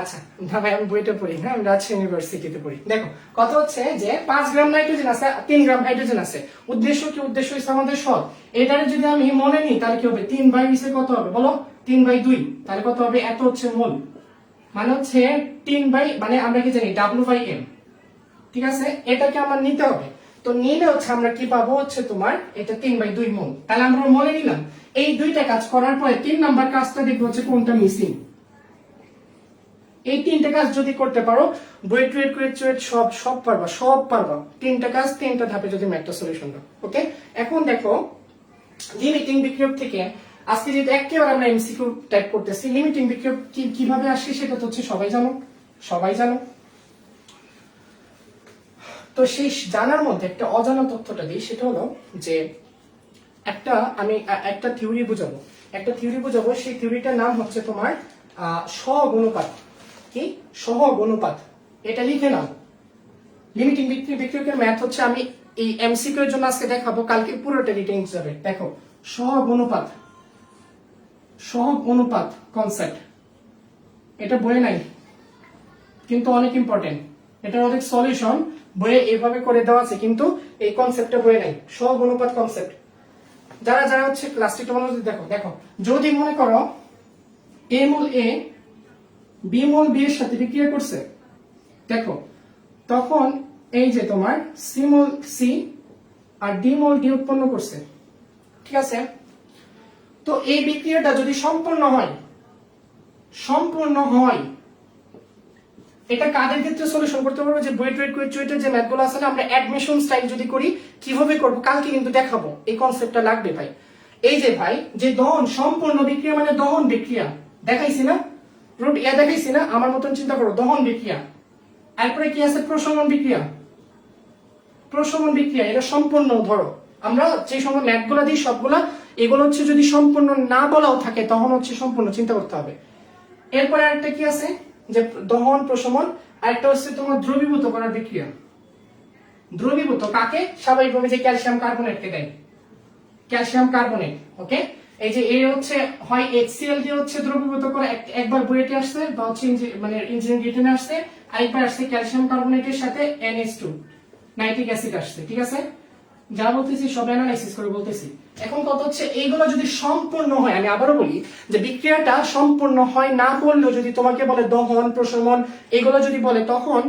আচ্ছা না ভাই, আমি বইটা পড়ি না, আমি রাজশাহী ইউনিভার্সিটিতে পড়ি। দেখো কথা হচ্ছে যে 5 গ্রাম নাইট্রোজেন আছে, 3 গ্রাম হাইড্রোজেন আছে। উদ্দেশ্য কি, উদ্দেশ্য হচ্ছে আমাদের সব। এটারে যদি আমি মনে নিই তাহলে কি হবে, 3/20 কত হবে বলো, 3/2, তাহলে কত হবে, এত হচ্ছে মোল, মানে হচ্ছে 3 মানে আমরা কি জানি W/M। ঠিক আছে, এটাকে আমার নিতে হবে। তো নিলে হচ্ছে আমরা কি পাবো, হচ্ছে তোমার এটা 3/2 মোল। তাহলে আমরা মনে নিলাম। এই দুইটা কাজ করার পরে 3 নাম্বার কাজটা দেখবো হচ্ছে কোনটা মিসিং। এই 3টা কাজ যদি করতে পারো, বুয়েট সব পারবা। 3টা কাজ 3টা ধাপে যদি ম্যাথটা সলিউশন দাও। ওকে, এখন দেখো লিমিটিং বিক্রিয়ক থেকে আজকে যেটা একেবারে আমরা এমসিকিউ টাইপ করতেছি, লিমিটিং বিক্রিয়ক কিভাবে আসে সেটা তো হচ্ছে সবাই জানো। তো সেই জানার মধ্যে একটা অজানা তথ্যটা দিই, সেটা হলো যে আমি একটা থিওরি বুঝাবো, সেই থিওরিটার নাম হচ্ছে তোমার সহগুণপাত। কি সহগুণপাত, এটা লিখে নাও। লিমিটিং বিক্রিয়কের ম্যাথ হচ্ছে, আমি এই এমসিকিউ এর জন্য আজকে দেখাবো, কালকে পুরোটা রিটেন যাবে। দেখো সহগুণপাত কনসেপ্ট, এটা বইয়ে নাই কিন্তু অনেক ইম্পর্টেন্ট, এটা অনেক সলিউশন বইয়ে এইভাবে করে দেওয়া আছে, কিন্তু এই কনসেপ্টটা বইয়ে নাই। সহগুণপাত কনসেপ্ট যারা হচ্ছে ক্লাসটি তোমার দেখো যদি মনে করো A mole A B mole B এর সাথে বিক্রিয়া করছে, দেখো তখন এই যে তোমার C মোল C আর D মোল D উৎপন্ন করছে। ঠিক আছে, তো এই বিক্রিয়াটা যদি সম্পূর্ণ হয়, এটা কাদের ক্ষেত্রে সলিউশন করতে পারবো, যে বুয়েটের যে ম্যাথগুলো আছে না, আমরা অ্যাডমিশন স্টাইল যদি করি কিভাবে করব কালকে কিন্তু দেখাবো। এই কনসেপ্টটা লাগবে ভাই। এই যে ভাই, যে দহন সম্পূর্ণ বিক্রিয়া মানে দহন বিক্রিয়া দেখাইছি না, দেখাইছি না, আমার মতন চিন্তা করো, দহন বিক্রিয়া। এরপরে কি আছে, প্রশমন বিক্রিয়া, এটা সম্পূর্ণ। ধরো আমরা যে সময় ম্যাথগুলো দিই সবগুলা, এগুলো হচ্ছে যদি সম্পূর্ণ না বলাও থাকে তখন হচ্ছে সম্পূর্ণ চিন্তা করতে হবে। এরপরে আরেকটা কি আছে, যে দহন প্রশমন, আরেকটা হচ্ছে তোমার দ্রবীভূত করার বিক্রিয়া। দ্রবীভূত কাকে, স্বাভাবিকভাবে যে ক্যালসিয়াম কার্বনেটকে দেয়, ক্যালসিয়াম কার্বনেট। ওকে, এই যে এর হচ্ছে হয় HCl দিয়ে হচ্ছে দ্রবীভূত করে, একবার বুয়েটে আসছে বা হচ্ছে মানে ইঞ্জিনিয়ারিং রিটেনে আসছে, আরেকবার আসছে ক্যালসিয়াম কার্বনেটের সাথে NH2 নাইট্রিক অ্যাসিড আসছে। ঠিক আছে, যা বলতেছি সব অ্যানালাইসিস করে বলতেছি। এখন কত হচ্ছে, এইগুলো যদি সম্পূর্ণ হয়, আমি আবারও বলি যে বিক্রিয়াটা সম্পূর্ণ হয় না বললেও যদি তোমাকে বলে দহন প্রশমন এগুলো যদি বলে, তখন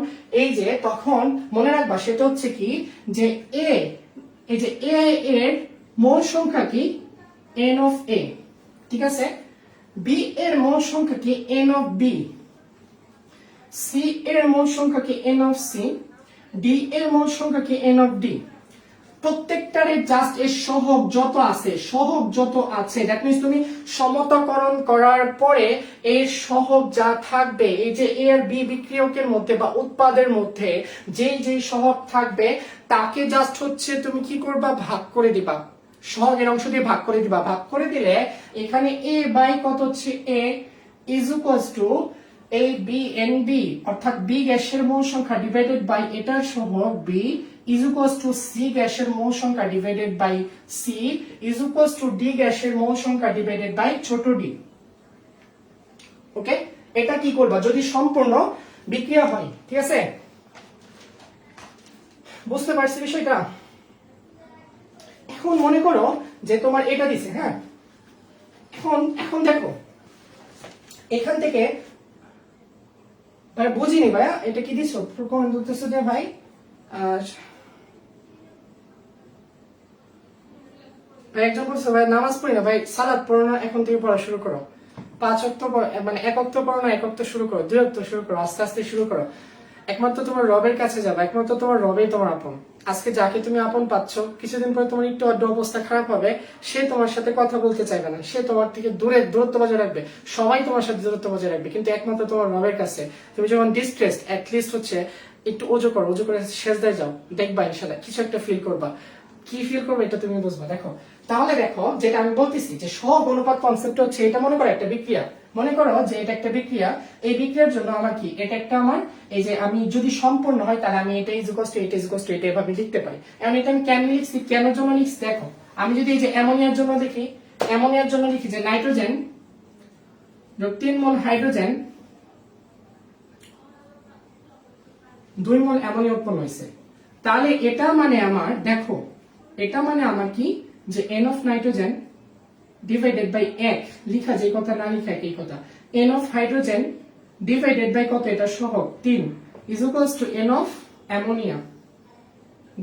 তখন মনে রাখবা সেটা হচ্ছে কি, যে এই যে A এর মোল সংখ্যা কি, N of A। ঠিক আছে, বি এর মোল সংখ্যা কি এন অফ বি, সি এর মোল সংখ্যা কি এন অফ সি, ডি এর মোল সংখ্যা কি এন অফ ডি। প্রত্যেকটারে জাস্ট এর সহগ যত আছে দ্যাট মিন্স তুমি সমতাকরণ করার পরে এর সহগ যা থাকবে, এই যে এ আর বি বিক্রিয়কের মধ্যে বা উৎপাদের মধ্যে যেই সহগ থাকবে তাকে জাস্ট হচ্ছে তুমি কি করবা, ভাগ করে দিবা, সহগের অংশ দিয়ে ভাগ করে দিবা। ভাগ করে দিলে এখানে এ বাই কত হচ্ছে A is equals to A B N B, অর্থাৎ বি গ্যাসের মোল সংখ্যা ডিভাইডেড বাই এটার সহগ B is equals to C গ্যাসের মোল সংখ্যা divided by C is equals to D গ্যাসের মোল সংখ্যা ডিভাইডেড বাই ছোট d। ওকে, এটা কি করবা যদি সম্পূর্ণ বিক্রিয়া হয়, ঠিক আছে? বুঝতে পারছি বিষয়টা? এখন মনে করো যে তোমার এটা দিছে, হ্যাঁ, এখন দেখো এখান থেকে ভাই বুঝিনি ভাইয়া এটা কি দিছো, কমেন্ট করতেছো যে ভাই একজন বলছে ভাই নামাজ পড়ি না, ভাই সালাত পড়ো না, এখন থেকে পড়া শুরু করো। 5 ওয়াক্ত মানে 1 ওয়াক্ত পড়ো না, 1 ওয়াক্ত শুরু করো, 2 ওয়াক্ত শুরু করো, আস্তে আস্তে শুরু করো। একমাত্র তোমার রবের কাছে যাবে, একমাত্র তোমার রবেই তোমার আপন। আজকে যাকে তুমি আপন পাচ্ছ, কিছুদিন পরে তোমার একটু আধটু অবস্থা খারাপ হবে, সে তোমার সাথে কথা বলতে চাইবে না, সে তোমার থেকে দূরত্ব বজায় রাখবে, সবাই তোমার সাথে দূরত্ব বজায় রাখবে, কিন্তু একমাত্র তোমার রবের কাছে তুমি যখন ডিস্ট্রেসড অ্যাটলিস্ট হচ্ছে একটু ওযু করে সেজদায় যাও, দেখবা ইনশাআল্লাহ কিছু একটা ফিল করবা। কি ফিল করবে এটা তুমি বুঝবা। দেখো তাহলে দেখো যেটা আমি বলতেছি যে সহগ অনুপাত কনসেপ্ট হচ্ছে, এটা মনে করো একটা বিক্রিয়া, মনে করো যে এটা একটা বিক্রিয়া, এই বিক্রিয়ার জন্য আমার কি এটা একটা আমার এই যে আমি যদি সম্পূর্ণ হয় তাহলে আমি এটা ইজ ইকুয়ালস টু এটা এভাবে লিখতে পারি। আমি এটা আমি কেন লিখছি, কেন জন্য লিখছি, দেখো আমি যদি এই যে অ্যামোনিয়ার জন্য লিখি যে নাইট্রোজেন 3 মোল হাইড্রোজেন 2 মোল অ্যামোনিয়া উৎপন্ন হয়েছে, তাহলে এটা মানে আমার দেখো এটা মানে আমার কি যে n of nitrogen divided by 1 লিখা যে কথা না লিখা এই কথা, n of hydrogen divided by কত এটা সহগ 3 is equals to n of ammonia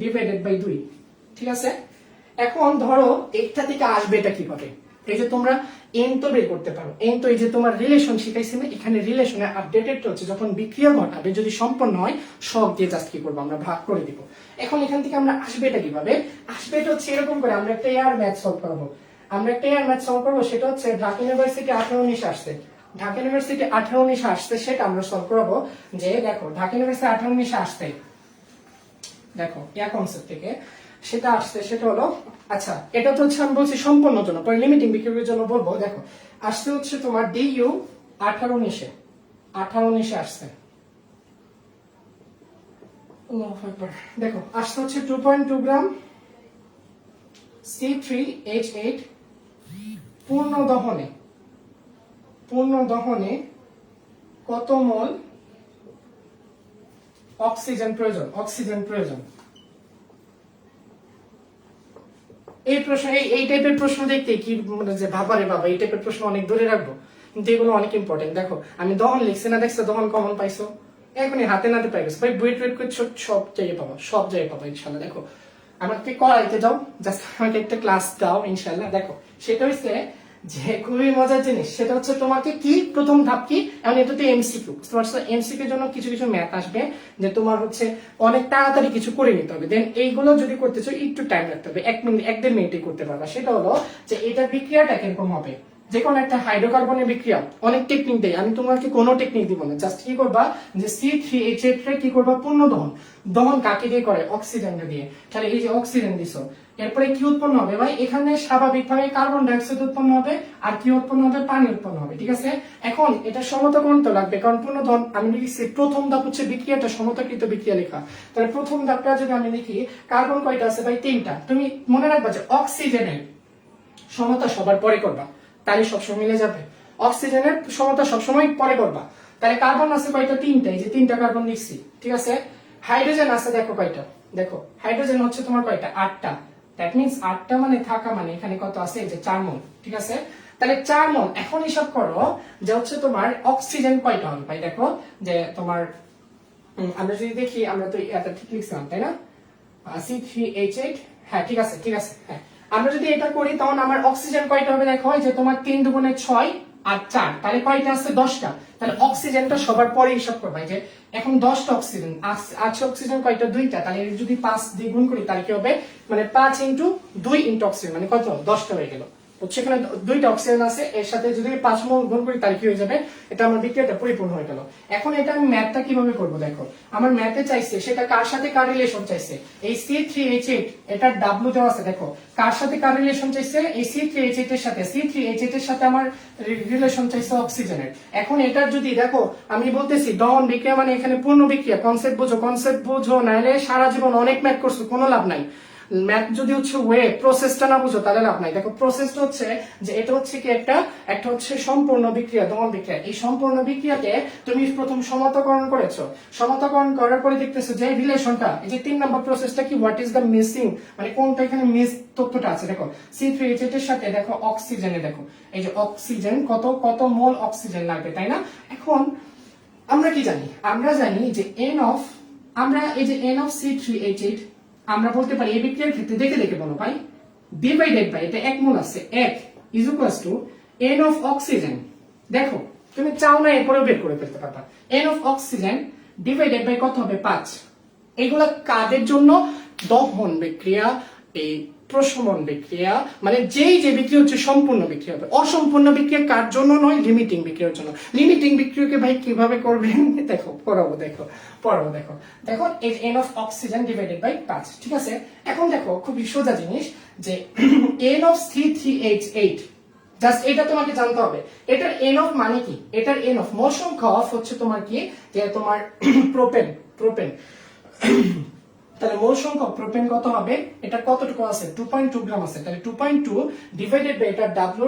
divided by 2। ঠিক আছে, এখন ধরো একটা থেকে আসবে এটা কিভাবে, এই যে তোমরা n তো বের করতে পারো, n তো এই যে তোমার রিলেশন শিখাইছি না, এখানে রিলেশনে আপডেটেড হচ্ছে যখন বিক্রিয়া ঘটাবে যদি সম্পন্ন হয় সব দিয়ে জাস্ট কি করবো আমরা ভাগ করে দিব। এখন এখান থেকে আমরা আসবে এটা কিভাবে, আসবে এটা হচ্ছে এরকম করে আমরা একটা এয়ার ম্যাথ সলভ করবো, সেটা হচ্ছে ঢাকা ইউনিভার্সিটি 18-19 আসছে, ঢাকা ইউনিভার্সিটি 18-19 আসছে, সেটা আমরা সলভ করবো। যে দেখো ঢাকা ইউনিভার্সিটি 18-19 আসছে, দেখো ইয়া কনসেপ্ট থেকে সেটা আসছে, সেটা হলো আচ্ছা এটা তো হচ্ছে আমি বলছি সম্পূর্ণ জন্য, পরে লিমিটিং বিক্রিয়ার জন্য বলবো। দেখো আসছে হচ্ছে তোমার ডিইউ 18-19 আসছে, দেখো আসছে হচ্ছে 2.2 গ্রাম C3H8 পূর্ণ দহনে কত মোল অক্সিজেন প্রয়োজন। এই প্রশ্ন এই টাইপের প্রশ্ন দেখতে কি মানে যে ভাবারে বাবা, এই টাইপের প্রশ্ন অনেক দূরে রাখবো, কিন্তু এগুলো অনেক ইম্পর্টেন্ট। দেখো আমি দহন লিখছি না, দেখছো দহন কমন পাইছো, এখনই হাতে নাতে পাই গেছো ভাই, বুয়েট করছো সব জায়গায় পাবো ইনশাল্লাহ। দেখো আমাকে করাইতে যাও, জাস্ট আমাকে একটা ক্লাস দাও ইনশাল্লাহ। দেখো সেটা হচ্ছে যে খুবই মজার জিনিস, সেটা হচ্ছে তোমাকে কি প্রথম ধাপ কি, এমন এটাতে এমসিকিউ, এমসিকিউর জন্য কিছু ম্যাথ আসবে যে তোমার হচ্ছে অনেক তাড়াতাড়ি কিছু করে নিতে হবে, দেন এইগুলো যদি করতে চাও একটু টাইম লাগতে হবে, 1-1.5 মিনিটে করতে পারবা। সেটা হলো যে এটা বিক্রিয়াটা কিরকম হবে, যে কোনো একটা হাইড্রোকার্বনের বিক্রিয়া অনেক টেকনিক দেয়, আমি তোমাকে কোনো টেকনিক দিব না, জাস্ট কি করবা যে C3H8 কি করবা পূর্ণ দহন কাকে দিয়ে করে, অক্সিজেন দিয়ে। তাহলে এই যে অক্সিজেন দিছো, এরপরে কি উৎপন্ন হবে ভাই, এখানে স্বাভাবিকভাবে কার্বন ডাই অক্সাইড উৎপন্ন হবে, আর কি উৎপন্ন হবে, পানি উৎপন্ন হবে। ঠিক আছে, এখন এটা সমতাকরণ তো লাগবে, কারণ পূর্ণ দহন আমি লিখছি প্রথম ধাপ হচ্ছে বিক্রিয়াটা সমতাকৃত বিক্রিয়া লেখা, তাহলে প্রথম ধাপটা যদি আমি লিখি কার্বন কয়টা আছে ভাই 3টা, তুমি মনে রাখবা যে অক্সিজেনের সমতা সবার পরে করবা, তাহলে সবসময় মিলে যাবে, অক্সিজেনের সমতা সবসময় পরে করবা। তাহলে কার্বন আছে কয়টা, 3টা, এই যে 3টা কার্বন লিখছি। ঠিক আছে, হাইড্রোজেন আছে দেখো কয়টা, দেখো হাইড্রোজেন হচ্ছে তোমার কয়টা, 8টা, দ্যাট মিন্স 8টা মানে থাকা মানে এখানে কত আছে, এই যে 4 মোল। ঠিক আছে, তাহলে 4 মোল। এখন হিসাব করো যে হচ্ছে তোমার অক্সিজেন কয়টা হবে ভাই, দেখো যে তোমার আমরা যদি দেখি, আমরা তো এটা ঠিক লিখছিলাম তাই না, C3H8, হ্যাঁ ঠিক আছে হ্যাঁ, আমরা যদি এটা করি তখন আমার অক্সিজেন কয়টা হবে, দেখো যে তোমার 3 দুগুণে 6 আর 4, তাহলে কয়টা আছে 10টা। তাহলে অক্সিজেনটা সবার পরে হিসাব করবা যে এখন 10টা অক্সিজেন আছে, অক্সিজেন কয়টা 2টা, তাহলে যদি 5 দিয়ে গুণ করি তাহলে কি হবে, মানে 5 ইনটু 2 ইনটু অক্সিজেন মানে কত 10টা হয়ে গেল। হচ্ছে এখানে 2টা অক্সিজেন আছে, এর সাথে যদি 5 মোল গুণ করি তাহলে কি হয়ে যাবে, এটা আমার বিক্রিয়াটা পরিপূর্ণ হয়ে গেল। এখন এটা আমি ম্যাথটা কিভাবে করব দেখো, আমার ম্যাথে চাইছে সেটা কার সাথে কার রিলেশন চাইছে, এই C3H8 এটা W দেওয়া আছে, দেখো কার সাথে কার রিলেশন চাইছে, এই C3H8 এর সাথে, C3H8 এর সাথে আমার রিলেশন চাইছে অক্সিজেনের। এখন এটার যদি দেখো আমি বলতেছি দহন বিক্রিয়া মানে এখানে পূর্ণ বিক্রিয়া, কনসেপ্ট বুঝো নাইলে সারা জীবন অনেক ম্যাথ করছো কোনো লাভ নাই। ম্যাথ যদি হচ্ছে ওয়ে প্রসেসটা না বুঝো তাহলে লাভ নাই। দেখো প্রসেসটা হচ্ছে যে এটা হচ্ছে কি একটা হচ্ছে সম্পূর্ণ বিক্রিয়া, দহন বিক্রিয়া। এই সম্পূর্ণ বিক্রিয়াকে তুমি প্রথম সমতাকরণ করেছো, সমতাকরণ করার পরে দেখতেছো যে রিলেশনটা, এই যে 3 নম্বর প্রসেসটা কি, হোয়াট ইজ দ্য মিসিং, মানে কোনটা এখানে মিস তথ্যটা আছে। দেখো C3H8 এর সাথে দেখো অক্সিজেনে, দেখো এই যে অক্সিজেন কত মোল অক্সিজেন লাগবে, তাই না? এখন আমরা কি জানি, আমরা জানি যে আমরা এই যে N of C3H8 আমরা বলতে পারি এই বিক্রিয়ার ক্ষেত্রে দেখে বলো ভাই, ডিভাইডেড বাই এটা 1 মোল আছে 1 is equals to N of oxygen. দেখো তুমি চাও না এরপরেও বের করে ফেলতে পারবা, N of oxygen divided by কত হবে 5। এগুলা কাদের জন্য, দহন বিক্রিয়া, এই প্রশমন বিক্রিয়া, মানে যেই যে বিক্রিয়া হচ্ছে সম্পূর্ণ বিক্রিয়া হবে। অসম্পূর্ণ বিক্রিয়া কার জন্য নয়, লিমিটিং বিক্রিয়ার জন্য। লিমিটিং বিক্রিয়াকে ভাই কিভাবে করবেন দেখো পড়াবো, দেখো এই N of oxygen divided by 5, ঠিক আছে? এখন দেখো খুবই সোজা জিনিস যে N of C3H8 জাস্ট এটা তোমাকে জানতে হবে, এটার N of মানে কি, এটার N of মোল সংখ্যা অফ হচ্ছে তোমার কি, যে তোমার প্রোপেন তাহলে মোল সংখ্যক প্রোপেন কত হবে, এটা কতটুকু আছে 2.2 গ্রাম আছে, তাহলে 2.2 ডিভাইডেড বাই এটা W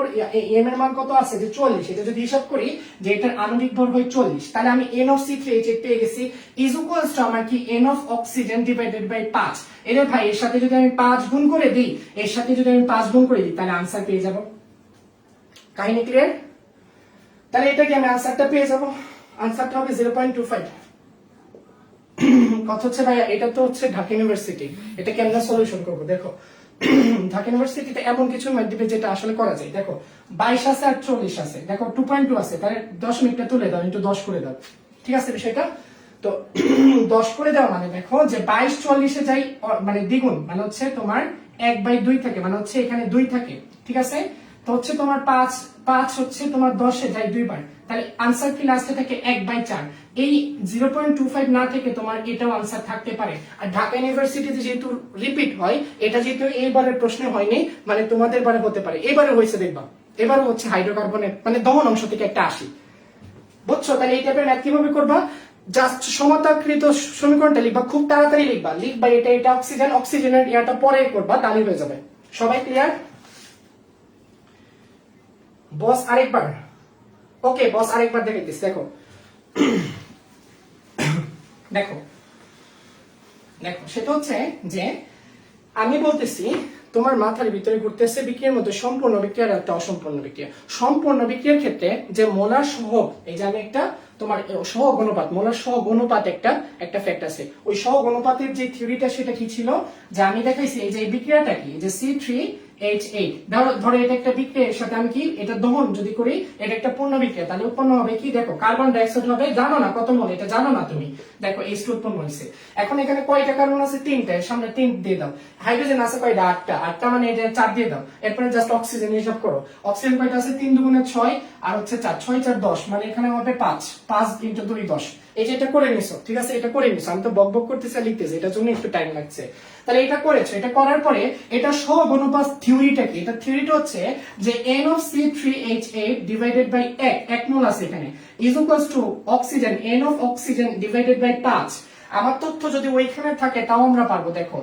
এম এর মান কত আছে যে 40, এটা যদি হিসাব করি যে এটার আণবিক ভর হয় 40, তাহলে আমি N of C3H8 পেয়ে গেছি ইজ ইকুয়ালস টু আমার কি N of oxygen divided by 5। এর ভাই এর সাথে যদি আমি 5 গুণ করে দিই, এর সাথে যদি আমি 5 গুণ করে দিই তাহলে आंसर পেয়ে যাব। কাহিনী ক্লিয়ার? তাহলে এটা কি আমি आंसरটা পেয়ে যাব, आंसरটা হবে 0.25। কথা হচ্ছে ভাই এটা তো হচ্ছে ঢাকা ইউনিভার্সিটি, এটা কেমনে সলিউশন করব দেখো। ঢাকা ইউনিভার্সিটিতে এমন কিছু ম্যাথ দিবে যেটা আসলে করা যায়। দেখো 22 আছে আর 40 আছে, দেখো 2.2 আছে, তাহলে 10 মিনিটটা তুলে দাও ইনটু 10 করে দাও, ঠিক আছে বিষয়টা? তো 10 করে দাও মানে দেখো যে 22 40 এ যাই মানে দ্বিগুণ, মানে হচ্ছে তোমার 1/2 থাকে, মানে হচ্ছে এখানে 2 থাকে, ঠিক আছে? তো হচ্ছে তোমার 5 হচ্ছে তোমার 10 এ যাই 2 বার, তাহলে आंसर কি লাস্টে থাকে 1/4। এই 0.25 না থেকে তোমার এটাও आंसर থাকতে পারে। আর ঢাকা ইউনিভার্সিটিতে যেহেতু রিপিট হয়, এটা যেহেতু এইবারের প্রশ্নে হয়নি, মানে তোমাদের বারে হতে পারে, এবারে হয়েছে দেখবা, এবারে হচ্ছে হাইড্রোকার্বনের মানে দহন অংশ থেকে একটা আসি, বুঝছো? তাহলে এই টাইপের ম্যাথ কিভাবে করবা, জাস্ট সমতাকৃত সমীকরণটা লিখবা, খুব তাড়াতাড়ি লিখবা এটা অক্সিজেনের ইয়াটা পরে করবা, তাহলে হয়ে যাবে। সবাই ক্লিয়ার? বস আরেকবার, ওকে বস আরেকবার দেখাইতেছি, দেখো দেখো সেটা হচ্ছে যে আমি বলতেছি তোমার মাথার ভিতরে ঘুরতেছে বিক্রিয়ার মধ্যে সম্পূর্ণ বিক্রিয়া আর একটা অসম্পূর্ণ বিক্রিয়া। সম্পূর্ণ বিক্রিয়ার ক্ষেত্রে যে মোলার সহগ, এই যে আমি একটা তোমার সহগ অনুপাত, মোলার সহগ অনুপাত একটা ফ্যাক্ট আছে, ওই সহগ অনুপাতের যে থিওরিটা সেটা কি ছিল, যে আমি দেখাইছি এই যে এই বিক্রিয়াটা কি, যে C3H8 ধরো এটা একটা বিক্রিয়ার সাথে আমি কি এটা দহন যদি করি, এটা একটা পূর্ণ বিক্রিয়া, তাহলে উৎপন্ন হবে কি দেখো কার্বন ডাইঅক্সাইড হবে, জানো না কত মোল, এটা জানো না তুমি, দেখো H2 উৎপন্ন হয়েছে। এখন এখানে কয়টা কার্বন আছে 3টা, এর সামনে 3 দিয়ে দাও। হাইড্রোজেন আছে কয়টা 8টা মানে এটা 4 দিয়ে দাও। এরপরে জাস্ট অক্সিজেন হিসাব করো, অক্সিজেন কয়টা আছে 3 দুগুণে 6 আর হচ্ছে 4, 6 4 10, মানে এখানে হবে 5 ইনটু 2 10। এই যে এটা করে নিছো, ঠিক আছে? এটা করে নিছো, আমি তো বকবক করতেছি লিখতেছি, এটার জন্য একটু টাইম লাগছে। তাহলে এটা করেছো, এটা করার পরে এটা সহগ অনুপাত থিওরিটা কি, এটা থিওরিটা হচ্ছে যে N of C3H8 divided by 1 mole আছে এখানে is equals to oxygen N of oxygen divided by 5। আমার তথ্য যদি ওইখানে থাকে তাও আমরা পারবো, দেখো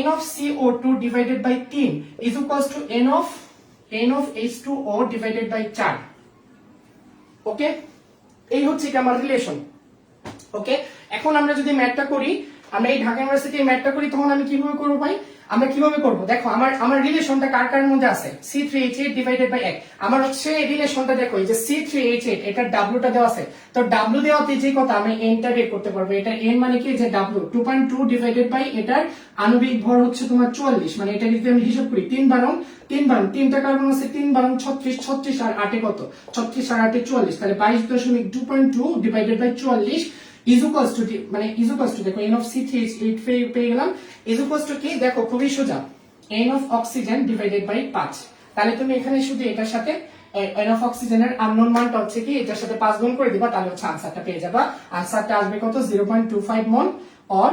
N of CO2 divided by 3 is equals to N of H2O divided by 4। Okay, এই হচ্ছে কি আমার রিলেশন। ওকে, এখন আমরা যদি ম্যাথটা করি, আমরা এই ঢাকা ইউনিভার্সিটি ম্যাথটা করি, তখন আমি কিভাবে করবো ভাই, আমরা কিভাবে করব দেখো আমার রিলেশনটা কার কার মধ্যে আছে C3H8 ডিভাইডেড বাই 1 আমার হচ্ছে রিলেশনটা দেখো এই যে C3H8 এটা W টা দেওয়া আছে তো W দেওয়াতে যে কথা আমি n টা বের করতে পারবো এটা n মানে কি যে W 2.2 ডিভাইডেড বাই এটার আণবিক ভর হচ্ছে তোমার 44 মানে এটা যদি আমি হিসাব করি 3 বারং 3টা কার্বন আছে 3 বারং 36 36 আর 8 কত 36 আর 8 44 তাহলে 22.2.2 divided by 44 is equals to মানে is equals to দেখো n of C3H8 পেয়ে গেলাম is equals to কি দেখো খুবই সোজা n of oxygen divided by 5 তাহলে তুমি এখানে শুধু এটার সাথে n of oxygen এর আননোন মানটা হচ্ছে কি এটার সাথে 5 গুণ করে দিবা তাহলে হচ্ছে আনসারটা পেয়ে যাবা আনসারটা আসবে কত 0.25 মোল অর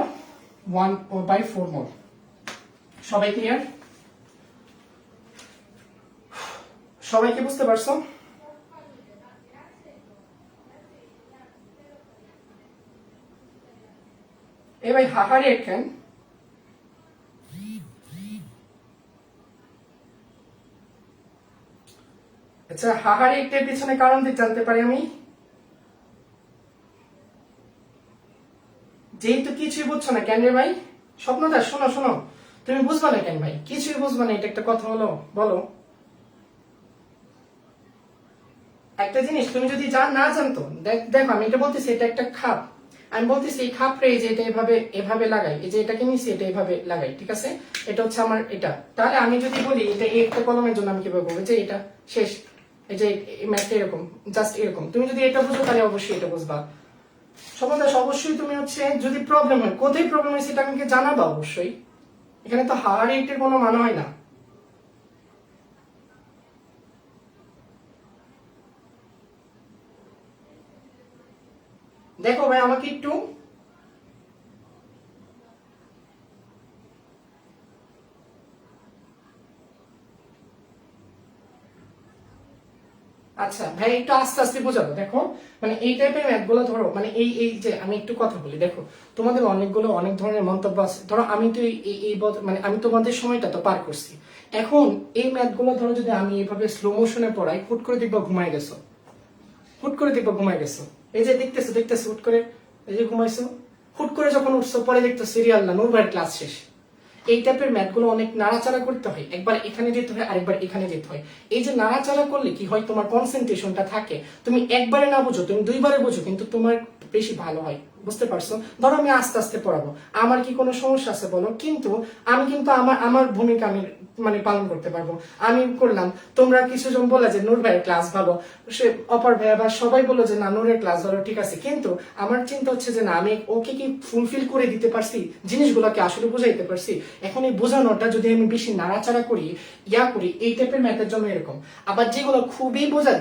1/4 মোল সবাই ক্লিয়ার সবাই কি বুঝতে পারছো এ ভাই হাহারি কেন আচ্ছা হাহারি একটার পিছনে কারণ জানতে পারি আমি যেহেতু কিছুই বুঝছো না কেন রে ভাই স্বপ্নদা শোনো শোনো তুমি বুঝবা না কেন ভাই কিছুই বুঝবা না এটা একটা কথা হলো বলো একটা জিনিস তুমি যদি না জানতো দেখো আমি এটা বলতেছি এটা একটা খাপ আমি বলতেছি এই খাপটা এই যে এটা এভাবে লাগাই এই যে এটাকে নিচ্ছি এটা এভাবে লাগাই ঠিক আছে এটা হচ্ছে আমার এটা তাহলে আমি যদি বলি এটা একটা কলমের জন্য আমি কিভাবে বলবো যে এটা শেষ এই যে ম্যাথটা এরকম জাস্ট এরকম তুমি যদি এটা বুঝো তাহলে অবশ্যই এটা বুঝবা সমাধান অবশ্যই তুমি হচ্ছে যদি প্রবলেম হয় কোথায় প্রবলেম হয় সেটা আমাকে জানাবা অবশ্যই এখানে তো হার এর কোনো মানে হয় না দেখো ভাই আমাকে একটু আচ্ছা ভাই একটু আস্তে আস্তে বোঝাবো দেখো মানে এই টাইপের ম্যাথ গুলো ধরো মানে এই যে আমি একটু কথা বলি দেখো তোমাদের অনেক ধরনের মন্তব্য আছে ধরো আমি তো মানে আমি তোমাদের সময়টা তো পার করছি এখন এই ম্যাথ গুলো ধরো যদি আমি এইভাবে স্লো মোশনে পড়াই হুট করে দেখবো ঘুমাই গেছো এই যে দেখতেছো হুট করে এই যে ঘুমাইছো হুট করে যখন উঠছো পরে দেখতো সিরিয়াল না নূর ভাইয়ের ক্লাস শেষ এই টাইপের ম্যাথ গুলো অনেক নাড়াচাড়া করতে হয় একবার এখানে যেতে হয় আরেকবার এখানে যেতে হয় এই যে নাড়াচাড়া করলে কি হয় তোমার কনসেন্ট্রেশনটা থাকে তুমি একবারে না বুঝো তুমি দুইবারে বুঝো কিন্তু তোমার বেশি ভালো হয় বুঝতে পারছো ধরো আমি আস্তে আস্তে পড়াবো আমার কি কোনো সমস্যা আছে বলো কিন্তু আমি কিন্তু আমার ভূমিকা আমি মানে পালন করতে পারবো আমি করলাম তোমরা কিছুজন বলে যে নূর ভাইয়ের ক্লাস ভালো সে অপর ভাইয়া বা সবাই বললো যে না নূরের ক্লাস ভালো ঠিক আছে কিন্তু আমার চিন্তা হচ্ছে যে না আমি ওকে কি ফুলফিল করে দিতে পারছি জিনিসগুলোকে আসলে বুঝাইতে পারছি এখন এই বোঝানোটা যদি আমি বেশি নাড়াচাড়া করি এই টাইপের ম্যাথের জন্য এরকম আবার যেগুলো খুবই বোঝার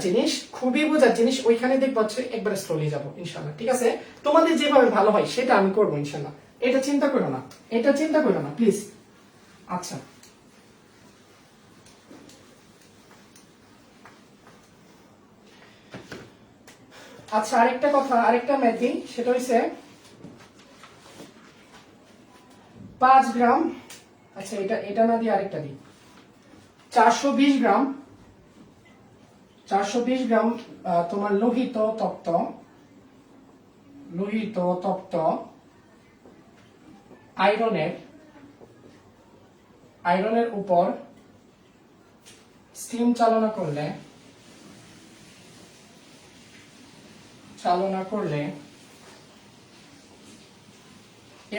জিনিস ওইখানে দেখবো হচ্ছে একবারে স্লোলি যাবো ইনশাল্লাহ ঠিক আছে তোমাদের যেভাবে ভালো হয় সেটা আমি করবো ইনশাল্লাহ এটা চিন্তা করো না প্লিজ আচ্ছা আচ্ছা আরেকটা ম্যাথ দিই সেটা হচ্ছে 5 গ্রাম আচ্ছা এটা না দিয়ে আরেকটা দিই 420 গ্রাম তোমার লোহিত তপ্ত আয়রনের উপর স্টিম চালনা করলে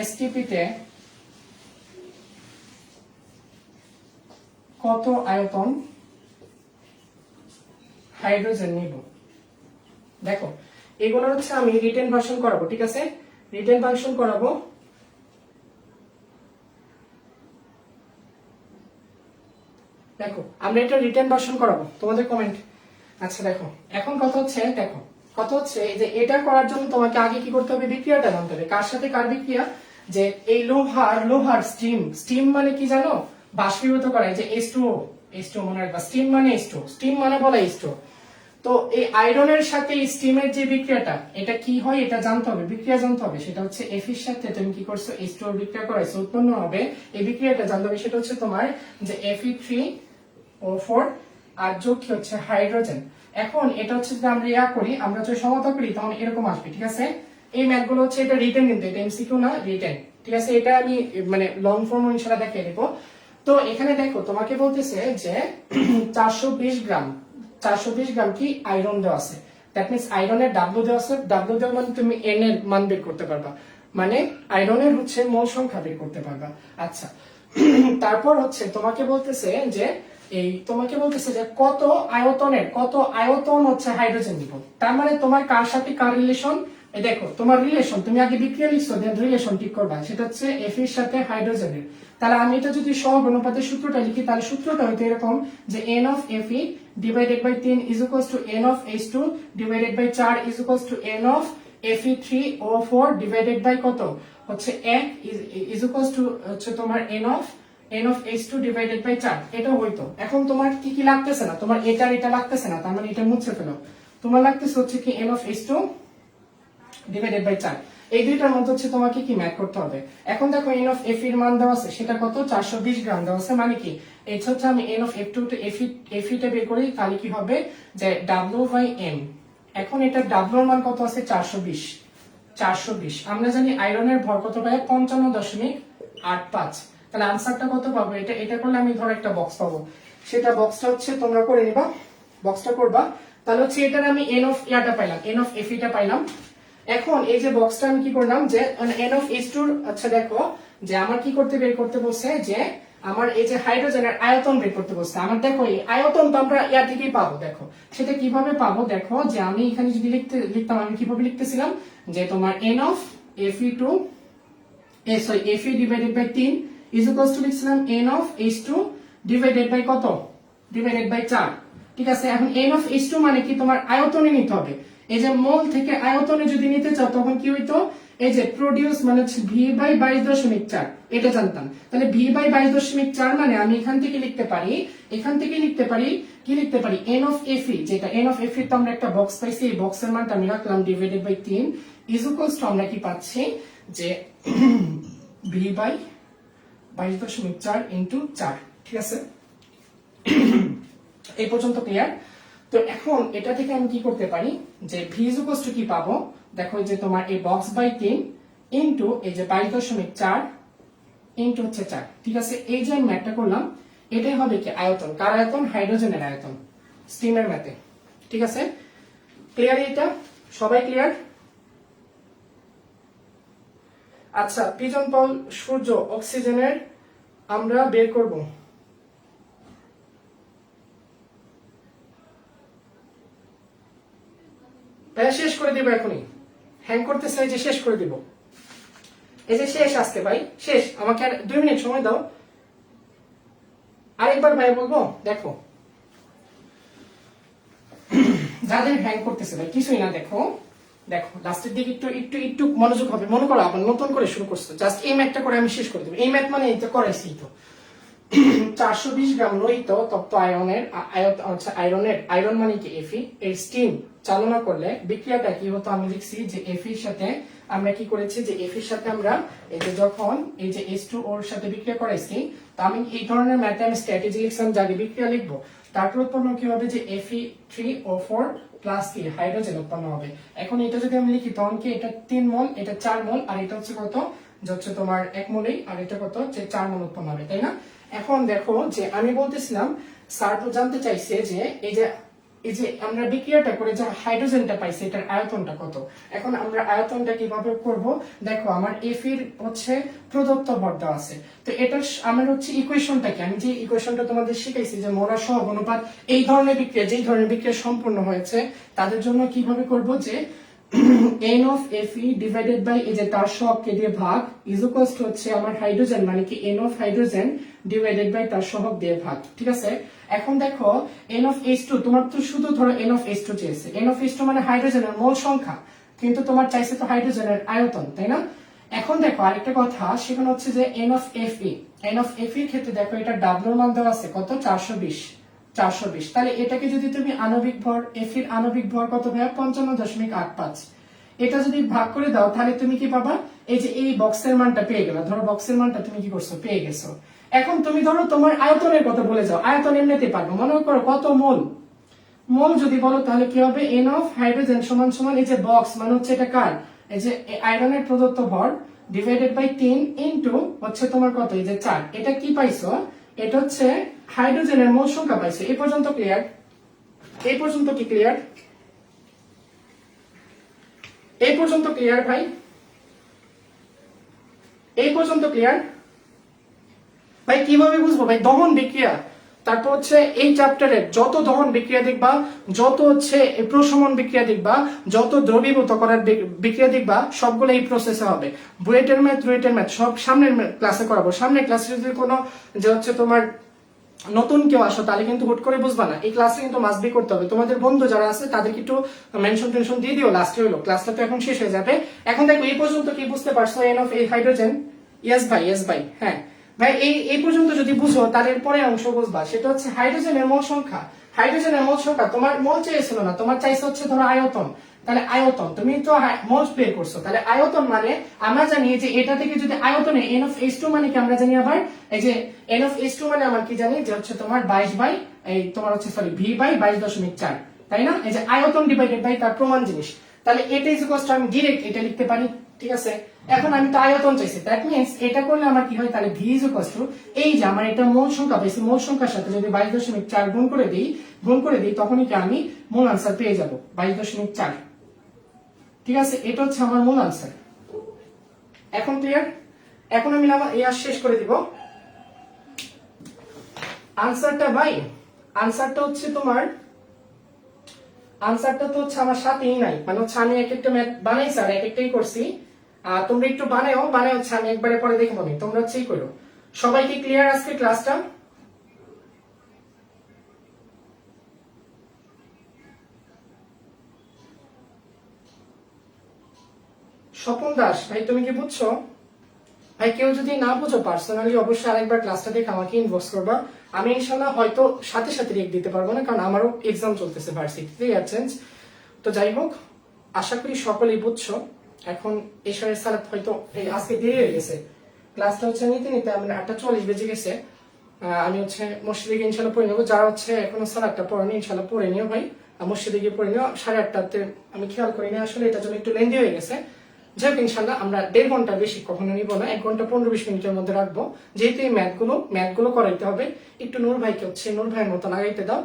এসটিপিতে কত আয়তন হাইড্রোজেন নিব দেখো এগুলো হচ্ছে আমি রিটেন ভার্সন করাবো ঠিক আছে দেখো আমরা এটা রিটেন ভার্সন করাবো তোমাদের কমেন্ট আচ্ছা দেখো এখন কথা হচ্ছে যে এটা করার জন্য তোমাকে আগে কি করতে হবে বিক্রিয়াটা জানতে হবে কার সাথে কার বিক্রিয়া যে এই লোহার স্টিম মানে কি জানো বাষ্পীভূত করা যে H2O মনে রাখবা স্টিম মানে স্টিম মানে বলা H2O তো এই আয়রনের সাথে স্টিমের যে বিক্রিয়াটা এটা কি হয় এটা জানতে হবে বিক্রিয়া জানতে হবে সেটা হচ্ছে F এর সাথে তুমি কি করছো H2O বিক্রিয়া করাইছো উৎপন্ন হবে এই বিক্রিয়াটা জানতে হবে সেটা হচ্ছে তোমার যে Fe3O4 আর যোগ কি হচ্ছে হাইড্রোজেন এখন এটা হচ্ছে যদি আমরা আমরা যদি সমতা করি তখন এরকম আসবে ঠিক আছে এই ম্যাথগুলো হচ্ছে এটা রিটেন কিন্তু এটা এমসিকিউ না রিটেন ঠিক আছে, এটা আমি মানে লং ফর্ম ইনশাআল্লাহ দেখিয়ে দেবো। তো এখানে দেখো তোমাকে বলতেছে যে 420 গ্রাম কি আয়রন দেওয়া আছে। দ্যাট মিনস আয়রনের ডাব্লু দেওয়া আছে, ডাব্লু দেওয়া মানে তুমি এন এর মান বের করতে পারবা, মানে আয়রনের হচ্ছে মোল সংখ্যা বের করতে পারবা। আচ্ছা, তারপর হচ্ছে তোমাকে বলতেছে যে কত আয়তন হচ্ছে হাইড্রোজেন নিব। তার মানে তোমার কার সাথে কার রিলেশন, দেখো তোমার রিলেশন, তুমি আগে বিক্রিয়া লিখছো দেন রিলেশন ঠিক করবা, সেটা হচ্ছে এফ এর সাথে হাইড্রোজেনের। তাহলে আমি এটা যদি সহগ অনুপাতের সূত্রটা লিখি, তাহলে সূত্রটা হইতো এরকম যে n of F E divided by 3 is equals to n of H two divided by 4 is equals to n of F E 3 O 4 divided by কত হচ্ছে 1 ইজ ইকুয়ালস টু হচ্ছে তোমার এন অফ H2 ডিভাইডেড by 4। এটা হইতো। এখন তোমার কি কি লাগতেছে না, তোমার এটা লাগতেছে না, তার মানে এটা মুছে ফেলো। তোমার লাগতেছে হচ্ছে কি n অফ H2 ডিভাইডেড বাই 4। এই দুইটার মধ্যে হচ্ছে তোমাকে কি ম্যাথ করতে হবে। এখন দেখো n অফ F এর মান দেওয়া আছে, সেটা কত 420 গ্রাম দেওয়া আছে, মানে কি এই হচ্ছে আমি n of F2 two F টা বের করি, তাহলে কি হবে যে W বাই M। এখন এটা W এর মান কত আছে 420। আমরা জানি আয়রনের ভর কত পাই 55.85। তাহলে আনসারটা কত পাবো, এটা করলে আমি ধর একটা বক্স পাবো, সেটা বক্সটা হচ্ছে তোমরা করে নিবা, বক্সটা করবা। তাহলে হচ্ছে এটার আমি এন অফ ইয়াটা পাইলাম, এন অফ এফ টা পাইলাম। এখন এই যে বক্সটা আমি কি করলাম যে এন অফ এইচ টু, আচ্ছা দেখো যে আমার কি বের করতে বলছে যে আমার এই যে হাইড্রোজেনের আয়তন বের করতে বলছে। আমার দেখো এই আয়তন তো আমরা ইয়ার থেকেই পাবো, দেখো সেটা কিভাবে পাবো, দেখো যে আমি এখানে যদি লিখতাম আমি কিভাবে লিখতেছিলাম যে তোমার n of F E two F E divided by 3 is equals to লিখছিলাম n of h2 ডিভাইডেড বাই কত ডিভাইডেড বাই 4। ঠিক আছে, এখন n of h2 মানে কি তোমার আয়তনে নিতে হবে। এই যে মোল থেকে আয়তনে যদি নিতে চাও তখন কি হইতো, এই যে প্রোডিউস মানে হচ্ছে v বাই 22.4, এটা জানতাম। তাহলে v বাই 22.4 মানে আমি এখান থেকে লিখতে পারি কি লিখতে পারি n of fe, যেটা n of fe তো আমরা একটা বক্স পাইছি, এই বক্সের মানটা আমি রাখলাম divided by 3 is equals to আমরা কি পাচ্ছি যে v বাই 22.4 ইন্টু 4। ঠিক আছে, এই পর্যন্ত ক্লিয়ার। তো এখন এটা থেকে আমি কি করতে পারি যে ভি ইজ ইকুয়ালস টু কি পাবো, দেখো যে তোমার এই বক্স বাই 3 ইন্টু এই যে 22.4 ইন্টু হচ্ছে 4। ঠিক আছে, এই যে আমি ম্যাথটা করলাম এটাই হবে কি আয়তন, কার আয়তন হাইড্রোজেনের আয়তন স্টিমের ম্যাথে। ঠিক আছে, ক্লিয়ার, এটা সবাই ক্লিয়ার। আচ্ছা, পিজন পল সূর্য অক্সিজেনের আমরা বের করব। শেষ করে দিব, এখনই হ্যাং করতেছে, যে শেষ করে দিব, এই যে শেষ আসতে ভাই, শেষ। আমাকে আর 2 মিনিট সময় দাও, আরেকবার ভাই বলবো। দেখো যাদের হ্যাং করতেছে ভাই কিছুই না, দেখো লাস্টের দিকে একটু মনোযোগ হবে। মনে করো আবার নতুন করে শুরু করছো, জাস্ট এই ম্যাথটা করে আমি শেষ করে দেবো। এই ম্যাথ মানে এইটা করাইছি তো 420 গ্রাম লোহিত তপ্ত আয়রন মানে কি এফি, এই স্টিম চালনা করলে বিক্রিয়াটা কি হতো, আমি লিখছি যে এফির সাথে আমরা কি করেছি যে এফির সাথে আমরা এই যে যখন এই যে H2O এর সাথে বিক্রিয়া করাইছি, তো আমি এই ধরনের ম্যাথে আমি স্ট্র্যাটেজি লিখছিলাম যে আগে বিক্রিয়া লিখবো, তারপর উৎপন্ন কি হবে যে Fe3O4 প্লাস কি হাইড্রোজেন উৎপন্ন হবে। এখন এটা যদি আমি লিখি তখন কি এটা 3 মোল, এটা 4 মোল, আর এটা হচ্ছে কত যে হচ্ছে তোমার 1 মোলেই, আর এটা কত যে 4 মোল উৎপন্ন হবে, তাই না। এখন দেখো যে আমি বলতেছিলাম স্যার তো জানতে চাইছে যে এই যে আমরা বিক্রিয়াটা করে যে হাইড্রোজেনটা পাইছি এটার আয়তনটা কত। এখন আমরা আয়তনটা কিভাবে করব, দেখো আমার এফ এর হচ্ছে প্রদত্ত ভর দেওয়া আছে, তো এটা আমার হচ্ছে ইকুয়েশনটা কি, আমি যে ইকুয়েশনটা তোমাদের শিখাইছি যে মোরা সহগ অনুপাত, এই ধরনের বিক্রিয়া যেই ধরনের বিক্রিয়া সম্পূর্ণ হয়েছে তাদের জন্য কিভাবে করব যে n of Fe divided by এই যে তার সহগকে দিয়ে ভাগ ইজ ইকুয়ালস টু হচ্ছে আমার হাইড্রোজেন মানে কি n of hydrogen divided by তার সহগ দিয়ে ভাগ। ঠিক আছে, এখন দেখো n of H2 তোমার তো শুধু ধরো n of H2 চেয়েছে, n of H2 মানে হাইড্রোজেনের মোল সংখ্যা, কিন্তু তোমার চাইছে তো হাইড্রোজেনের আয়তন, তাই না। এখন দেখো আরেকটা কথা, সেখানে হচ্ছে যে n of Fe এর ক্ষেত্রে দেখো এটা W মান দেওয়া আছে কত 420। তাহলে এটাকে যদি তুমি আণবিক ভর F এর আণবিক ভর কত ভাইয়া 55.85, এটা যদি ভাগ করে দাও তাহলে তুমি কি পাবা, এই যে এই বক্সের মানটা পেয়ে গেলা। ধরো বক্সের মানটা তুমি কি করছো পেয়ে গেছো। এখন তুমি ধরো তোমার আয়তনের কথা বলে যাও, আয়তন এমনিতে পারবো, মনে করো কত মোল যদি বলো তাহলে কি হবে n অফ হাইড্রোজেন সমান সমান এই যে বক্স মানে হচ্ছে এটা কার, এই যে আয়রনের প্রদত্ত ভর ডিভাইডেড বাই 3 ইনটু হচ্ছে তোমার কত, এই যে 4। এটা কি পাইছো? এটা হচ্ছে হাইড্রোজেনের মোল সংখ্যা পাইছো। এই পর্যন্ত ক্লিয়ার? এই পর্যন্ত কি ক্লিয়ার? এই পর্যন্ত ক্লিয়ার ভাই? এই পর্যন্ত ক্লিয়ার ভাই? কিভাবে বুঝবো ভাই? দহন বিক্রিয়া, তারপর হচ্ছে এই চ্যাপ্টারের যত দহন বিক্রিয়া দেখবা, যত হচ্ছে প্রশমন বিক্রিয়া দেখবা, যত দ্রবীভূত করার বিক্রিয়া দেখবা, সবগুলো এই প্রসেসে হবে। বুয়েটের ম্যাথ, রুয়েটের ম্যাথ সব সামনের ক্লাসে করাবো। সামনের ক্লাসে যদি কোনো যে হচ্ছে তোমার নতুন কেউ আসো তাহলে কিন্তু হুট করে বুঝবা না, এই ক্লাসে কিন্তু মাস্ট বি করতে হবে। তোমাদের বন্ধু যারা আছে তাদেরকে একটু মেনশন টেনশন দিয়ে দিও লাস্টে। হলো ক্লাসটা তো এখন শেষ হয়ে যাবে। এখন দেখো এই পর্যন্ত কি বুঝতে পারছো? এন অফ এই হাইড্রোজেন। ইয়েস ভাই, ইয়েস ভাই। হ্যাঁ ভাই, এই পর্যন্ত যদি বুঝো তাহলে পরের অংশ বুঝবা। সেটা হচ্ছে হাইড্রোজেনের মোল সংখ্যা। হাইড্রোজেনের মোল সংখ্যা তোমার মোল চেয়েছিল না, তোমার চাইছে হচ্ছে ধরো আয়তন। তাহলে আয়তন তুমি তো মোল বের করছো, তাহলে আয়তন মানে আমরা জানি যে এটা থেকে যদি আয়তনে এন অফ এইচ টু মানে কি আমরা জানি আবার, এই যে এন অফ এইচ টু মানে আমরা কি জানি যে হচ্ছে তোমার 22 বাই এই তোমার হচ্ছে সরি ভি বাই 22.4, তাই না? এই যে আয়তন ডিভাইডেড বাই তার প্রমাণ জিনিস। তাহলে এটা ইজ ইকুয়াল টু আমি ডাইরেক্ট এটা লিখতে পারি, ঠিক আছে? এখন আমি তো আয়তন চাইছি, দ্যাট মিন্স এটা করলে আমার কি হয়, তাহলে ভি ইজ ইকুয়াল টু এই যে আমার এটা মোল সংখ্যা পাইছি, মোল সংখ্যার সাথে যদি 22.4 গুণ করে দিই তখনই কি আমি মূল আনসার পেয়ে যাব 22.4। ঠিক আছে, এটা হচ্ছে আমার মূল আনসার। এখন ক্লিয়ার? এখন আমি আমার এই শেষ করে দিব। আনসারটা ভাই, আনসারটা হচ্ছে তোমার, আনসারটা তো হচ্ছে আমার সাথেই নাই, মানে হচ্ছে আমি এক একটা ম্যাথ বানাইছি আর এক একটাই করছি। তোমরা একটু বানাও হচ্ছে, আমি একবারে পরে দেখবো না, তোমরা হচ্ছেই করো। সবাই কি ক্লিয়ার আজকে ক্লাসটা? স্বপন দাস ভাই, তুমি কি বুঝছো ভাই? কেউ যদি না বুঝো পার্সোনালি অবশ্যই আরেকবার ক্লাসটা দেখে আমাকে ইনবক্স করবা। আমি ইনশাল্লাহ হয়তো সাথে সাথে রেক দিতে পারবো না, কারণ আমারও এক্সাম চলতেছে ভার্সিটিতে, চেঞ্জ। তো যাই হোক, আশা করি সকলেই বুঝছো। এখন এশারের সালাত হয়তো আজকে দেরি হয়ে গেছে, ক্লাসটা হচ্ছে নিতে নিতে আমরা 8:40 বেজে গেছে। আমি হচ্ছে মসজিদে গিয়ে ইনশাল্লাহ পড়ে নেবো। যারা হচ্ছে এখনো সালাতটা পড়েনি ইনশাল্লাহ পড়ে নিও ভাই, মসজিদে গিয়ে পড়ে নিও। 8:30তে আমি খেয়াল করিনি আসলে, এটার জন্য একটু লেন্দি হয়ে গেছে। যাই হোক, ইনশাল্লাহ আমরা 1.5 ঘন্টা বেশি কখনো নিব না, 1 ঘন্টা 15-20 মিনিটের মধ্যে রাখবো। যেহেতু এই ম্যাথগুলো করাইতে হবে, একটু নূর ভাইকে হচ্ছে নূর ভাইয়ের মতন আগাইতে দাও।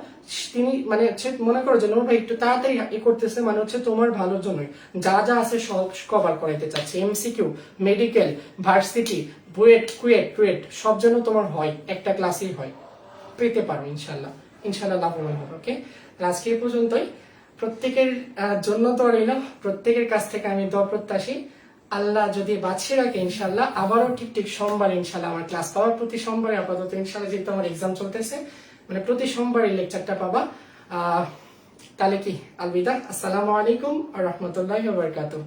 তিনি মানে হচ্ছে মনে করো যে নূর ভাই একটু তাড়াতাড়ি করতেছে, মানে হচ্ছে তোমার ভালোর জন্যই। যা যা আছে সব কভার করাইতে চাচ্ছে, MCQ, medical, varsity, BUET, KUET সব যেন তোমার হয়, একটা ক্লাসেই হয়, পেতে পারো ইনশাল্লাহ লাভবান হবে। ওকে, আজকে এই পর্যন্তই। প্রত্যেকের জন্য তো রইল, প্রত্যেকের কাছ থেকে আমি দোয়া প্রত্যাশী। আল্লাহ যদি বাঁচিয়ে রাখে ইনশাল্লাহ আবারও ঠিক সোমবার ইনশাল্লাহ আমার ক্লাস পাওয়ার, প্রতি সোমবারে আপাতত ইনশাল্লাহ, যেহেতু আমার এক্সাম চলতেছে, মানে প্রতি সোমবারে লেকচারটা পাবা। তাহলে কি আলবিদা, আসসালামু আলাইকুম ওয়া রাহমাতুল্লাহি ওয়া বারাকাতুহু।